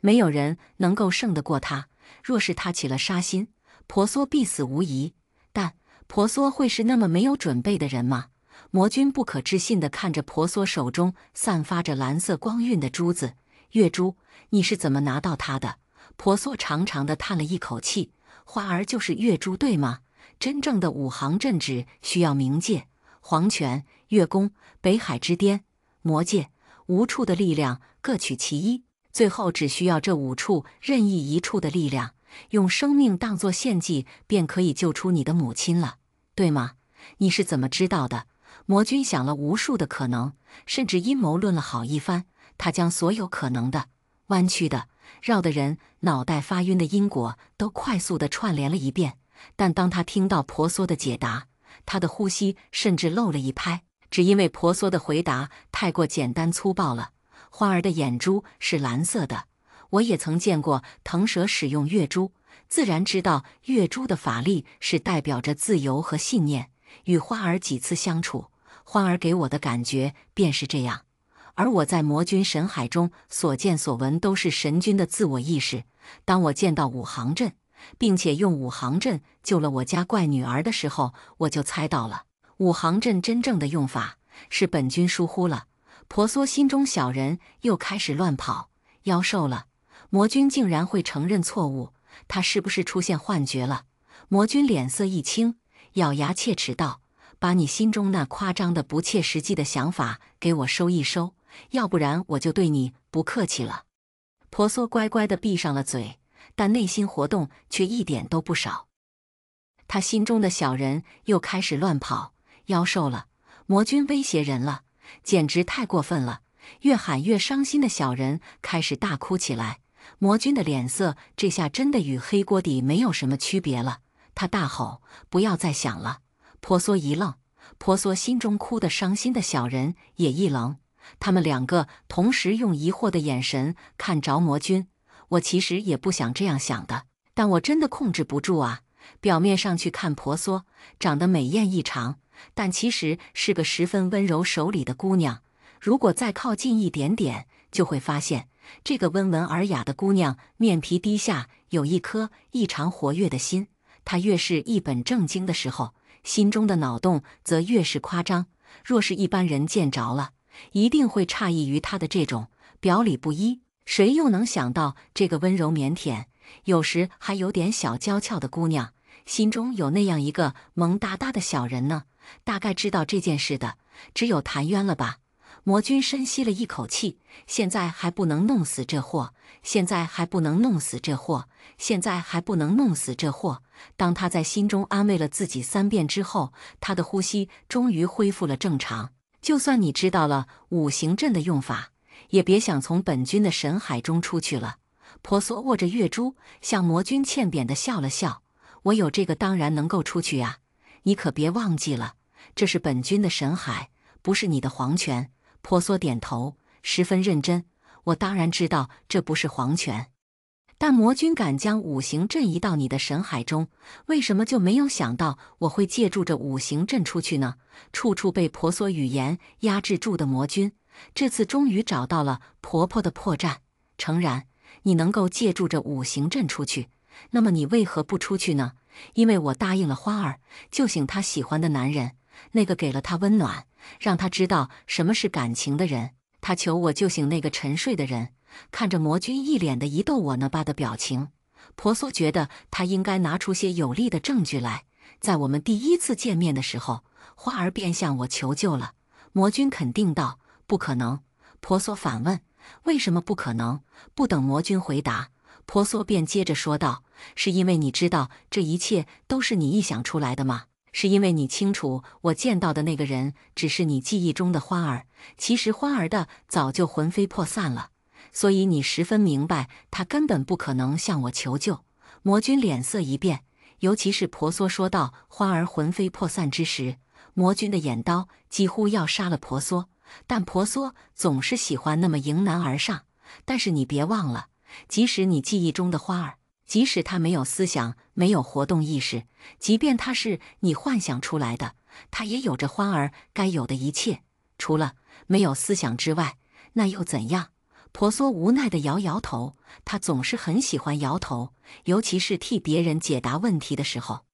没有人能够胜得过他。若是他起了杀心，婆娑必死无疑。但婆娑会是那么没有准备的人吗？魔君不可置信地看着婆娑手中散发着蓝色光晕的珠子。月珠，你是怎么拿到它的？婆娑长长地叹了一口气。花儿就是月珠，对吗？真正的五行镇只需要冥界、黄泉、月宫、北海之巅、魔界5处的力量各取其一，最后只需要这5处任意一处的力量，用生命当作献祭，便可以救出你的母亲了，对吗？你是怎么知道的？魔君想了无数的可能，甚至阴谋论了好一番。他将所有可能的、弯曲的、绕得人脑袋发晕的因果都快速地串联了一遍。但当他听到婆娑的解答，他的呼吸甚至漏了一拍，只因为婆娑的回答太过简单粗暴了。花儿的眼珠是蓝色的，我也曾见过腾蛇使用月珠，自然知道月珠的法力是代表着自由和信念。与花儿几次相处，花儿给我的感觉便是这样。而我在魔君神海中所见所闻都是神君的自我意识。当我见到五行阵，并且用五行阵救了我家怪女儿的时候，我就猜到了五行阵真正的用法，是本君疏忽了。婆娑心中小人又开始乱跑，夭寿了。魔君竟然会承认错误，他是不是出现幻觉了？魔君脸色一青，咬牙切齿道：“把你心中那夸张的不切实际的想法给我收一收，要不然我就对你不客气了。”婆娑乖乖地闭上了嘴，但内心活动却一点都不少。他心中的小人又开始乱跑，夭寿了。魔君威胁人了，简直太过分了。越喊越伤心的小人开始大哭起来。魔君的脸色这下真的与黑锅底没有什么区别了。他大吼：“不要再想了！”婆娑一愣，婆娑心中哭得伤心的小人也一愣。他们2个同时用疑惑的眼神看着魔君。我其实也不想这样想的，但我真的控制不住啊。表面上去看婆娑长得美艳异常，但其实是个十分温柔守礼的姑娘。如果再靠近一点点，就会发现这个温文尔雅的姑娘面皮低下有一颗异常活跃的心。她越是一本正经的时候，心中的脑洞则越是夸张。若是一般人见着了，一定会诧异于她的这种表里不一。谁又能想到这个温柔腼腆，有时还有点小娇俏的姑娘，心中有那样一个萌哒哒的小人呢？大概知道这件事的，只有谭渊了吧？魔君深吸了一口气，现在还不能弄死这货，现在还不能弄死这货，现在还不能弄死这货。当他在心中安慰了自己3遍之后，他的呼吸终于恢复了正常。就算你知道了五行阵的用法，也别想从本君的神海中出去了。婆娑握着月珠，向魔君欠扁地笑了笑：“我有这个当然能够出去啊，你可别忘记了，这是本君的神海，不是你的黄泉。”婆娑点头，十分认真：“我当然知道这不是黄泉，但魔君敢将五行阵移到你的神海中，为什么就没有想到我会借助着五行阵出去呢？”处处被婆娑语言压制住的魔君，这次终于找到了婆婆的破绽。诚然，你能够借助着五行阵出去，那么你为何不出去呢？因为我答应了花儿，救醒她喜欢的男人，那个给了她温暖，让她知道什么是感情的人。她求我救醒那个沉睡的人。看着魔君一脸的一逗我呢吧的表情，婆娑觉得他应该拿出些有力的证据来。在我们第1次见面的时候，花儿便向我求救了。魔君肯定道：“不可能。”婆娑反问：“为什么不可能？”不等魔君回答，婆娑便接着说道：“是因为你知道这一切都是你臆想出来的吗？是因为你清楚我见到的那个人只是你记忆中的花儿，其实花儿的早就魂飞魄散了，所以你十分明白他根本不可能向我求救。”魔君脸色一变，尤其是婆娑说到花儿魂飞魄散之时，魔君的眼刀几乎要杀了婆娑。但婆娑总是喜欢那么迎难而上。但是你别忘了，即使你记忆中的花儿，即使他没有思想，没有活动意识，即便他是你幻想出来的，他也有着花儿该有的一切，除了没有思想之外，那又怎样？婆娑无奈地摇摇头，她总是很喜欢摇头，尤其是替别人解答问题的时候。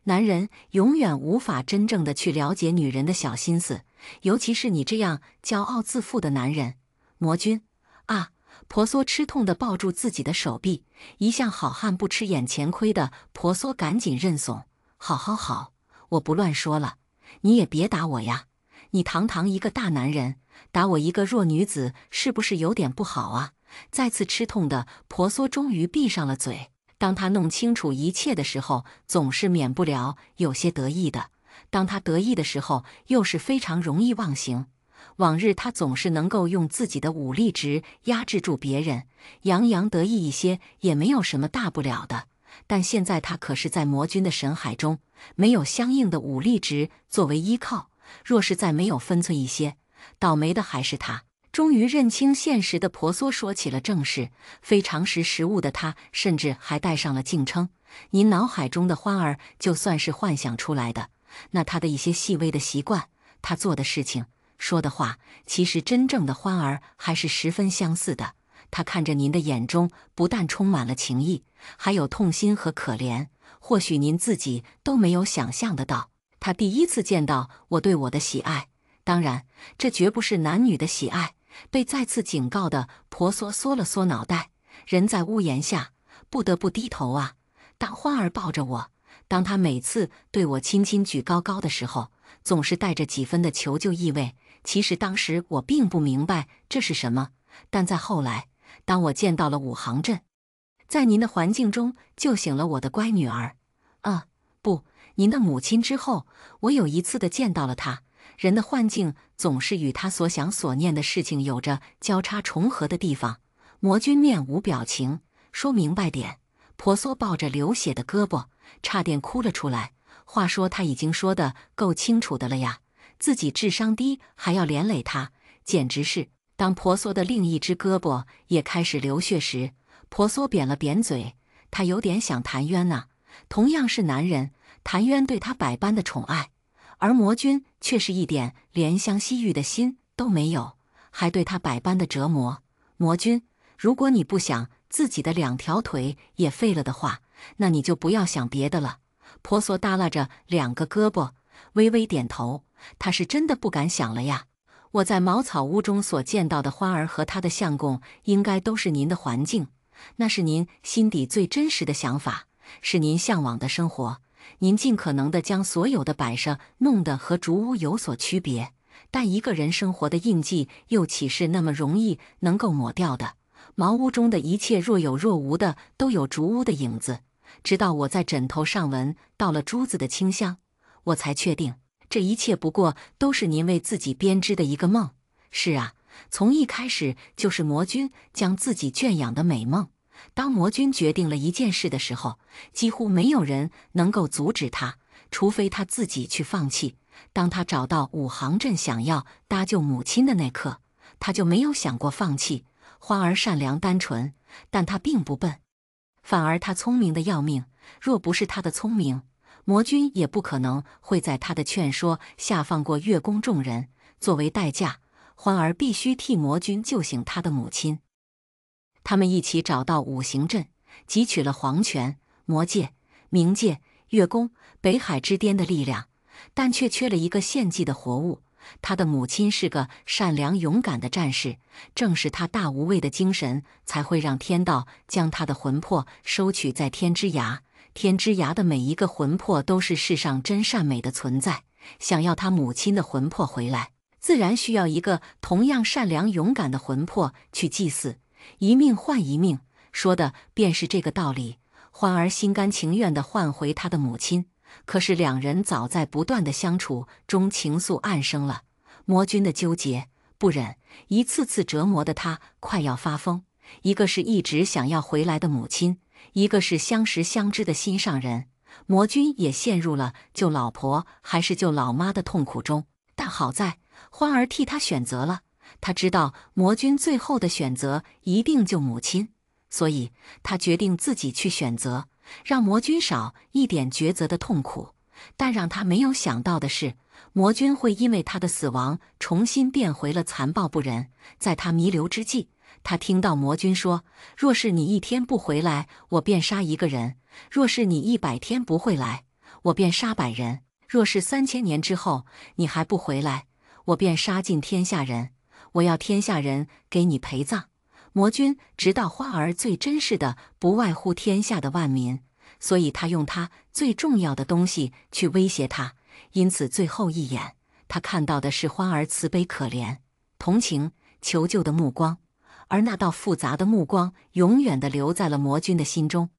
男人永远无法真正的去了解女人的小心思，尤其是你这样骄傲自负的男人。魔君啊！婆娑吃痛地抱住自己的手臂，一向好汉不吃眼前亏的婆娑赶紧认怂：好，我不乱说了，你也别打我呀！你堂堂一个大男人，打我一个弱女子，是不是有点不好啊？再次吃痛的婆娑终于闭上了嘴。当他弄清楚一切的时候，总是免不了有些得意的；当他得意的时候，又是非常容易忘形。往日他总是能够用自己的武力值压制住别人，洋洋得意一些也没有什么大不了的。但现在他可是在魔君的神海中，没有相应的武力值作为依靠，若是再没有分寸一些，倒霉的还是他。终于认清现实的婆娑说起了正事，非常识时务的他甚至还带上了敬称：您脑海中的欢儿就算是幻想出来的，那他的一些细微的习惯，他做的事情，说的话，其实真正的欢儿还是十分相似的。他看着您的眼中不但充满了情意，还有痛心和可怜，或许您自己都没有想象得到。他第一次见到我对我的喜爱，当然，这绝不是男女的喜爱。被再次警告的婆娑缩了缩脑袋，人在屋檐下，不得不低头啊。当欢儿抱着我，当他每次对我轻轻举高高的时候，总是带着几分的求救意味。其实当时我并不明白这是什么，但在后来，当我见到了武行阵，在您的环境中救醒了我的乖女儿，不，您的母亲之后，我有一次的见到了她。人的幻境总是与他所想所念的事情有着交叉重合的地方。魔君面无表情，说明白点。婆娑抱着流血的胳膊，差点哭了出来。话说他已经说得够清楚的了呀，自己智商低还要连累他，简直是。当婆娑的另一只胳膊也开始流血时，婆娑扁了扁嘴，他有点想谭渊呐。同样是男人，谭渊对他百般的宠爱，而魔君却是一点怜香惜玉的心都没有，还对他百般的折磨。魔君，如果你不想自己的两条腿也废了的话，那你就不要想别的了。婆娑耷拉着两个胳膊，微微点头，他是真的不敢想了呀。我在茅草屋中所见到的欢儿和他的相公，应该都是您的环境，那是您心底最真实的想法，是您向往的生活。您尽可能地将所有的摆设弄得和竹屋有所区别，但一个人生活的印记又岂是那么容易能够抹掉的？茅屋中的一切若有若无的都有竹屋的影子，直到我在枕头上闻到了珠子的清香，我才确定这一切不过都是您为自己编织的一个梦。是啊，从一开始就是魔君将自己圈养的美梦。当魔君决定了一件事的时候，几乎没有人能够阻止他，除非他自己去放弃。当他找到武行阵想要搭救母亲的那刻，他就没有想过放弃。欢儿善良单纯，但他并不笨，反而他聪明的要命。若不是他的聪明，魔君也不可能会在他的劝说下放过月宫众人。作为代价，欢儿必须替魔君救醒他的母亲。他们一起找到五行阵，汲取了黄泉、魔界、冥界、月宫、北海之巅的力量，但却缺了一个献祭的活物。他的母亲是个善良勇敢的战士，正是他大无畏的精神，才会让天道将他的魂魄收取在天之涯。天之涯的每一个魂魄都是世上真善美的存在，想要他母亲的魂魄回来，自然需要一个同样善良勇敢的魂魄去祭祀。一命换一命，说的便是这个道理。欢儿心甘情愿地换回他的母亲，可是两人早在不断的相处中情愫暗生了。魔君的纠结不忍，一次次折磨的他快要发疯。一个是一直想要回来的母亲，一个是相识相知的心上人。魔君也陷入了救老婆还是救老妈的痛苦中，但好在欢儿替他选择了。他知道魔君最后的选择一定救母亲，所以他决定自己去选择，让魔君少一点抉择的痛苦。但让他没有想到的是，魔君会因为他的死亡重新变回了残暴不仁。在他弥留之际，他听到魔君说：“若是你1天不回来，我便杀1个人；若是你100天不回来，我便杀100人；若是3000年之后你还不回来，我便杀尽天下人。我要天下人给你陪葬。”魔君知道花儿最珍视的不外乎天下的万民，所以他用他最重要的东西去威胁他。因此最后一眼，他看到的是花儿慈悲可怜、同情、求救的目光，而那道复杂的目光永远地留在了魔君的心中。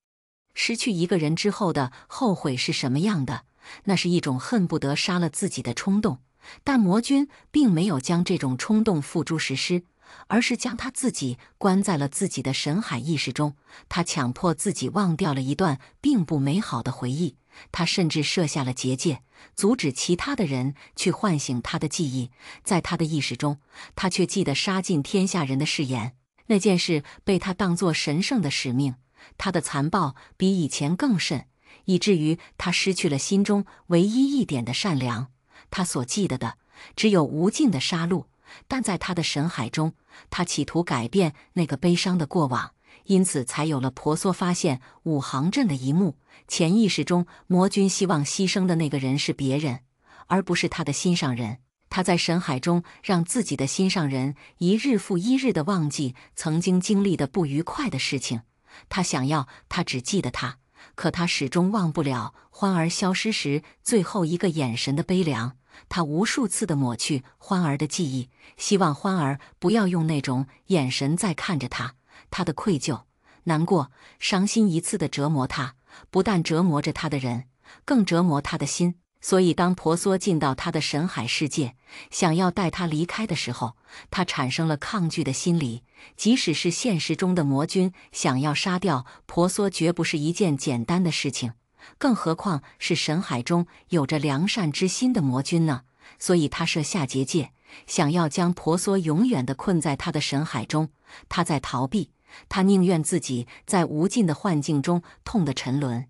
失去一个人之后的后悔是什么样的？那是一种恨不得杀了自己的冲动。但魔君并没有将这种冲动付诸实施，而是将他自己关在了自己的神海意识中。他强迫自己忘掉了一段并不美好的回忆，他甚至设下了结界，阻止其他的人去唤醒他的记忆。在他的意识中，他却记得杀尽天下人的誓言，那件事被他当作神圣的使命。他的残暴比以前更甚，以至于他失去了心中唯一一点的善良。他所记得的只有无尽的杀戮，但在他的神海中，他企图改变那个悲伤的过往，因此才有了婆娑发现五行阵的一幕。潜意识中，魔君希望牺牲的那个人是别人，而不是他的心上人。他在神海中让自己的心上人一日复一日地忘记曾经经历的不愉快的事情。他想要他只记得他，可他始终忘不了欢儿消失时最后一个眼神的悲凉。他无数次地抹去欢儿的记忆，希望欢儿不要用那种眼神再看着他。他的愧疚、难过、伤心一次地折磨他，不但折磨着他的人，更折磨他的心。所以当婆娑进到他的神海世界，想要带他离开的时候，他产生了抗拒的心理。即使是现实中的魔君想要杀掉婆娑，绝不是一件简单的事情，更何况是神海中有着良善之心的魔君呢？所以他设下结界，想要将婆娑永远地困在他的神海中。他在逃避，他宁愿自己在无尽的幻境中痛得沉沦，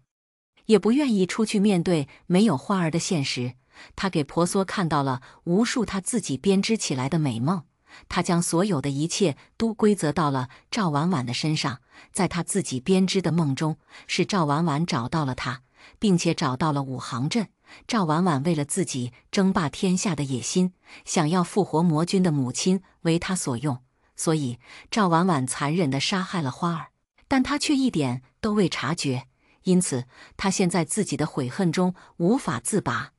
也不愿意出去面对没有花儿的现实。他给婆娑看到了无数他自己编织起来的美梦，他将所有的一切都归责到了赵婉婉的身上。在他自己编织的梦中，是赵婉婉找到了他，并且找到了五行阵。赵婉婉为了自己争霸天下的野心，想要复活魔君的母亲为他所用，所以赵婉婉残忍地杀害了花儿，但他却一点都未察觉。因此他陷在自己的悔恨中无法自拔。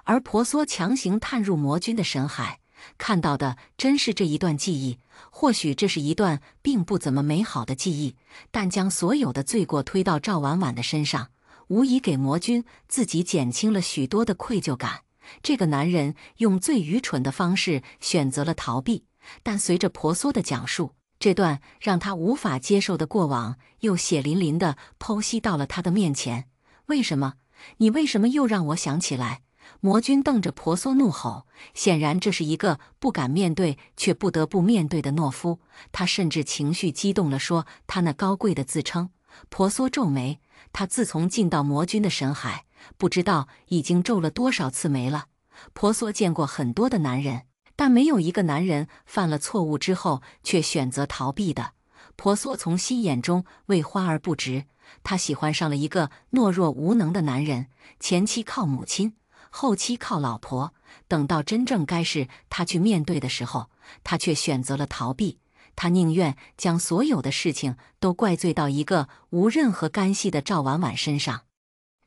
而婆娑强行探入魔君的神海，看到的真是这一段记忆。或许这是一段并不怎么美好的记忆，但将所有的罪过推到赵婉婉的身上，无疑给魔君自己减轻了许多的愧疚感。这个男人用最愚蠢的方式选择了逃避，但随着婆娑的讲述，这段让他无法接受的过往又血淋淋地剖析到了他的面前。为什么？你为什么又让我想起来？魔君瞪着婆娑怒吼，显然这是一个不敢面对却不得不面对的懦夫。他甚至情绪激动地说他那高贵的自称。婆娑皱眉，他自从进到魔君的神海，不知道已经皱了多少次眉了。婆娑见过很多的男人，但没有一个男人犯了错误之后却选择逃避的。婆娑从心眼中为花儿不值，他喜欢上了一个懦弱无能的男人，前期靠母亲，后期靠老婆，等到真正该是他去面对的时候，他却选择了逃避。他宁愿将所有的事情都怪罪到一个无任何干系的赵婉婉身上，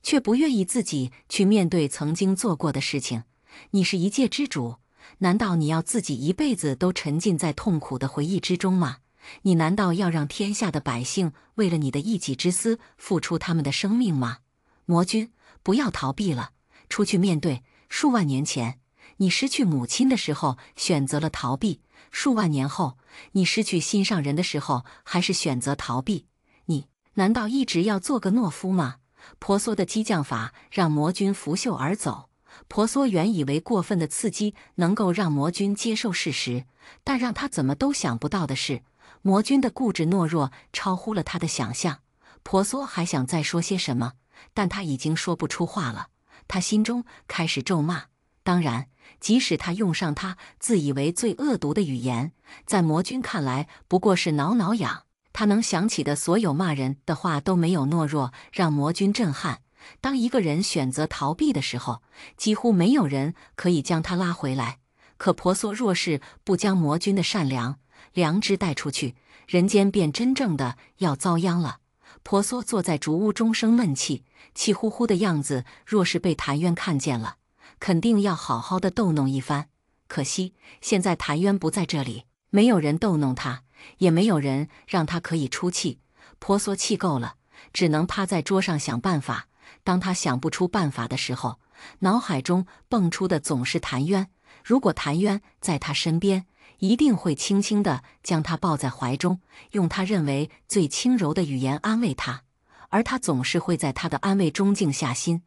却不愿意自己去面对曾经做过的事情。你是一介之主，难道你要自己一辈子都沉浸在痛苦的回忆之中吗？你难道要让天下的百姓为了你的一己之私付出他们的生命吗？魔君，不要逃避了，出去面对。数万年前，你失去母亲的时候选择了逃避；数万年后，你失去心上人的时候还是选择逃避。你难道一直要做个懦夫吗？婆娑的激将法让魔君拂袖而走。婆娑原以为过分的刺激能够让魔君接受事实，但让他怎么都想不到的是，魔君的固执懦弱超乎了他的想象。婆娑还想再说些什么，但他已经说不出话了。他心中开始咒骂当然，即使他用上他自以为最恶毒的语言，在魔君看来不过是挠挠痒。他能想起的所有骂人的话都没有懦弱让魔君震撼。当一个人选择逃避的时候，几乎没有人可以将他拉回来。可婆娑若是不将魔君的善良、良知带出去，人间便真正的要遭殃了。婆娑坐在竹屋中生闷气，气呼呼的样子，若是被谭渊看见了，肯定要好好的逗弄一番。可惜现在谭渊不在这里，没有人逗弄他，也没有人让他可以出气。婆娑气够了，只能趴在桌上想办法。当他想不出办法的时候，脑海中蹦出的总是谭渊。如果谭渊在他身边，一定会轻轻地将他抱在怀中，用他认为最轻柔的语言安慰他，而他总是会在他的安慰中静下心，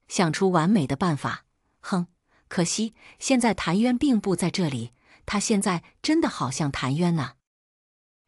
想出完美的办法。哼，可惜现在谭渊并不在这里，他现在真的好像谭渊呐。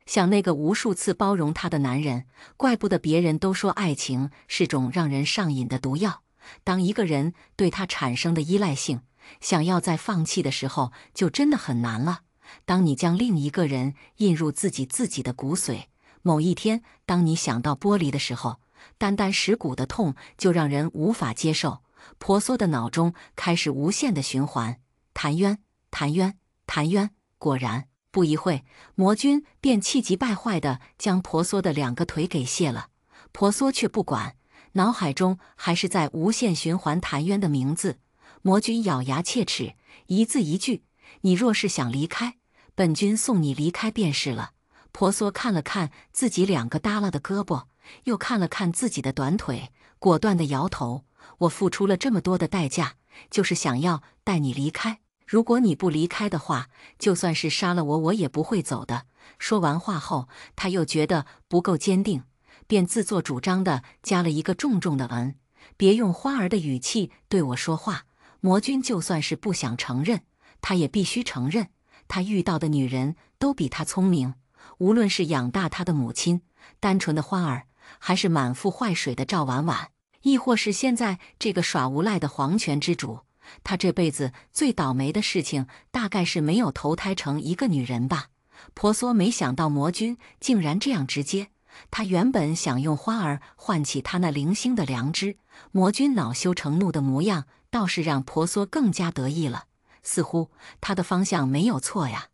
想那个无数次包容他的男人，怪不得别人都说爱情是种让人上瘾的毒药。当一个人对他产生的依赖性，想要再放弃的时候，就真的很难了。当你将另一个人印入自己的骨髓，某一天，当你想到剥离的时候，单单蚀骨的痛就让人无法接受。婆娑的脑中开始无限的循环：谭渊，谭渊，谭渊。果然，不一会，魔君便气急败坏地将婆娑的2个腿给卸了。婆娑却不管，脑海中还是在无限循环谭渊的名字。魔君咬牙切齿，一字一句：你若是想离开，本君送你离开便是了。婆娑看了看自己2个耷拉的胳膊，又看了看自己的短腿，果断地摇头：我付出了这么多的代价，就是想要带你离开。如果你不离开的话，就算是杀了我，我也不会走的。说完话后，他又觉得不够坚定，便自作主张地加了一个重重的“嗯”，别用花儿的语气对我说话。魔君就算是不想承认，他也必须承认，他遇到的女人都比他聪明。无论是养大他的母亲单纯的花儿，还是满腹坏水的赵婉婉，亦或是现在这个耍无赖的皇权之主，他这辈子最倒霉的事情，大概是没有投胎成一个女人吧。婆娑没想到魔君竟然这样直接，他原本想用花儿唤起他那零星的良知，魔君恼羞成怒的模样倒是让婆娑更加得意了，似乎他的方向没有错呀。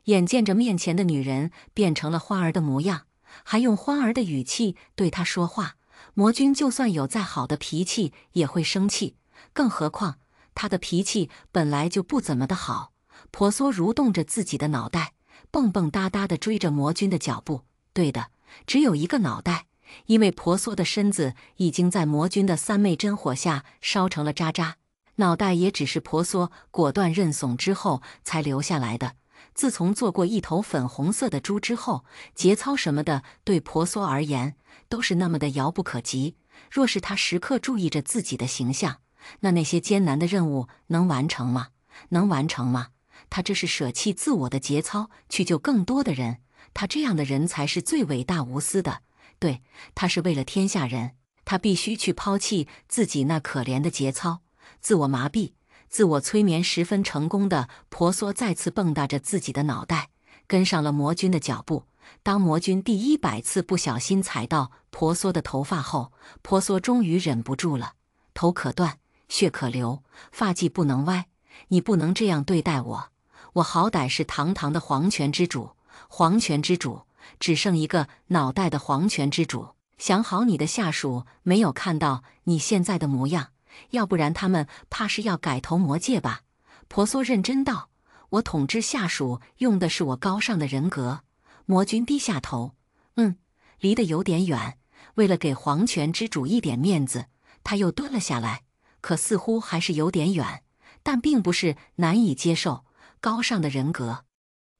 眼见着面前的女人变成了花儿的模样，还用花儿的语气对他说话，魔君就算有再好的脾气也会生气，更何况他的脾气本来就不怎么的好。婆娑蠕动着自己的脑袋，蹦蹦哒哒地追着魔君的脚步。对的，只有一个脑袋，因为婆娑的身子已经在魔君的3昧真火下烧成了渣渣，脑袋也只是婆娑果断认怂之后才留下来的。自从做过一头粉红色的猪之后，节操什么的对婆娑而言都是那么的遥不可及。若是他时刻注意着自己的形象，那些艰难的任务能完成吗？能完成吗？他这是舍弃自我的节操去救更多的人，他这样的人才是最伟大无私的。对，他是为了天下人，他必须去抛弃自己那可怜的节操，自我麻痹。自我催眠十分成功的婆娑再次蹦跶着自己的脑袋，跟上了魔君的脚步。当魔君第100次不小心踩到婆娑的头发后，婆娑终于忍不住了：头可断，血可流，发髻不能歪，你不能这样对待我。我好歹是堂堂的皇权之主，皇权之主，只剩一个脑袋的皇权之主。想好你的下属没有看到你现在的模样，要不然他们怕是要改头魔戒吧。婆娑认真道：我统治下属用的是我高尚的人格。魔君低下头，离得有点远。为了给皇权之主一点面子，他又蹲了下来，可似乎还是有点远，但并不是难以接受。高尚的人格，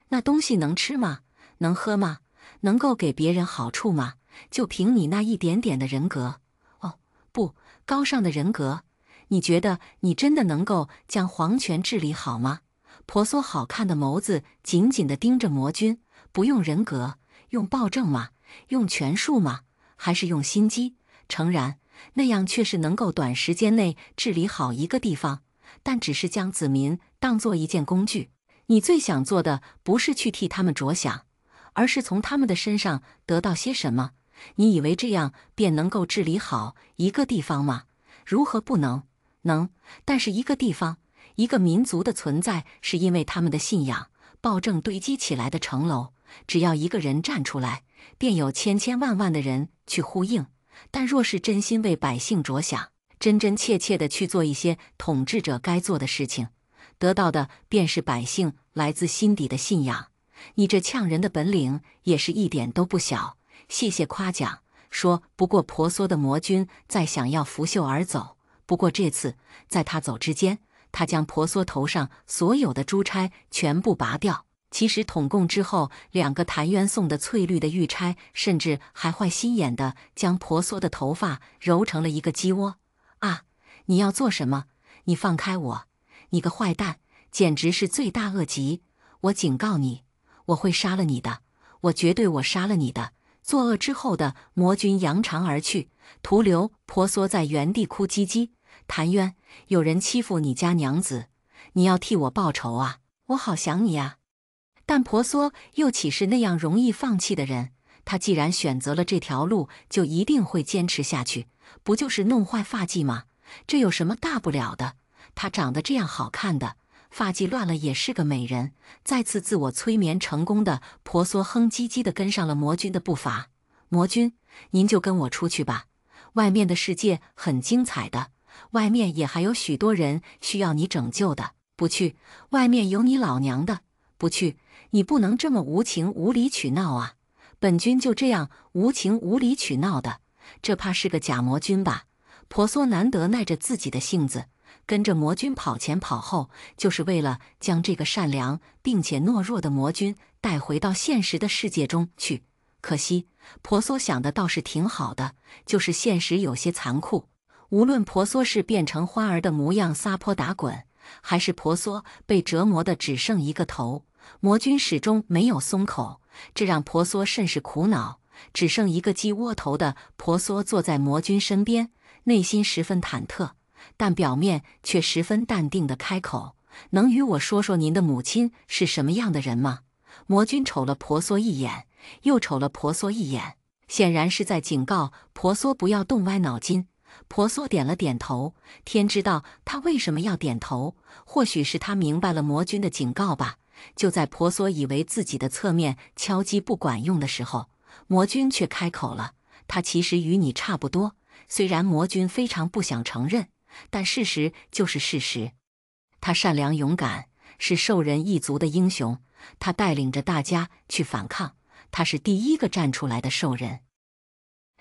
那东西能吃吗？能喝吗？能够给别人好处吗？就凭你那一点点的人格？哦，不，高尚的人格，你觉得你真的能够将皇权治理好吗？婆娑好看的眸子紧紧地盯着魔君。不用人格，用暴政吗？用权术吗？还是用心机？诚然，那样却是能够短时间内治理好一个地方。但只是将子民当作一件工具。你最想做的不是去替他们着想，而是从他们的身上得到些什么。你以为这样便能够治理好一个地方吗？如何不能？能，但是一个地方、一个民族的存在，是因为他们的信仰、暴政堆积起来的城楼。只要一个人站出来，便有千千万万的人去呼应。但若是真心为百姓着想，真真切切地去做一些统治者该做的事情，得到的便是百姓来自心底的信仰。你这呛人的本领也是一点都不小，谢谢夸奖。说不过婆娑的魔君再想要拂袖而走，不过这次在他走之间，他将婆娑头上所有的珠钗全部拔掉。其实统共之后，2个谭渊送的翠绿的玉钗，甚至还坏心眼的将婆娑的头发揉成了一个鸡窝。啊！你要做什么？你放开我！你个坏蛋，简直是罪大恶极！我警告你，我会杀了你的！我绝对我杀了你的！作恶之后的魔君扬长而去，徒留婆娑在原地哭唧唧。谭渊，有人欺负你家娘子，你要替我报仇啊！我好想你啊！但婆娑又岂是那样容易放弃的人？他既然选择了这条路，就一定会坚持下去。不就是弄坏发髻吗？这有什么大不了的？她长得这样好看的，发髻乱了也是个美人。再次自我催眠成功的婆娑哼唧唧地跟上了魔君的步伐。魔君，您就跟我出去吧，外面的世界很精彩的，外面也还有许多人需要你拯救的。不去，外面有你老娘的。不去，你不能这么无情无理取闹啊！本君就这样无情无理取闹的，这怕是个假魔君吧？婆娑难得耐着自己的性子，跟着魔君跑前跑后，就是为了将这个善良并且懦弱的魔君带回到现实的世界中去。可惜，婆娑想的倒是挺好的，就是现实有些残酷。无论婆娑是变成花儿的模样撒泼打滚，还是婆娑被折磨的只剩一个头，魔君始终没有松口，这让婆娑甚是苦恼。只剩一个鸡窝头的婆娑坐在魔君身边，内心十分忐忑，但表面却十分淡定地开口：“能与我说说您的母亲是什么样的人吗？”魔君瞅了婆娑一眼，又瞅了婆娑一眼，显然是在警告婆娑不要动歪脑筋。婆娑点了点头，天知道他为什么要点头，或许是他明白了魔君的警告吧。就在婆娑以为自己的侧面敲击不管用的时候，魔君却开口了：“他其实与你差不多。”虽然魔君非常不想承认，但事实就是事实。他善良勇敢，是兽人一族的英雄，他带领着大家去反抗，他是第一个站出来的兽人。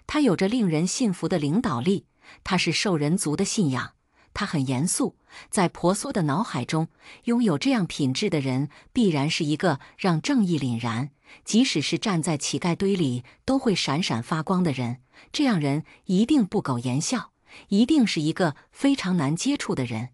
他有着令人信服的领导力，他是兽人族的信仰。他很严肃，在婆娑的脑海中，拥有这样品质的人，必然是一个让正义凛然，即使是站在乞丐堆里都会闪闪发光的人。这样人一定不苟言笑，一定是一个非常难接触的人。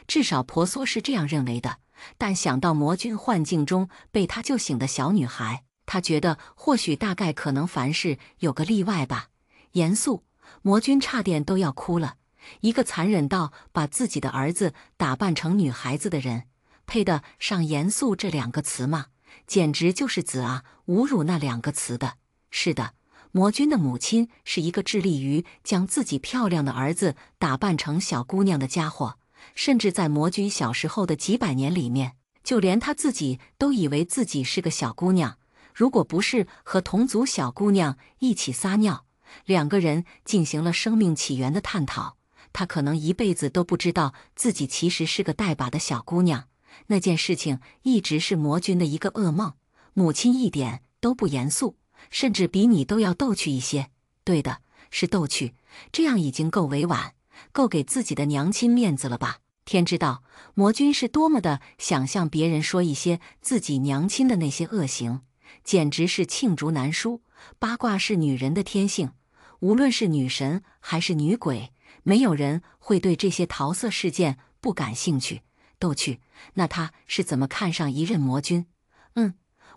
至少婆娑是这样认为的。但想到魔君幻境中被他救醒的小女孩，他觉得或许大概可能凡事有个例外吧。严肃，魔君差点都要哭了。一个残忍到把自己的儿子打扮成女孩子的人，配得上严肃这2个词吗？简直就是子啊，侮辱那2个词的。是的，魔君的母亲是一个致力于将自己漂亮的儿子打扮成小姑娘的家伙，甚至在魔君小时候的几百年里面，就连他自己都以为自己是个小姑娘。如果不是和同族小姑娘一起撒尿，2个人进行了生命起源的探讨，他可能一辈子都不知道自己其实是个带把的小姑娘。那件事情一直是魔君的一个噩梦。母亲一点都不严肃，甚至比你都要逗趣一些。对的，是逗趣，这样已经够委婉，够给自己的娘亲面子了吧？天知道魔君是多么的想向别人说一些自己娘亲的那些恶行，简直是罄竹难书。八卦是女人的天性，无论是女神还是女鬼，没有人会对这些桃色事件不感兴趣。逗趣，那他是怎么看上一任魔君？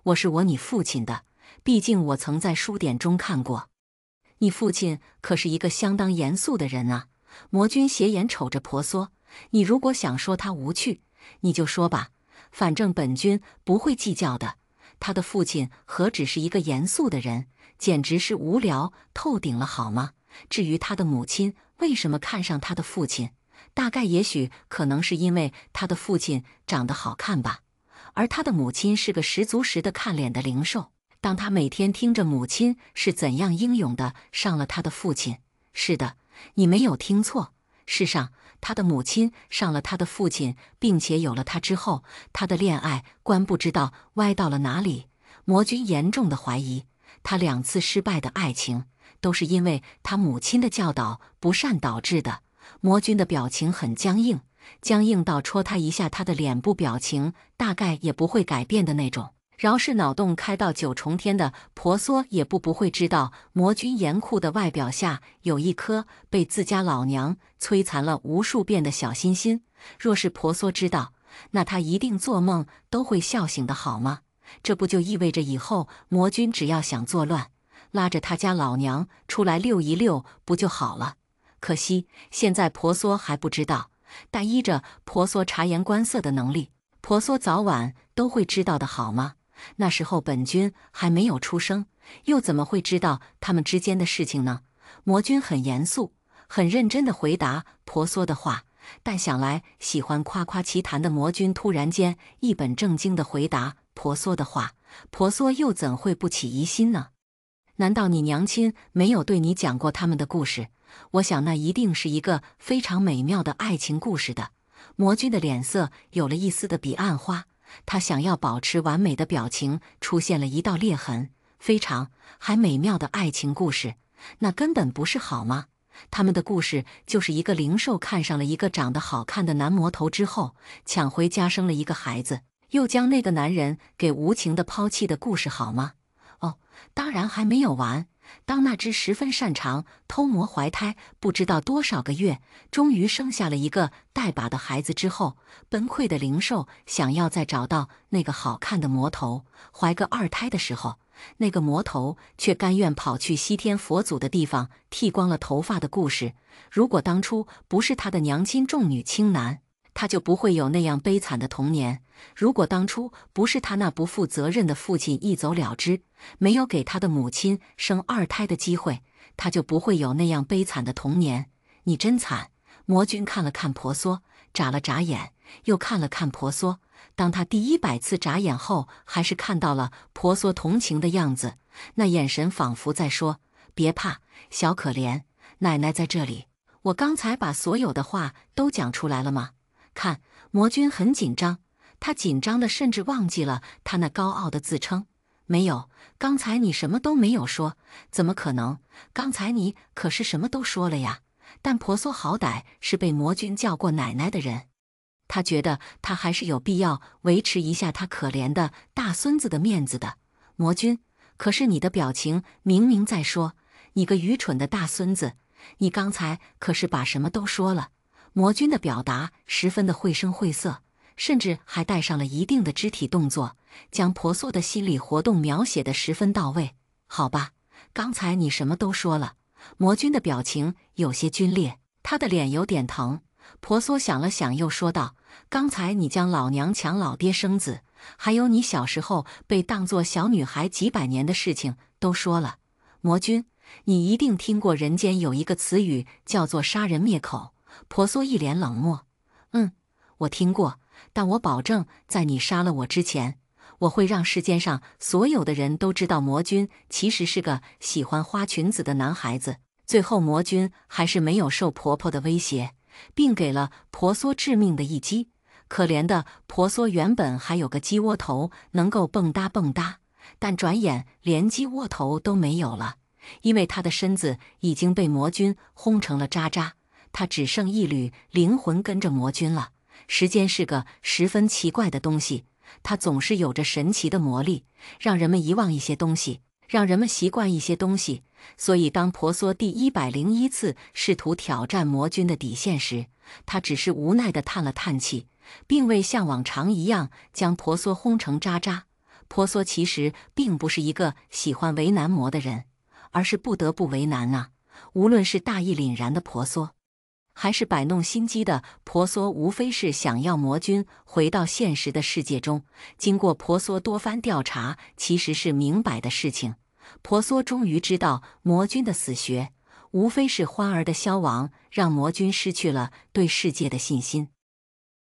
我是你父亲的，毕竟我曾在书典中看过。你父亲可是一个相当严肃的人啊。魔君斜眼瞅着婆娑，你如果想说他无趣，你就说吧，反正本君不会计较的。他的父亲何止是一个严肃的人，简直是无聊透顶了，好吗？至于他的母亲为什么看上他的父亲，大概也许可能是因为他的父亲长得好看吧。而他的母亲是个十足十的看脸的灵兽。当他每天听着母亲是怎样英勇的上了他的父亲，是的，你没有听错，世上他的母亲上了他的父亲，并且有了他之后，他的恋爱观不知道歪到了哪里。魔君严重的怀疑，他2次失败的爱情都是因为他母亲的教导不善导致的。魔君的表情很僵硬，僵硬到戳他一下，他的脸部表情大概也不会改变的那种。饶是脑洞开到9重天的婆娑也不会知道，魔君严酷的外表下有一颗被自家老娘摧残了无数遍的小心心。若是婆娑知道，那他一定做梦都会笑醒的，好吗？这不就意味着以后魔君只要想作乱，拉着他家老娘出来溜一溜不就好了？可惜现在婆娑还不知道，但依着婆娑察言观色的能力，婆娑早晚都会知道的，好吗？那时候本君还没有出生，又怎么会知道他们之间的事情呢？魔君很严肃、很认真地回答婆娑的话，但想来喜欢夸夸其谈的魔君突然间一本正经地回答婆娑的话，婆娑又怎会不起疑心呢？难道你娘亲没有对你讲过他们的故事？我想那一定是一个非常美妙的爱情故事的。魔君的脸色有了一丝的彼岸花。他想要保持完美的表情出现了一道裂痕，非常还美妙的爱情故事，那根本不是好吗？他们的故事就是一个灵兽看上了一个长得好看的男魔头之后，抢回家生了一个孩子，又将那个男人给无情的抛弃的故事，好吗？哦，当然还没有完。当那只十分擅长偷魔怀胎不知道多少个月，终于生下了一个带把的孩子之后，崩溃的灵兽想要再找到那个好看的魔头怀个2胎的时候，那个魔头却甘愿跑去西天佛祖的地方剃光了头发的故事。如果当初不是他的娘亲重女轻男，他就不会有那样悲惨的童年。如果当初不是他那不负责任的父亲一走了之，没有给他的母亲生2胎的机会，他就不会有那样悲惨的童年。你真惨。魔君看了看婆娑，眨了眨眼，又看了看婆娑。当他第100次眨眼后，还是看到了婆娑同情的样子，那眼神仿佛在说：别怕，小可怜，奶奶在这里。我刚才把所有的话都讲出来了吗？看，魔君很紧张，他紧张的甚至忘记了他那高傲的自称。没有，刚才你什么都没有说。怎么可能？刚才你可是什么都说了呀。但婆娑好歹是被魔君叫过奶奶的人，他觉得他还是有必要维持一下他可怜的大孙子的面子的。魔君，可是你的表情明明在说，你个愚蠢的大孙子，你刚才可是把什么都说了。魔君的表达十分的绘声绘色，甚至还带上了一定的肢体动作，将婆娑的心理活动描写得十分到位。好吧，刚才你什么都说了。魔君的表情有些皲裂，他的脸有点疼。婆娑想了想，又说道：刚才你将老娘抢老爹生子，还有你小时候被当作小女孩几百年的事情都说了。魔君，你一定听过人间有一个词语叫做杀人灭口。婆娑一脸冷漠。我听过，但我保证在你杀了我之前，我会让世间上所有的人都知道魔君其实是个喜欢花裙子的男孩子。最后魔君还是没有受婆婆的威胁，并给了婆娑致命的一击。可怜的婆娑原本还有个鸡窝头能够蹦跶蹦跶，但转眼连鸡窝头都没有了，因为她的身子已经被魔君轰成了渣渣，她只剩一缕灵魂跟着魔君了。时间是个十分奇怪的东西，它总是有着神奇的魔力，让人们遗忘一些东西，让人们习惯一些东西。所以当婆娑第101次试图挑战魔君的底线时，他只是无奈地叹了叹气，并未像往常一样将婆娑轰成渣渣。婆娑其实并不是一个喜欢为难魔的人，而是不得不为难啊。无论是大义凛然的婆娑，还是摆弄心机的婆娑，无非是想要魔君回到现实的世界中。经过婆娑多番调查，其实是明摆的事情。婆娑终于知道魔君的死穴，无非是欢儿的消亡，让魔君失去了对世界的信心。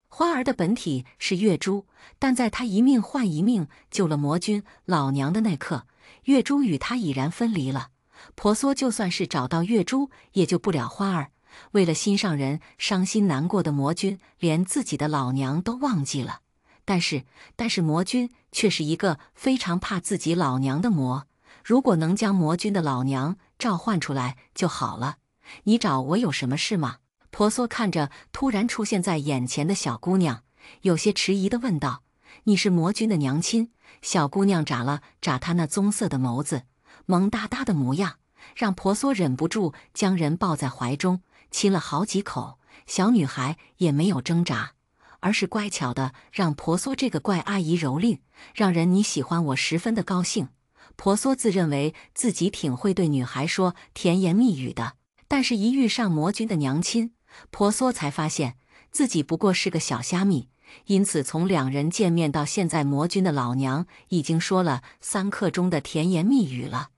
欢儿的本体是月珠，但在他一命换一命救了魔君老娘的那刻，月珠与他已然分离了。婆娑就算是找到月珠，也救不了欢儿。为了心上人伤心难过的魔君，连自己的老娘都忘记了。但是魔君却是一个非常怕自己老娘的魔。如果能将魔君的老娘召唤出来就好了。你找我有什么事吗？婆娑看着突然出现在眼前的小姑娘，有些迟疑地问道：“你是魔君的娘亲？”小姑娘眨了眨她那棕色的眸子，萌哒哒的模样，让婆娑忍不住将人抱在怀中，亲了好几口。小女孩也没有挣扎，而是乖巧的让婆娑这个怪阿姨蹂躏，让人你喜欢我十分的高兴。婆娑自认为自己挺会对女孩说甜言蜜语的，但是一遇上魔君的娘亲，婆娑才发现自己不过是个小虾米。因此从两人见面到现在，魔君的老娘已经说了3刻钟的甜言蜜语了，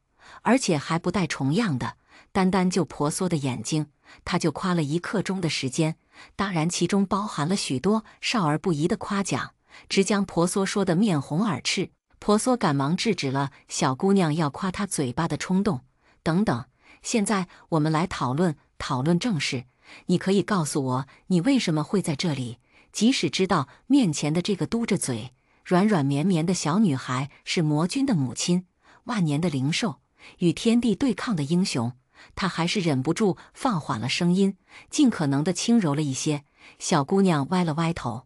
而且还不带重样的。单单就婆娑的眼睛，他就夸了1刻钟的时间，当然其中包含了许多少儿不宜的夸奖，直将婆娑说得面红耳赤。婆娑赶忙制止了小姑娘要夸她嘴巴的冲动。等等，现在我们来讨论正事。你可以告诉我，你为什么会在这里？即使知道面前的这个嘟着嘴、软软绵绵的小女孩是魔君的母亲，万年的灵兽，与天地对抗的英雄，他还是忍不住放缓了声音，尽可能的轻柔了一些。小姑娘歪了歪头，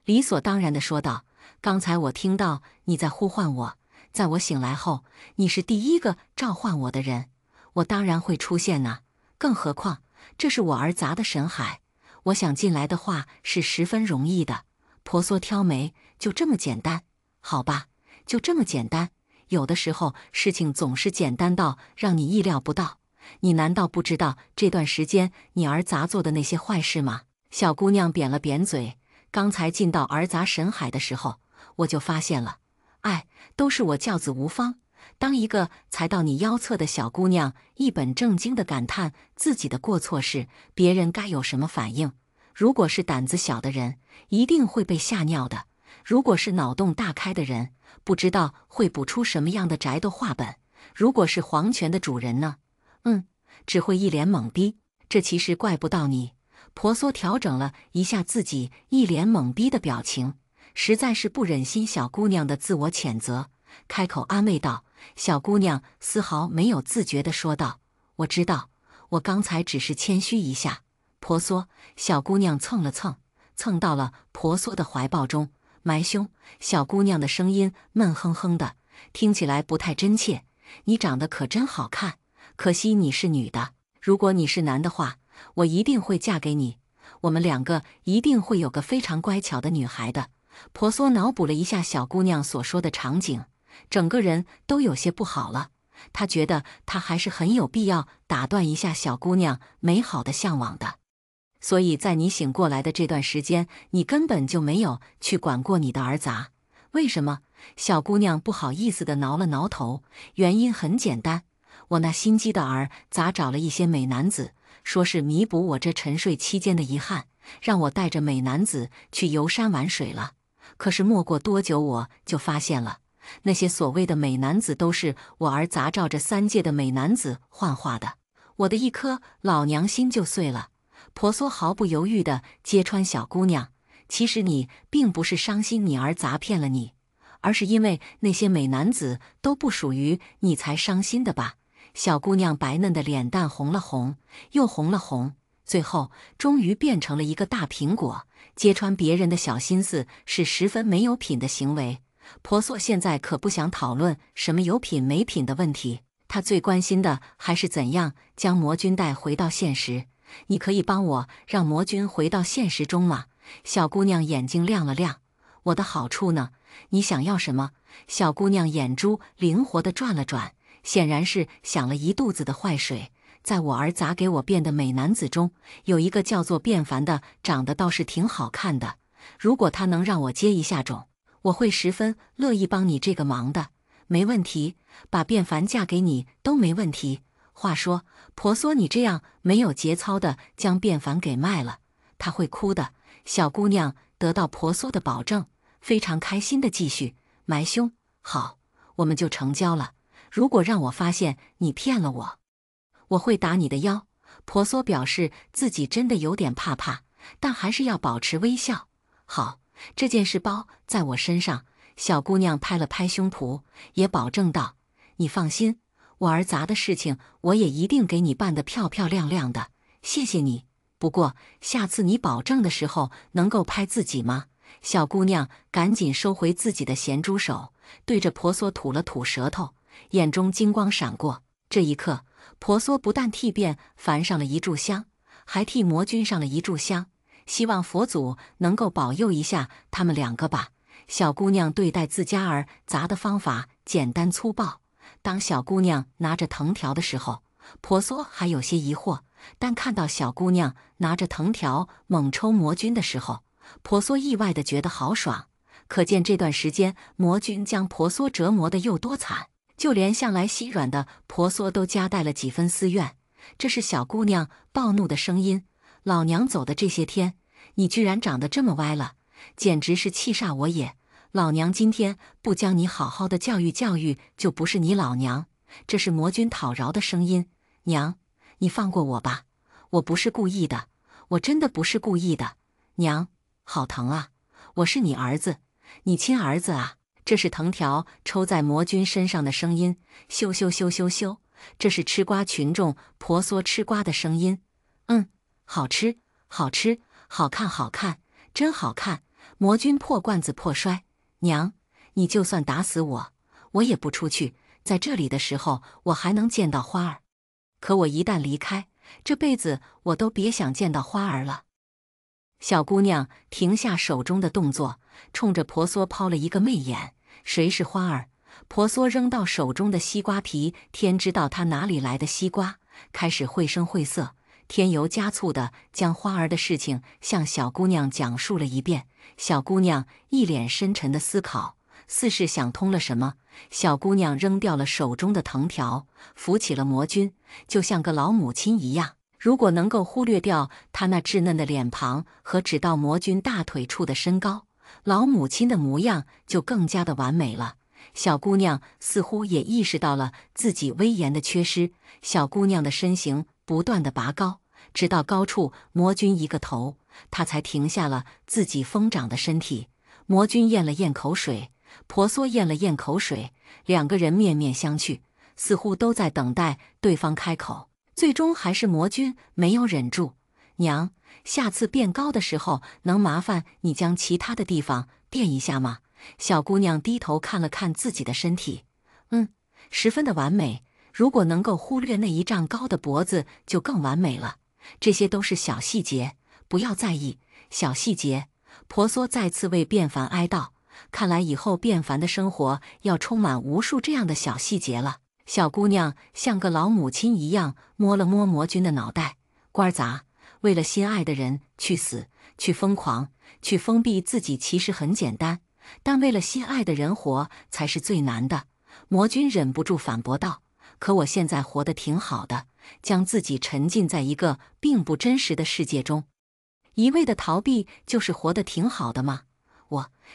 理所当然地说道：“刚才我听到你在呼唤我，在我醒来后，你是第一个召唤我的人，我当然会出现呢。更何况这是我儿砸的神海，我想进来的话是十分容易的。”婆娑挑眉：“就这么简单？好吧，就这么简单。有的时候事情总是简单到让你意料不到。你难道不知道这段时间你儿砸做的那些坏事吗？”小姑娘扁了扁嘴：“刚才进到儿砸神海的时候，我就发现了，都是我教子无方。”当一个才到你腰侧的小姑娘一本正经地感叹自己的过错时，别人该有什么反应？如果是胆子小的人，一定会被吓尿的；如果是脑洞大开的人，不知道会补出什么样的宅斗话本；如果是皇权的主人呢？只会一脸懵逼。这其实怪不到你。婆娑调整了一下自己一脸懵逼的表情，实在是不忍心小姑娘的自我谴责，开口安慰道。小姑娘丝毫没有自觉地说道：“我知道，我刚才只是谦虚一下。”婆娑，小姑娘蹭了蹭，蹭到了婆娑的怀抱中，埋胸。小姑娘的声音闷哼哼的，听起来不太真切。“你长得可真好看，可惜你是女的。如果你是男的话，我一定会嫁给你，我们2个一定会有个非常乖巧的女孩的。”婆娑脑补了一下小姑娘所说的场景，整个人都有些不好了。他觉得他还是很有必要打断一下小姑娘美好的向往的。所以在你醒过来的这段时间，你根本就没有去管过你的儿砸。为什么？小姑娘不好意思地挠了挠头。原因很简单，我那心机的儿砸找了一些美男子，说是弥补我这沉睡期间的遗憾，让我带着美男子去游山玩水了。可是没过多久，我就发现了，那些所谓的美男子都是我儿砸照着3界的美男子幻化的。我的一颗老娘心就碎了。婆娑毫不犹豫地揭穿小姑娘：“其实你并不是伤心你儿砸骗了你，而是因为那些美男子都不属于你才伤心的吧？”小姑娘白嫩的脸蛋红了红，又红了红，最后终于变成了一个大苹果。揭穿别人的小心思是十分没有品的行为。婆娑现在可不想讨论什么有品没品的问题，她最关心的还是怎样将魔君带回到现实。“你可以帮我让魔君回到现实中吗？”小姑娘眼睛亮了亮。“我的好处呢？你想要什么？”小姑娘眼珠灵活地转了转，显然是想了一肚子的坏水。在我儿砸给我变的美男子中，有一个叫做卞凡的，长得倒是挺好看的。如果他能让我接一下种，我会十分乐意帮你这个忙的。没问题，把卞凡嫁给你都没问题。话说，婆娑你这样没有节操的将卞凡给卖了，他会哭的。小姑娘得到婆娑的保证，非常开心的继续埋凶。好，我们就成交了。如果让我发现你骗了我，我会打你的腰。婆娑表示自己真的有点怕怕，但还是要保持微笑。好，这件事包在我身上。小姑娘拍了拍胸脯，也保证道：“你放心，我儿砸的事情，我也一定给你办得漂漂亮亮的。谢谢你。不过下次你保证的时候能够拍自己吗？”小姑娘赶紧收回自己的咸猪手，对着婆娑吐了吐舌头，眼中金光闪过。这一刻，婆娑不但替卞凡上了一炷香，还替魔君上了一炷香，希望佛祖能够保佑一下他们两个吧。小姑娘对待自家儿砸的方法简单粗暴。当小姑娘拿着藤条的时候，婆娑还有些疑惑，但看到小姑娘拿着藤条猛抽魔君的时候，婆娑意外地觉得好爽。可见这段时间魔君将婆娑折磨得有多惨，就连向来心软的婆娑都夹带了几分私怨。这是小姑娘暴怒的声音：“老娘走的这些天，你居然长得这么歪了，简直是气煞我也！老娘今天不将你好好的教育教育，就不是你老娘。”这是魔君讨饶的声音：“娘，你放过我吧，我不是故意的，我真的不是故意的。娘，好疼啊，我是你儿子，你亲儿子啊！”这是藤条抽在魔君身上的声音：“咻咻咻咻咻！”这是吃瓜群众婆娑吃瓜的声音：“好吃，好吃，好看，好看，真好看！”魔君破罐子破摔：“娘，你就算打死我，我也不出去。在这里的时候，我还能见到花儿，可我一旦离开，这辈子我都别想见到花儿了。”小姑娘停下手中的动作，冲着婆娑抛了一个媚眼：“谁是花儿？”婆娑扔到手中的西瓜皮，天知道她哪里来的西瓜，开始绘声绘色，添油加醋地将花儿的事情向小姑娘讲述了一遍。小姑娘一脸深沉的思考，似是想通了什么。小姑娘扔掉了手中的藤条，扶起了魔君，就像个老母亲一样。如果能够忽略掉她那稚嫩的脸庞和只到魔君大腿处的身高，老母亲的模样就更加的完美了。小姑娘似乎也意识到了自己威严的缺失，小姑娘的身形不断的拔高，直到高处魔君一个头，她才停下了自己疯长的身体。魔君咽了咽口水，婆娑咽了咽口水，两个人面面相觑，似乎都在等待对方开口。最终还是魔君没有忍住：“娘，下次变高的时候，能麻烦你将其他的地方变一下吗？”小姑娘低头看了看自己的身体，十分的完美。如果能够忽略那1丈高的脖子，就更完美了。这些都是小细节，不要在意。小细节。婆娑再次为卞凡哀悼。看来以后卞凡的生活要充满无数这样的小细节了。小姑娘像个老母亲一样摸了摸魔君的脑袋：“官儿砸，为了心爱的人去死，去疯狂，去封闭自己，其实很简单，但为了心爱的人活才是最难的。”魔君忍不住反驳道：“可我现在活得挺好的，将自己沉浸在一个并不真实的世界中，一味的逃避就是活得挺好的吗？”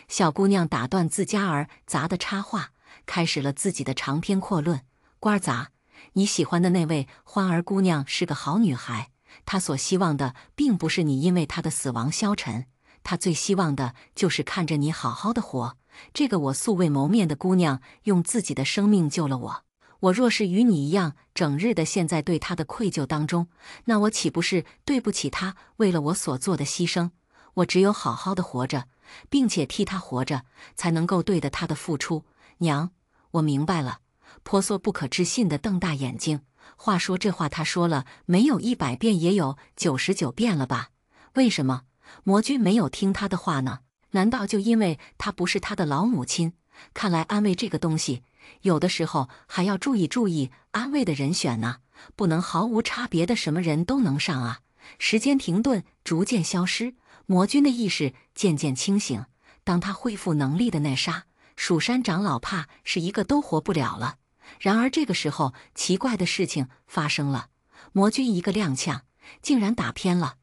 小姑娘打断自家儿砸的插话，开始了自己的长篇阔论：“官儿砸，你喜欢的那位欢儿姑娘是个好女孩，她所希望的并不是你因为她的死亡消沉，她最希望的就是看着你好好的活。这个我素未谋面的姑娘用自己的生命救了我，我若是与你一样整日的陷在对她的愧疚当中，那我岂不是对不起她为了我所做的牺牲？我只有好好的活着，并且替她活着，才能够对得她的付出。娘，我明白了。”婆娑不可置信地瞪大眼睛。话说这话她说了没有100遍，也有99遍了吧？为什么魔君没有听她的话呢？难道就因为她不是她的老母亲？看来安慰这个东西，有的时候还要注意安慰的人选呢，不能毫无差别的什么人都能上啊。时间停顿，逐渐消失，魔君的意识渐渐清醒。当他恢复能力的那刹，蜀山长老怕是一个都活不了了。然而这个时候，奇怪的事情发生了，魔君一个踉跄，竟然打偏了。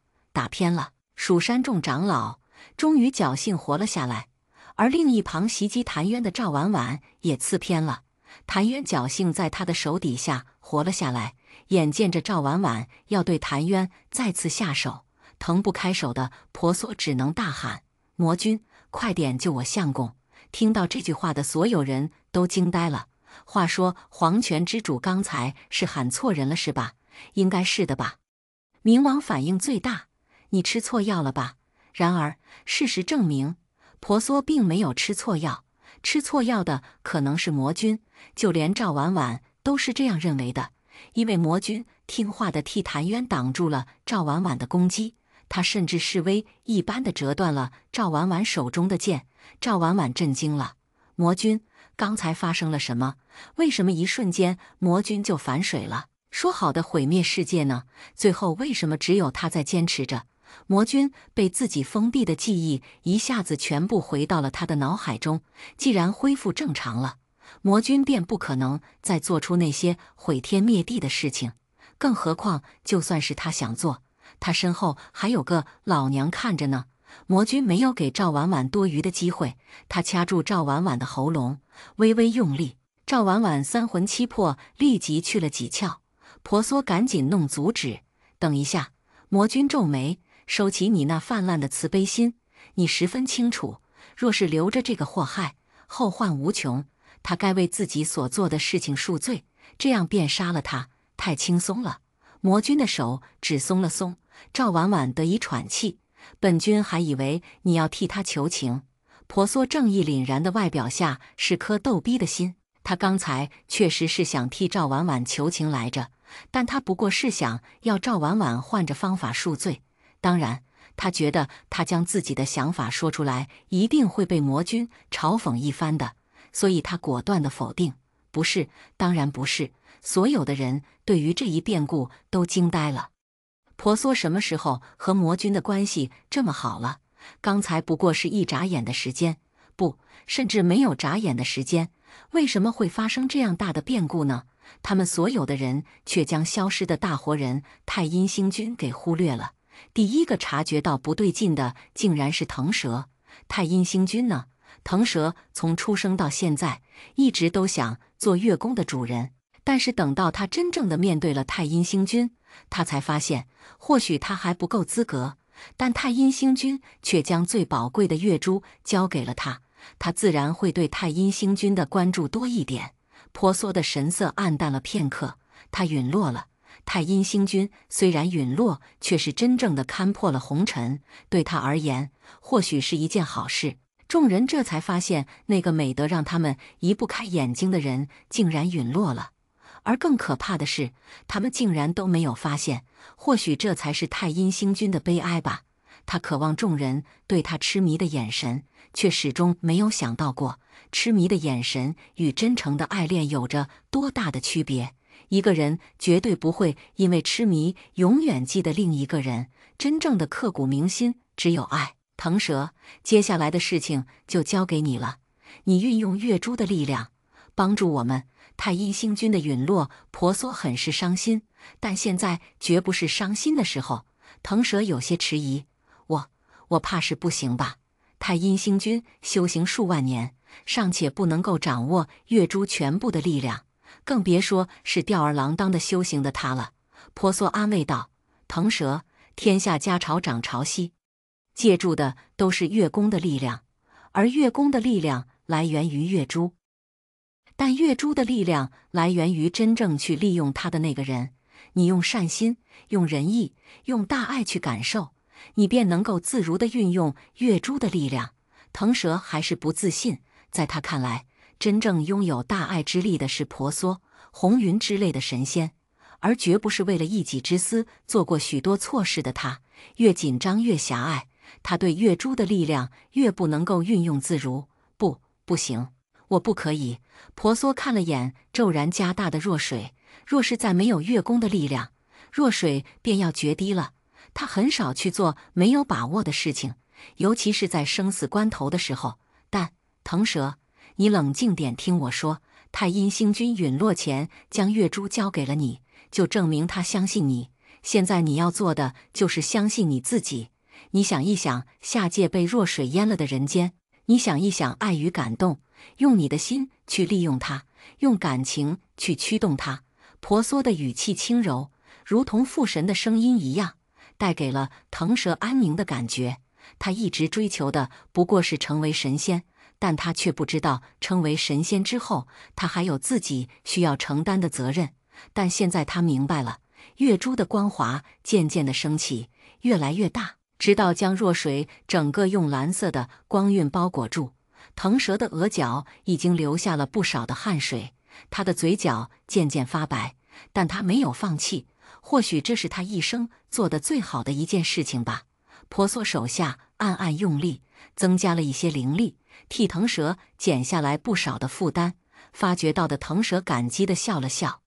蜀山众长老终于侥幸活了下来，而另一旁袭击谭渊的赵婉婉也刺偏了。谭渊侥幸在他的手底下活了下来，眼见着赵婉婉要对谭渊再次下手，腾不开手的婆娑只能大喊：“魔君，快点救我相公！”听到这句话的所有人都惊呆了。话说黄泉之主刚才是喊错人了是吧？应该是的吧。冥王反应最大：“你吃错药了吧？”然而事实证明，婆娑并没有吃错药，吃错药的可能是魔君，就连赵婉婉都是这样认为的。因为魔君听话地替谭渊挡住了赵婉婉的攻击，他甚至示威一般地折断了赵婉婉手中的剑。赵婉婉震惊了：“魔君，刚才发生了什么？为什么一瞬间魔君就反水了？说好的毁灭世界呢？最后为什么只有他在坚持着？”魔君被自己封闭的记忆一下子全部回到了他的脑海中，既然恢复正常了，魔君便不可能再做出那些毁天灭地的事情。更何况，就算是他想做，他身后还有个老娘看着呢。魔君没有给赵婉婉多余的机会，他掐住赵婉婉的喉咙，微微用力。赵婉婉三魂七魄立即去了几窍，婆娑赶紧弄阻止。等一下，魔君皱眉，收起你那泛滥的慈悲心。你十分清楚，若是留着这个祸害，后患无穷。他该为自己所做的事情赎罪，这样便杀了他，太轻松了。魔君的手只松了松，赵婉婉得以喘气。本君还以为你要替他求情。婆娑正义凛然的外表下是颗逗逼的心，他刚才确实是想替赵婉婉求情来着，但他不过是想要赵婉婉换着方法赎罪。当然，他觉得他将自己的想法说出来，一定会被魔君嘲讽一番的，所以他果断地否定：“不是，当然不是。”所有的人对于这一变故都惊呆了。婆娑什么时候和魔君的关系这么好了？刚才不过是一眨眼的时间，不，甚至没有眨眼的时间，为什么会发生这样大的变故呢？他们所有的人却将消失的大活人太阴星君给忽略了。第一个察觉到不对劲的竟然是腾蛇。太阴星君呢？腾蛇从出生到现在一直都想做月宫的主人，但是等到他真正的面对了太阴星君，他才发现或许他还不够资格，但太阴星君却将最宝贵的月珠交给了他，他自然会对太阴星君的关注多一点。婆娑的神色暗淡了片刻，他陨落了。太阴星君虽然陨落，却是真正的看破了红尘，对他而言，或许是一件好事。众人这才发现，那个美得让他们移不开眼睛的人竟然陨落了。而更可怕的是，他们竟然都没有发现，或许这才是太阴星君的悲哀吧。他渴望众人对他痴迷的眼神，却始终没有想到过，痴迷的眼神与真诚的爱恋有着多大的区别。一个人绝对不会因为痴迷永远记得另一个人，真正的刻骨铭心只有爱。腾蛇，接下来的事情就交给你了，你运用月珠的力量帮助我们。太阴星君的陨落，婆娑很是伤心，但现在绝不是伤心的时候。腾蛇有些迟疑，我怕是不行吧？太阴星君修行数万年，尚且不能够掌握月珠全部的力量，更别说是吊儿郎当的修行的他了。婆娑安慰道：“腾蛇，天下家朝长朝夕，借助的都是月宫的力量，而月宫的力量来源于月珠。但月珠的力量来源于真正去利用它的那个人。你用善心，用仁义，用大爱去感受，你便能够自如地运用月珠的力量。”腾蛇还是不自信，在他看来，真正拥有大爱之力的是婆娑、红云之类的神仙，而绝不是为了一己之私做过许多错事的他。越紧张越狭隘，他对月珠的力量越不能够运用自如。不行，我不可以。婆娑看了眼骤然加大的弱水，若是再没有月宫的力量，弱水便要决堤了。他很少去做没有把握的事情，尤其是在生死关头的时候。但腾蛇，你冷静点，听我说。太阴星君陨落前将月珠交给了你，就证明他相信你。现在你要做的就是相信你自己。你想一想下界被弱水淹了的人间，你想一想爱与感动，用你的心去利用它，用感情去驱动它。婆娑的语气轻柔，如同父神的声音一样，带给了腾蛇安宁的感觉。他一直追求的不过是成为神仙，但他却不知道成为神仙之后，他还有自己需要承担的责任。但现在他明白了，月珠的光华渐渐的升起，越来越大，直到将弱水整个用蓝色的光晕包裹住。腾蛇的额角已经流下了不少的汗水，他的嘴角渐渐发白，但他没有放弃。或许这是他一生做的最好的一件事情吧。婆娑手下暗暗用力，增加了一些灵力，替腾蛇减下来不少的负担。发觉到的腾蛇感激地笑了笑。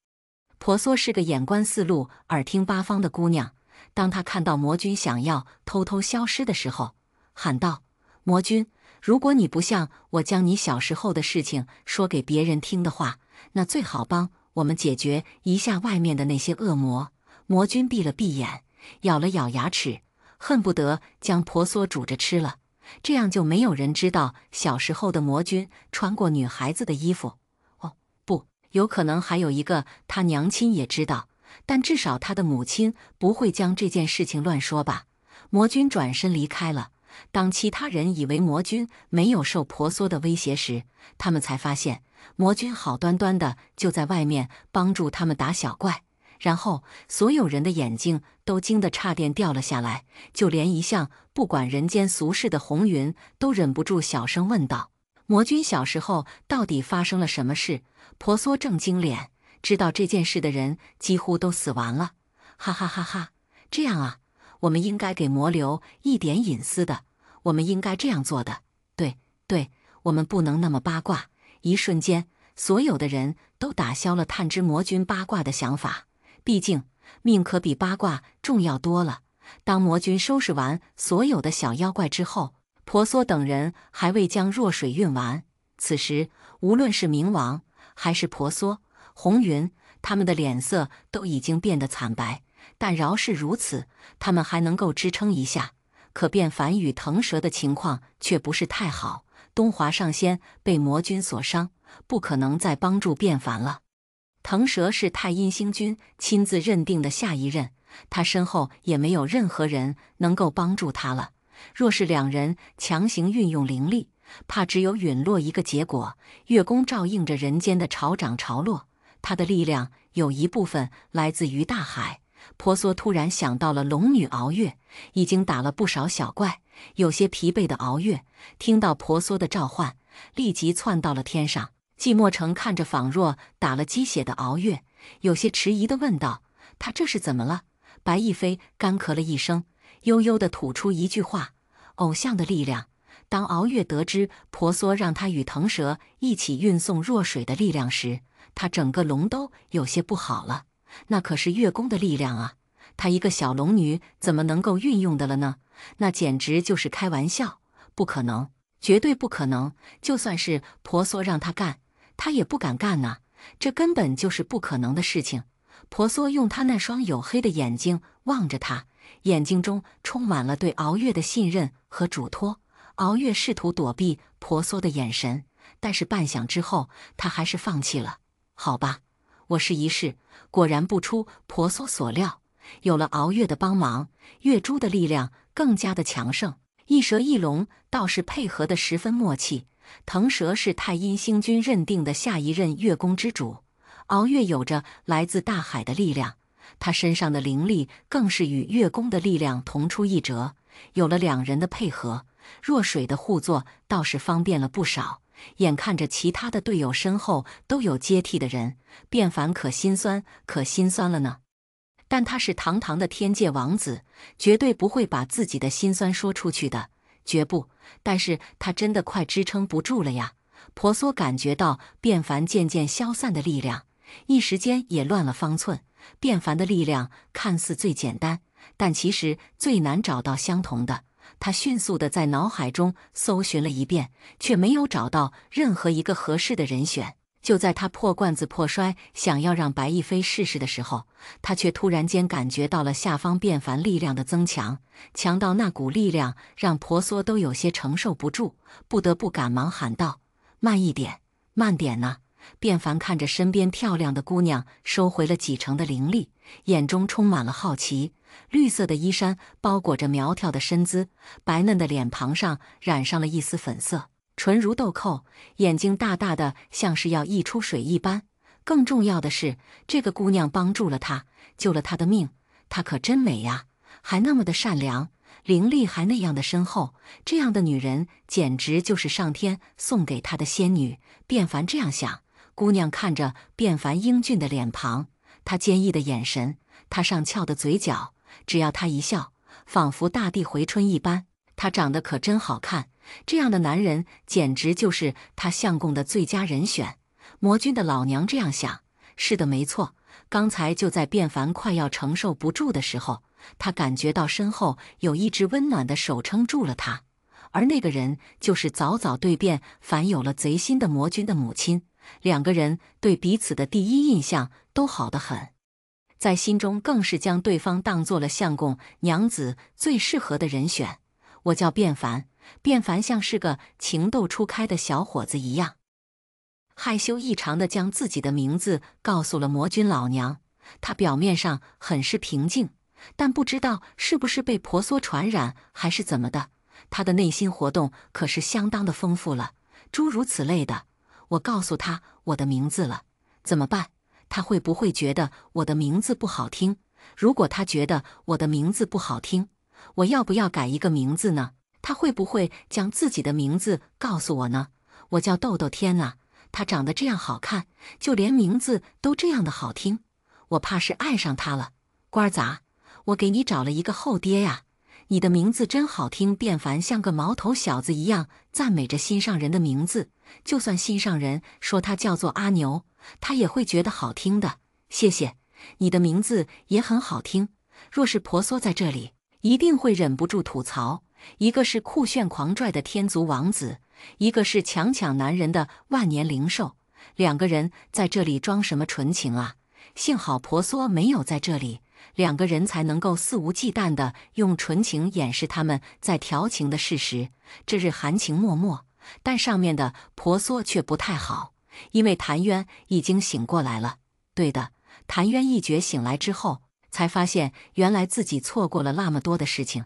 婆娑是个眼观四路、耳听八方的姑娘，当她看到魔君想要偷偷消失的时候，喊道：“魔君，如果你不像我将你小时候的事情说给别人听的话，那最好帮我们解决一下外面的那些恶魔。”魔君闭了闭眼，咬了咬牙齿，恨不得将婆娑煮着吃了，这样就没有人知道小时候的魔君穿过女孩子的衣服。哦，不，有可能还有一个他娘亲也知道，但至少他的母亲不会将这件事情乱说吧。魔君转身离开了。当其他人以为魔君没有受婆娑的威胁时，他们才发现魔君好端端的就在外面帮助他们打小怪。然后所有人的眼睛都惊得差点掉了下来，就连一向不管人间俗事的红云都忍不住小声问道：“魔君小时候到底发生了什么事？”婆娑正经脸，知道这件事的人几乎都死完了。哈哈哈哈，这样啊，我们应该给魔留一点隐私的，我们应该这样做的。对，我们不能那么八卦。一瞬间，所有的人都打消了探知魔君八卦的想法。毕竟命可比八卦重要多了。当魔君收拾完所有的小妖怪之后，婆娑等人还未将弱水运完。此时无论是冥王还是婆娑、红云，他们的脸色都已经变得惨白，但饶是如此，他们还能够支撑一下。可变凡与腾蛇的情况却不是太好，东华上仙被魔君所伤，不可能再帮助变凡了。腾蛇是太阴星君亲自认定的下一任，他身后也没有任何人能够帮助他了。若是两人强行运用灵力，怕只有陨落一个结果。月宫照应着人间的潮涨潮落，他的力量有一部分来自于大海。婆娑突然想到了龙女敖月，已经打了不少小怪，有些疲惫的敖月听到婆娑的召唤，立即窜到了天上。季莫成看着仿若打了鸡血的敖月，有些迟疑地问道：“他这是怎么了？”白亦飞干咳了一声，悠悠地吐出一句话：“偶像的力量。”当敖月得知婆娑让他与腾蛇一起运送弱水的力量时，他整个龙都有些不好了。那可是月宫的力量啊，她一个小龙女怎么能够运用的了呢？那简直就是开玩笑，不可能，绝对不可能。就算是婆娑让她干，她也不敢干呐，这根本就是不可能的事情。婆娑用她那双黝黑的眼睛望着她，眼睛中充满了对敖月的信任和嘱托。敖月试图躲避婆娑的眼神，但是半晌之后，她还是放弃了。好吧，我试一试。果然不出婆娑所料，有了敖月的帮忙，月珠的力量更加的强盛。一蛇一龙倒是配合得十分默契。腾蛇是太阴星君认定的下一任月宫之主，敖月有着来自大海的力量，他身上的灵力更是与月宫的力量同出一辙。有了两人的配合，弱水的互作倒是方便了不少。眼看着其他的队友身后都有接替的人，变凡可心酸了呢。但他是堂堂的天界王子，绝对不会把自己的心酸说出去的，绝不。但是他真的快支撑不住了呀！婆娑感觉到卞凡渐渐消散的力量，一时间也乱了方寸。卞凡的力量看似最简单，但其实最难找到相同的。他迅速地在脑海中搜寻了一遍，却没有找到任何一个合适的人选。就在他破罐子破摔，想要让白亦菲试试的时候，他却突然间感觉到了下方卞凡力量的增强，强到那股力量让婆娑都有些承受不住，不得不赶忙喊道：“慢一点，慢点呐！”卞凡看着身边漂亮的姑娘收回了几成的灵力，眼中充满了好奇。绿色的衣衫包裹着苗条的身姿，白嫩的脸庞上染上了一丝粉色，唇如豆蔻，眼睛大大的，像是要溢出水一般。更重要的是，这个姑娘帮助了他，救了他的命，她可真美呀，还那么的善良，灵力还那样的深厚，这样的女人简直就是上天送给他的仙女。卞凡这样想。姑娘看着卞凡英俊的脸庞，他坚毅的眼神，他上翘的嘴角，只要他一笑，仿佛大地回春一般。他长得可真好看，这样的男人简直就是他相公的最佳人选。魔君的老娘这样想。是的，没错，刚才就在卞凡快要承受不住的时候，他感觉到身后有一只温暖的手撑住了他，而那个人就是早早对卞凡有了贼心的魔君的母亲。两个人对彼此的第一印象都好得很，在心中更是将对方当做了相公娘子最适合的人选。我叫卞凡，卞凡像是个情窦初开的小伙子一样，害羞异常地将自己的名字告诉了魔君老娘。他表面上很是平静，但不知道是不是被婆娑传染还是怎么的，他的内心活动可是相当的丰富了，诸如此类的。我告诉他我的名字了，怎么办？他会不会觉得我的名字不好听？如果他觉得我的名字不好听，我要不要改一个名字呢？他会不会将自己的名字告诉我呢？我叫豆豆。天哪，他长得这样好看，就连名字都这样的好听，我怕是爱上他了。官儿杂，我给你找了一个后爹呀！你的名字真好听。卞凡像个毛头小子一样赞美着心上人的名字，就算心上人说他叫做阿牛，他也会觉得好听的。谢谢，你的名字也很好听。若是婆娑在这里，一定会忍不住吐槽，一个是酷炫狂拽的天族王子，一个是强抢男人的万年灵兽，两个人在这里装什么纯情啊？幸好婆娑没有在这里，两个人才能够肆无忌惮地用纯情掩饰他们在调情的事实。这日含情脉脉，但上面的婆娑却不太好，因为谭渊已经醒过来了。对的，谭渊一觉醒来之后，才发现原来自己错过了那么多的事情，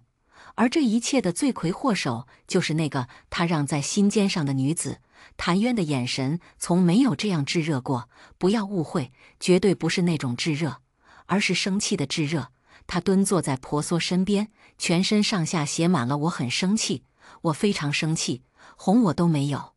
而这一切的罪魁祸首就是那个他让在心尖上的女子。谭渊的眼神从没有这样炙热过，不要误会，绝对不是那种炙热，而是生气的炙热。他蹲坐在婆娑身边，全身上下写满了我很生气，我非常生气，哄我都没有，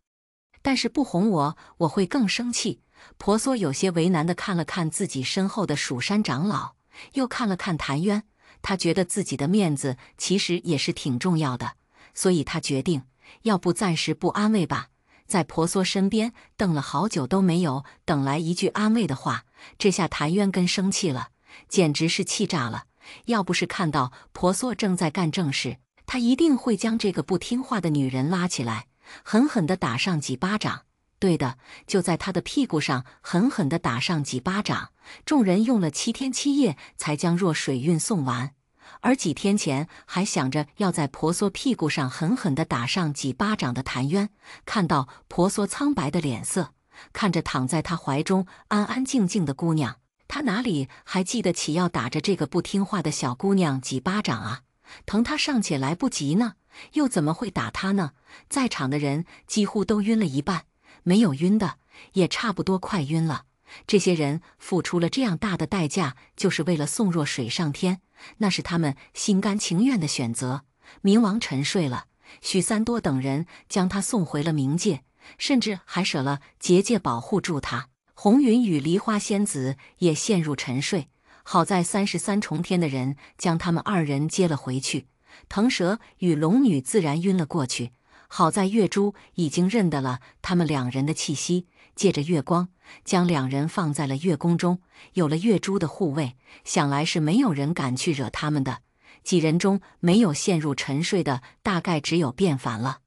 但是不哄我，我会更生气。婆娑有些为难地看了看自己身后的蜀山长老，又看了看谭渊，他觉得自己的面子其实也是挺重要的，所以他决定，要不暂时不安慰吧。在婆娑身边瞪了好久都没有等来一句安慰的话，这下谭渊更生气了，简直是气炸了。要不是看到婆娑正在干正事，他一定会将这个不听话的女人拉起来，狠狠地打上几巴掌。对的，就在他的屁股上狠狠地打上几巴掌。众人用了7天7夜才将若水运送完，而几天前还想着要在婆娑屁股上狠狠地打上几巴掌的谭渊，看到婆娑苍白的脸色，看着躺在他怀中安安静静的姑娘，他哪里还记得起要打着这个不听话的小姑娘几巴掌啊？疼他尚且来不及呢，又怎么会打他呢？在场的人几乎都晕了一半，没有晕的也差不多快晕了。这些人付出了这样大的代价，就是为了送若水上天，那是他们心甘情愿的选择。冥王沉睡了，许三多等人将他送回了冥界，甚至还舍了结界保护住他。红云与梨花仙子也陷入沉睡，好在33重天的人将他们2人接了回去。腾蛇与龙女自然晕了过去，好在月珠已经认得了他们两人的气息，借着月光，将两人放在了月宫中。有了月珠的护卫，想来是没有人敢去惹他们的。几人中没有陷入沉睡的，大概只有卞凡了。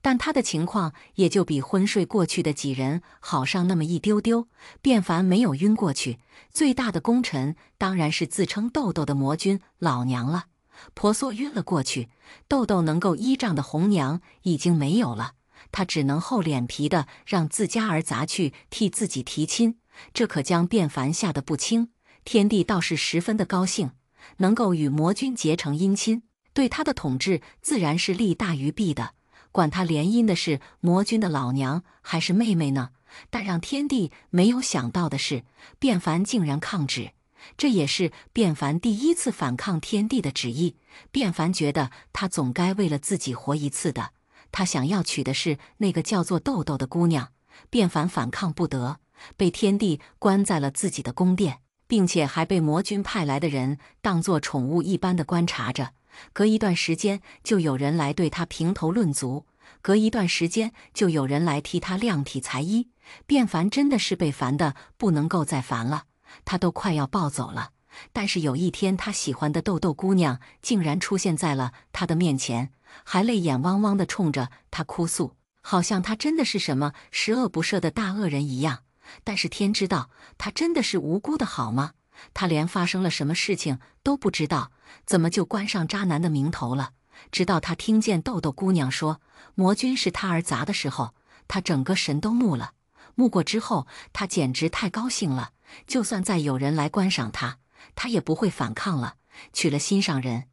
但他的情况也就比昏睡过去的几人好上那么一丢丢。卞凡没有晕过去，最大的功臣当然是自称豆豆的魔君老娘了。婆娑晕了过去，豆豆能够依仗的红娘已经没有了，他只能厚脸皮的让自家儿砸去替自己提亲，这可将卞凡吓得不轻。天帝倒是十分的高兴，能够与魔君结成姻亲，对他的统治自然是利大于弊的。管他联姻的是魔君的老娘还是妹妹呢？但让天帝没有想到的是，卞凡竟然抗旨。这也是卞凡第一次反抗天帝的旨意。卞凡觉得他总该为了自己活一次的，他想要娶的是那个叫做豆豆的姑娘。卞凡反抗不得，被天帝关在了自己的宫殿，并且还被魔君派来的人当作宠物一般的观察着。隔一段时间就有人来对他评头论足，隔一段时间就有人来替他量体裁衣。卞凡真的是被烦得不能够再烦了，他都快要暴走了。但是有一天，他喜欢的豆豆姑娘竟然出现在了他的面前，还泪眼汪汪地冲着他哭诉，好像他真的是什么十恶不赦的大恶人一样。但是天知道，他真的是无辜的好吗？他连发生了什么事情都不知道，怎么就关上渣男的名头了？直到他听见豆豆姑娘说魔君是他儿砸的时候，他整个神都木了。木过之后，他简直太高兴了，就算再有人来观赏他，他也不会反抗了。娶了心上人，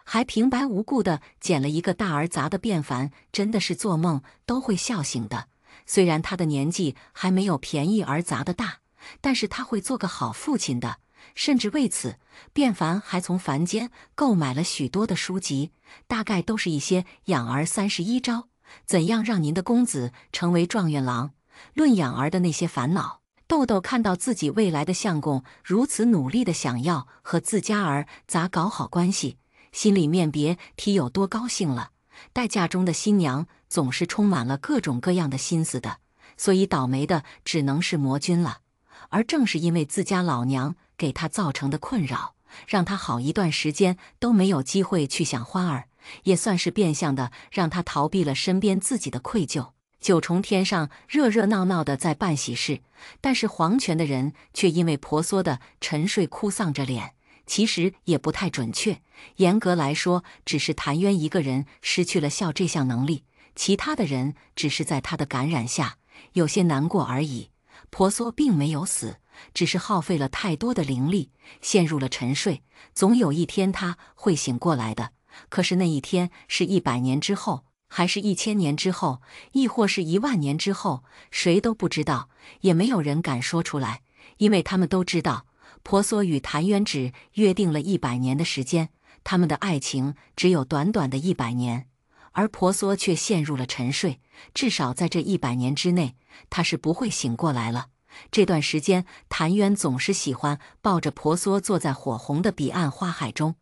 还平白无故的捡了一个大儿砸的卞凡，真的是做梦都会笑醒的。虽然他的年纪还没有便宜儿砸的大，但是他会做个好父亲的。甚至为此，卞凡还从凡间购买了许多的书籍，大概都是一些养儿31招，怎样让您的公子成为状元郎，论养儿的那些烦恼。豆豆看到自己未来的相公如此努力的想要和自家儿咋搞好关系，心里面别提有多高兴了。待嫁中的新娘总是充满了各种各样的心思的，所以倒霉的只能是魔君了。而正是因为自家老娘给他造成的困扰，让他好一段时间都没有机会去想欢儿，也算是变相的让他逃避了身边自己的愧疚。九重天上热热闹闹的在办喜事，但是黄泉的人却因为婆娑的沉睡哭丧着脸。其实也不太准确，严格来说，只是谭渊一个人失去了笑这项能力，其他的人只是在他的感染下有些难过而已。婆娑并没有死，只是耗费了太多的灵力，陷入了沉睡。总有一天他会醒过来的，可是那一天是100年之后，还是1000年之后，亦或是10000年之后，谁都不知道，也没有人敢说出来，因为他们都知道，婆娑与谭渊只约定了100年的时间，他们的爱情只有短短的100年。而婆娑却陷入了沉睡，至少在这100年之内，她是不会醒过来了。这段时间，谭渊总是喜欢抱着婆娑坐在火红的彼岸花海中，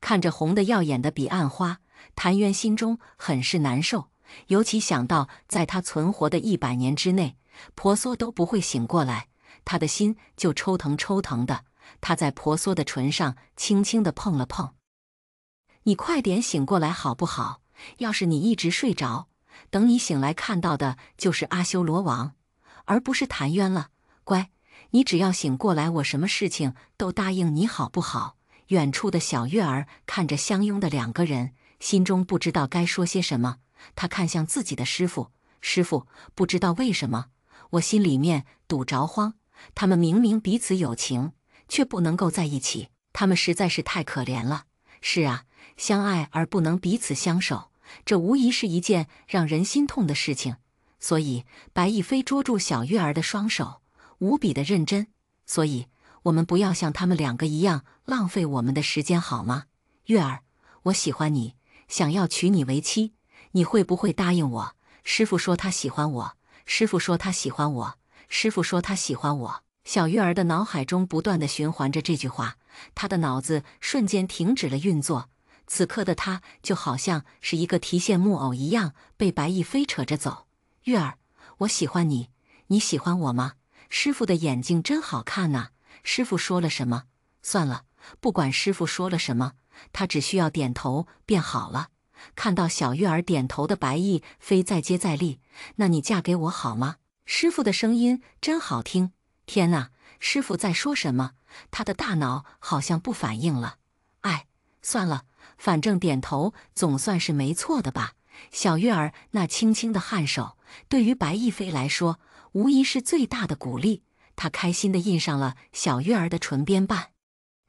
看着红得耀眼的彼岸花，谭渊心中很是难受。尤其想到在他存活的100年之内，婆娑都不会醒过来，他的心就抽疼抽疼的。他在婆娑的唇上轻轻地碰了碰：“你快点醒过来好不好？要是你一直睡着，等你醒来看到的就是阿修罗王，而不是谭渊了。乖，你只要醒过来，我什么事情都答应你好不好？”远处的小月儿看着相拥的2个人，心中不知道该说些什么。他看向自己的师父：“师父，不知道为什么，我心里面堵着慌。他们明明彼此有情，却不能够在一起，他们实在是太可怜了。是啊，相爱而不能彼此相守，这无疑是一件让人心痛的事情。”所以白亦非捉住小月儿的双手，无比的认真。所以我们不要像他们2个一样浪费我们的时间好吗？月儿，我喜欢你，想要娶你为妻，你会不会答应我？师父说他喜欢我，师父说他喜欢我，师父说他喜欢我。小月儿的脑海中不断地循环着这句话，她的脑子瞬间停止了运作。此刻的他就好像是一个提线木偶一样，被白翼飞扯着走。月儿，我喜欢你，你喜欢我吗？师傅的眼睛真好看呐。师傅说了什么？算了，不管师傅说了什么，他只需要点头便好了。看到小月儿点头的白翼飞再接再厉，那你嫁给我好吗？师傅的声音真好听。天哪，师傅在说什么？他的大脑好像不反应了。哎，算了，反正点头总算是没错的吧。小月儿那轻轻的颔首，对于白翼飞来说，无疑是最大的鼓励。他开心地印上了小月儿的唇边瓣，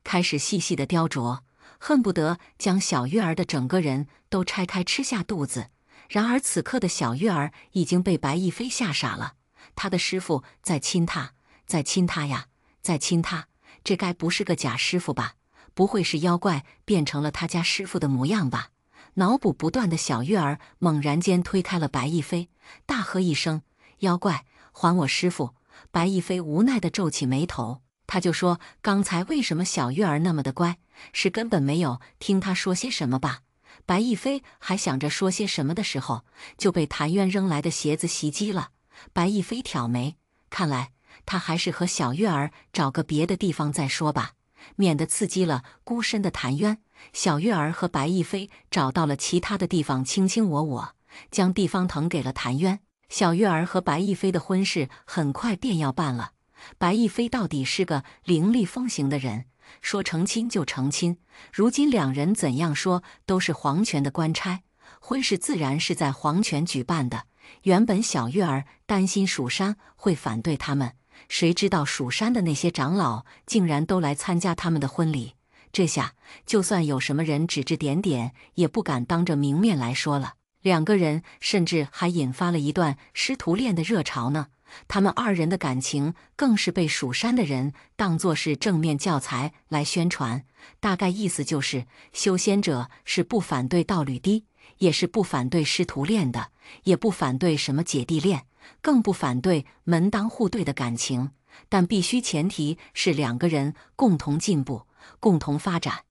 开始细细的雕琢，恨不得将小月儿的整个人都拆开吃下肚子。然而此刻的小月儿已经被白翼飞吓傻了，他的师傅在亲他，在亲他呀，在亲他，这该不是个假师傅吧？不会是妖怪变成了他家师傅的模样吧？脑补不断的小月儿猛然间推开了白翼飞，大喝一声：“妖怪，还我师傅！”白翼飞无奈地皱起眉头，他就说：“刚才为什么小月儿那么的乖？是根本没有听他说些什么吧？”白翼飞还想着说些什么的时候，就被谭渊扔来的鞋子袭击了。白翼飞挑眉，看来他还是和小月儿找个别的地方再说吧，免得刺激了孤身的谭渊。小月儿和白翼飞找到了其他的地方卿卿我我，将地方腾给了谭渊。小月儿和白翼飞的婚事很快便要办了。白翼飞到底是个凌厉风行的人，说成亲就成亲。如今两人怎样说都是皇权的官差，婚事自然是在皇权举办的。原本小月儿担心蜀山会反对他们，谁知道蜀山的那些长老竟然都来参加他们的婚礼。这下就算有什么人指指点点，也不敢当着明面来说了。两个人甚至还引发了一段师徒恋的热潮呢。他们二人的感情更是被蜀山的人当作是正面教材来宣传，大概意思就是修仙者是不反对道侣的，也是不反对师徒恋的，也不反对什么姐弟恋，更不反对门当户对的感情，但必须前提是两个人共同进步，共同发展，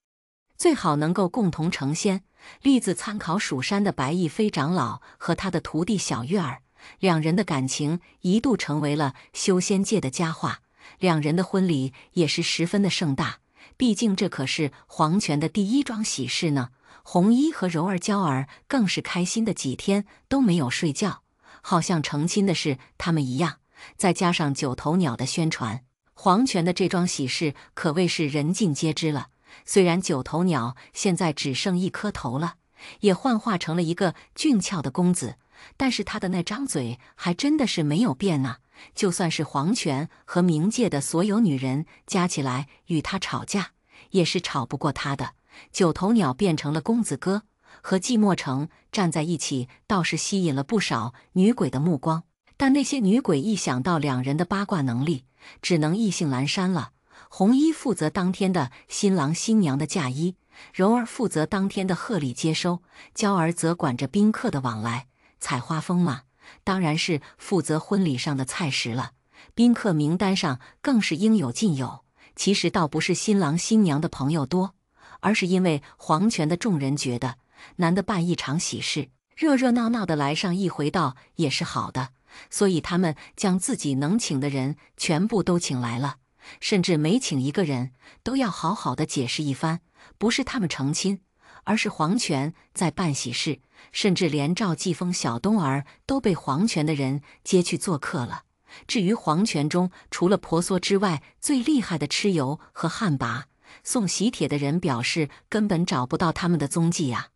最好能够共同成仙。例子参考蜀山的白翼飞长老和他的徒弟小月儿，两人的感情一度成为了修仙界的佳话，两人的婚礼也是十分的盛大，毕竟这可是皇权的第一桩喜事呢。红衣和柔儿娇儿更是开心的几天都没有睡觉，好像成亲的是他们一样。再加上九头鸟的宣传，皇权的这桩喜事可谓是人尽皆知了。虽然九头鸟现在只剩一颗头了，也幻化成了一个俊俏的公子，但是他的那张嘴还真的是没有变啊！就算是皇权和冥界的所有女人加起来与他吵架，也是吵不过他的。九头鸟变成了公子哥，和寂寞城站在一起，倒是吸引了不少女鬼的目光。但那些女鬼一想到两人的八卦能力，只能意兴阑珊了。红衣负责当天的新郎新娘的嫁衣，柔儿负责当天的贺礼接收，娇儿则管着宾客的往来。采花蜂嘛，当然是负责婚礼上的菜食了。宾客名单上更是应有尽有。其实倒不是新郎新娘的朋友多，而是因为皇权的众人觉得，难得办一场喜事，热热闹闹的来上一回倒也是好的，所以他们将自己能请的人全部都请来了。甚至每请一个人，都要好好的解释一番，不是他们成亲，而是皇权在办喜事，甚至连赵继峰、小东儿都被皇权的人接去做客了。至于皇权中除了婆娑之外最厉害的蚩尤和旱魃，送喜帖的人表示根本找不到他们的踪迹呀。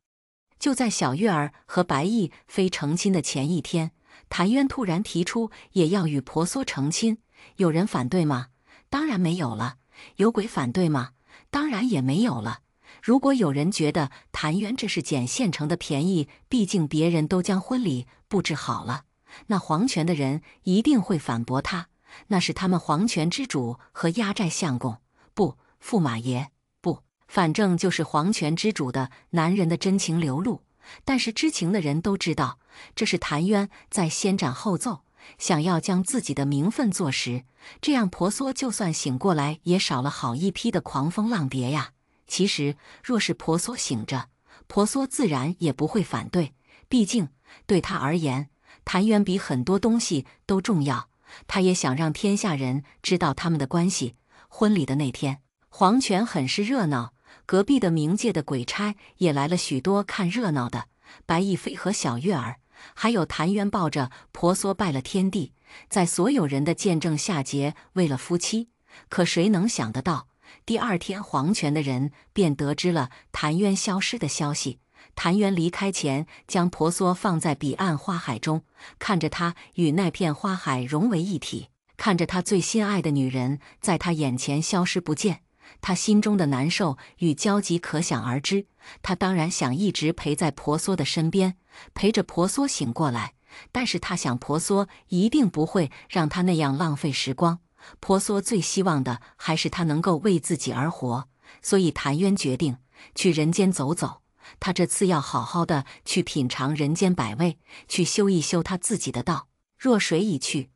就在小月儿和白翼飞成亲的前一天，谭渊突然提出也要与婆娑成亲，有人反对吗？当然没有了。有鬼反对吗？当然也没有了。如果有人觉得谭渊这是捡现成的便宜，毕竟别人都将婚礼布置好了，那皇权的人一定会反驳他，那是他们皇权之主和压寨相公，不，驸马爷，不，反正就是皇权之主的男人的真情流露。但是知情的人都知道，这是谭渊在先斩后奏，想要将自己的名分坐实，这样婆娑就算醒过来，也少了好一批的狂风浪蝶呀。其实若是婆娑醒着，婆娑自然也不会反对，毕竟对他而言，谭渊比很多东西都重要。他也想让天下人知道他们的关系。婚礼的那天，黄泉很是热闹，隔壁的冥界的鬼差也来了许多看热闹的，白亦菲和小月儿，还有谭渊抱着婆娑拜了天地，在所有人的见证下结为了夫妻。可谁能想得到，第二天黄泉的人便得知了谭渊消失的消息。谭渊离开前，将婆娑放在彼岸花海中，看着他与那片花海融为一体，看着他最心爱的女人在他眼前消失不见，他心中的难受与焦急可想而知。他当然想一直陪在婆娑的身边，陪着婆娑醒过来，但是他想婆娑一定不会让他那样浪费时光。婆娑最希望的还是他能够为自己而活，所以谭渊决定去人间走走。他这次要好好的去品尝人间百味，去修一修他自己的道。若水已去，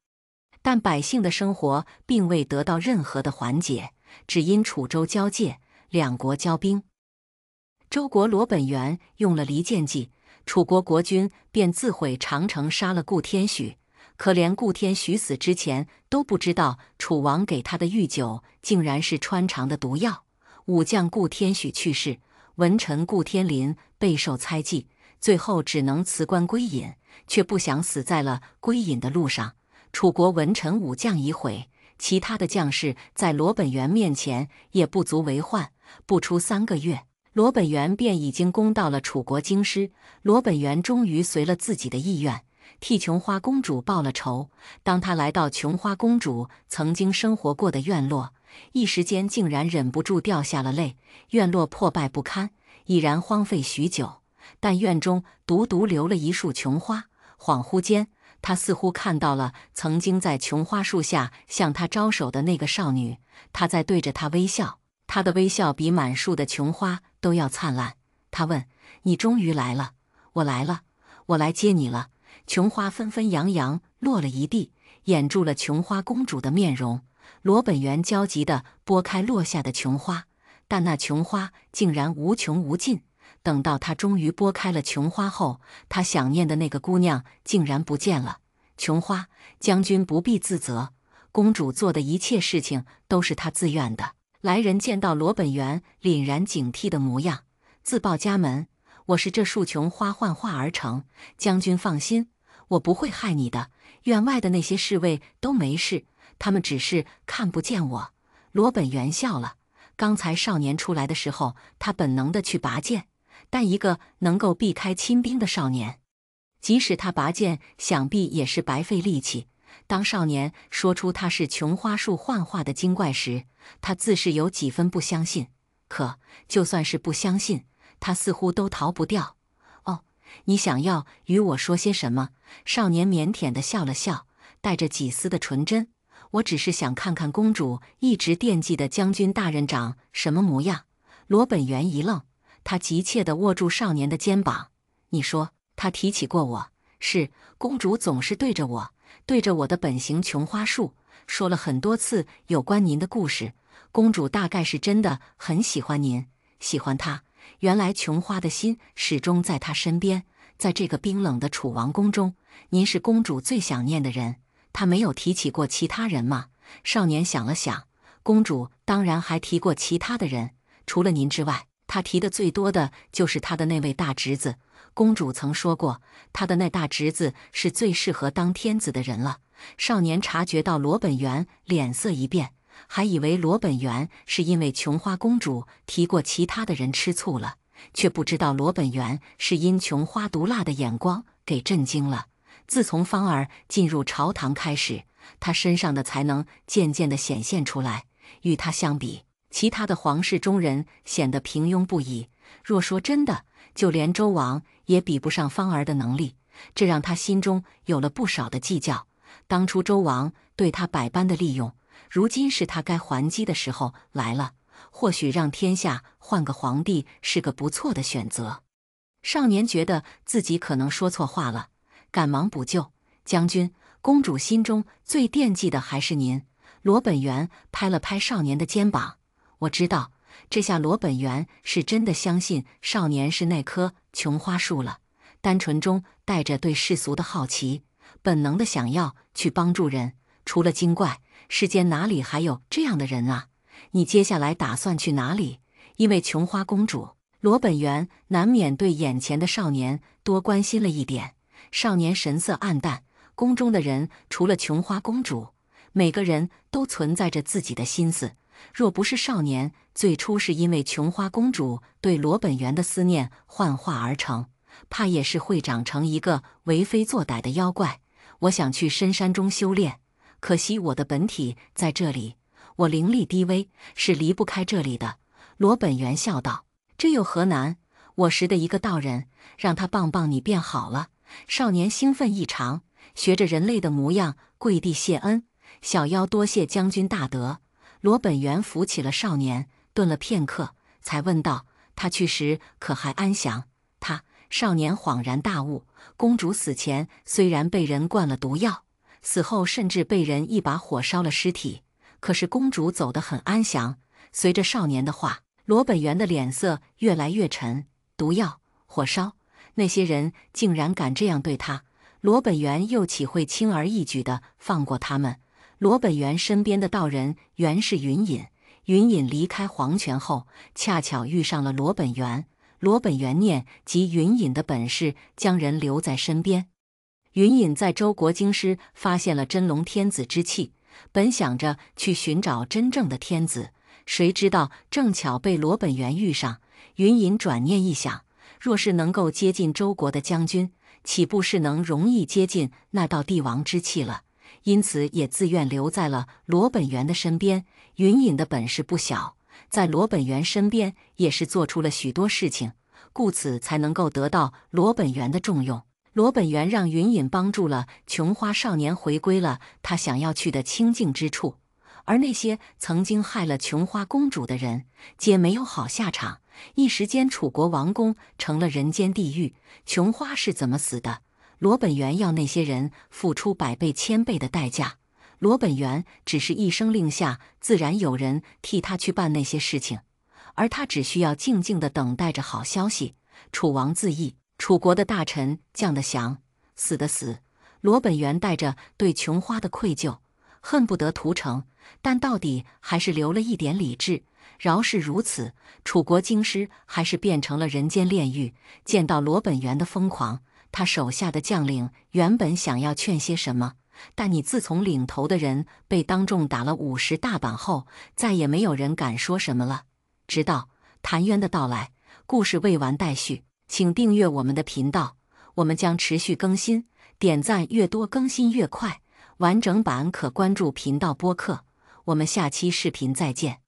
但百姓的生活并未得到任何的缓解，只因楚周交界，两国交兵。周国罗本元用了离间计，楚国国君便自毁长城，杀了顾天许。可怜顾天许死之前都不知道楚王给他的御酒竟然是穿肠的毒药。武将顾天许去世，文臣顾天林备受猜忌，最后只能辞官归隐，却不想死在了归隐的路上。楚国文臣武将已毁，其他的将士在罗本元面前也不足为患。不出3个月，罗本元便已经攻到了楚国京师。罗本元终于随了自己的意愿，替琼花公主报了仇。当他来到琼花公主曾经生活过的院落，一时间竟然忍不住掉下了泪。院落破败不堪，已然荒废许久，但院中独独留了一束琼花。恍惚间，他似乎看到了曾经在琼花树下向他招手的那个少女，她在对着他微笑，她的微笑比满树的琼花都要灿烂。他问：“你终于来了。”“我来了，我来接你了。”琼花纷纷扬扬落了一地，掩住了琼花公主的面容。罗本元焦急地拨开落下的琼花，但那琼花竟然无穷无尽。等到他终于拨开了琼花后，他想念的那个姑娘竟然不见了。琼花将军不必自责，公主做的一切事情都是她自愿的。来人见到罗本元凛然警惕的模样，自报家门：“我是这束琼花幻化而成，将军放心，我不会害你的。院外的那些侍卫都没事，他们只是看不见我。”罗本元笑了。刚才少年出来的时候，他本能的去拔剑，但一个能够避开亲兵的少年，即使他拔剑，想必也是白费力气。当少年说出他是琼花树幻化的精怪时，他自是有几分不相信。可就算是不相信，他似乎都逃不掉。“哦，你想要与我说些什么？”少年腼腆地笑了笑，带着几丝的纯真。“我只是想看看公主一直惦记的将军大人长什么模样。”罗本元一愣，他急切地握住少年的肩膀：“你说他提起过我？”“是，公主总是对着我的本行琼花树，说了很多次有关您的故事。公主大概是真的很喜欢您，喜欢他。原来琼花的心始终在他身边，在这个冰冷的楚王宫中，您是公主最想念的人。他没有提起过其他人吗？”少年想了想，公主当然还提过其他的人，除了您之外，他提的最多的就是他的那位大侄子。公主曾说过，他的那大侄子是最适合当天子的人了。少年察觉到罗本元脸色一变，还以为罗本元是因为琼花公主提过其他的人吃醋了，却不知道罗本元是因琼花毒辣的眼光给震惊了。自从芳儿进入朝堂开始，他身上的才能渐渐地显现出来。与他相比，其他的皇室中人显得平庸不已。若说真的，就连周王也比不上芳儿的能力，这让他心中有了不少的计较。当初周王对他百般的利用，如今是他该还击的时候来了。或许让天下换个皇帝是个不错的选择。少年觉得自己可能说错话了，赶忙补救：“将军，公主心中最惦记的还是您。”罗本元拍了拍少年的肩膀：“我知道，这下罗本源是真的相信少年是那棵琼花树了，单纯中带着对世俗的好奇，本能的想要去帮助人。除了精怪，世间哪里还有这样的人啊？你接下来打算去哪里？因为琼花公主，罗本源难免对眼前的少年多关心了一点。少年神色暗淡，宫中的人除了琼花公主，每个人都存在着自己的心思。若不是少年最初是因为琼花公主对罗本源的思念幻化而成，怕也是会长成一个为非作歹的妖怪。我想去深山中修炼，可惜我的本体在这里，我灵力低微，是离不开这里的。罗本源笑道：“这有何难？我识的一个道人，让他帮帮你便好了。”少年兴奋异常，学着人类的模样跪地谢恩：“小妖多谢将军大德。”罗本源扶起了少年，顿了片刻，才问道：“他去时可还安详？”少年恍然大悟，公主死前虽然被人灌了毒药，死后甚至被人一把火烧了尸体，可是公主走得很安详。随着少年的话，罗本源的脸色越来越沉。毒药、火烧，那些人竟然敢这样对他，罗本源又岂会轻而易举地放过他们？罗本源身边的道人原是云隐，云隐离开黄泉后，恰巧遇上了罗本源。罗本源念及云隐的本事，将人留在身边。云隐在周国京师发现了真龙天子之气，本想着去寻找真正的天子，谁知道正巧被罗本源遇上。云隐转念一想，若是能够接近周国的将军，岂不是能容易接近那道帝王之气了？因此也自愿留在了罗本源的身边。云隐的本事不小，在罗本源身边也是做出了许多事情，故此才能够得到罗本源的重用。罗本源让云隐帮助了琼花少年回归了他想要去的清净之处，而那些曾经害了琼花公主的人，皆没有好下场。一时间，楚国王宫成了人间地狱。琼花是怎么死的？罗本源要那些人付出100倍、1000倍的代价。罗本源只是一声令下，自然有人替他去办那些事情，而他只需要静静地等待着好消息。楚王自缢，楚国的大臣降的降，死的死。罗本源带着对琼花的愧疚，恨不得屠城，但到底还是留了一点理智。饶是如此，楚国京师还是变成了人间炼狱。见到罗本源的疯狂，他手下的将领原本想要劝些什么，但你自从领头的人被当众打了50大板后，再也没有人敢说什么了。直到谭渊的到来，故事未完待续，请订阅我们的频道，我们将持续更新，点赞越多更新越快。完整版可关注频道播客。我们下期视频再见。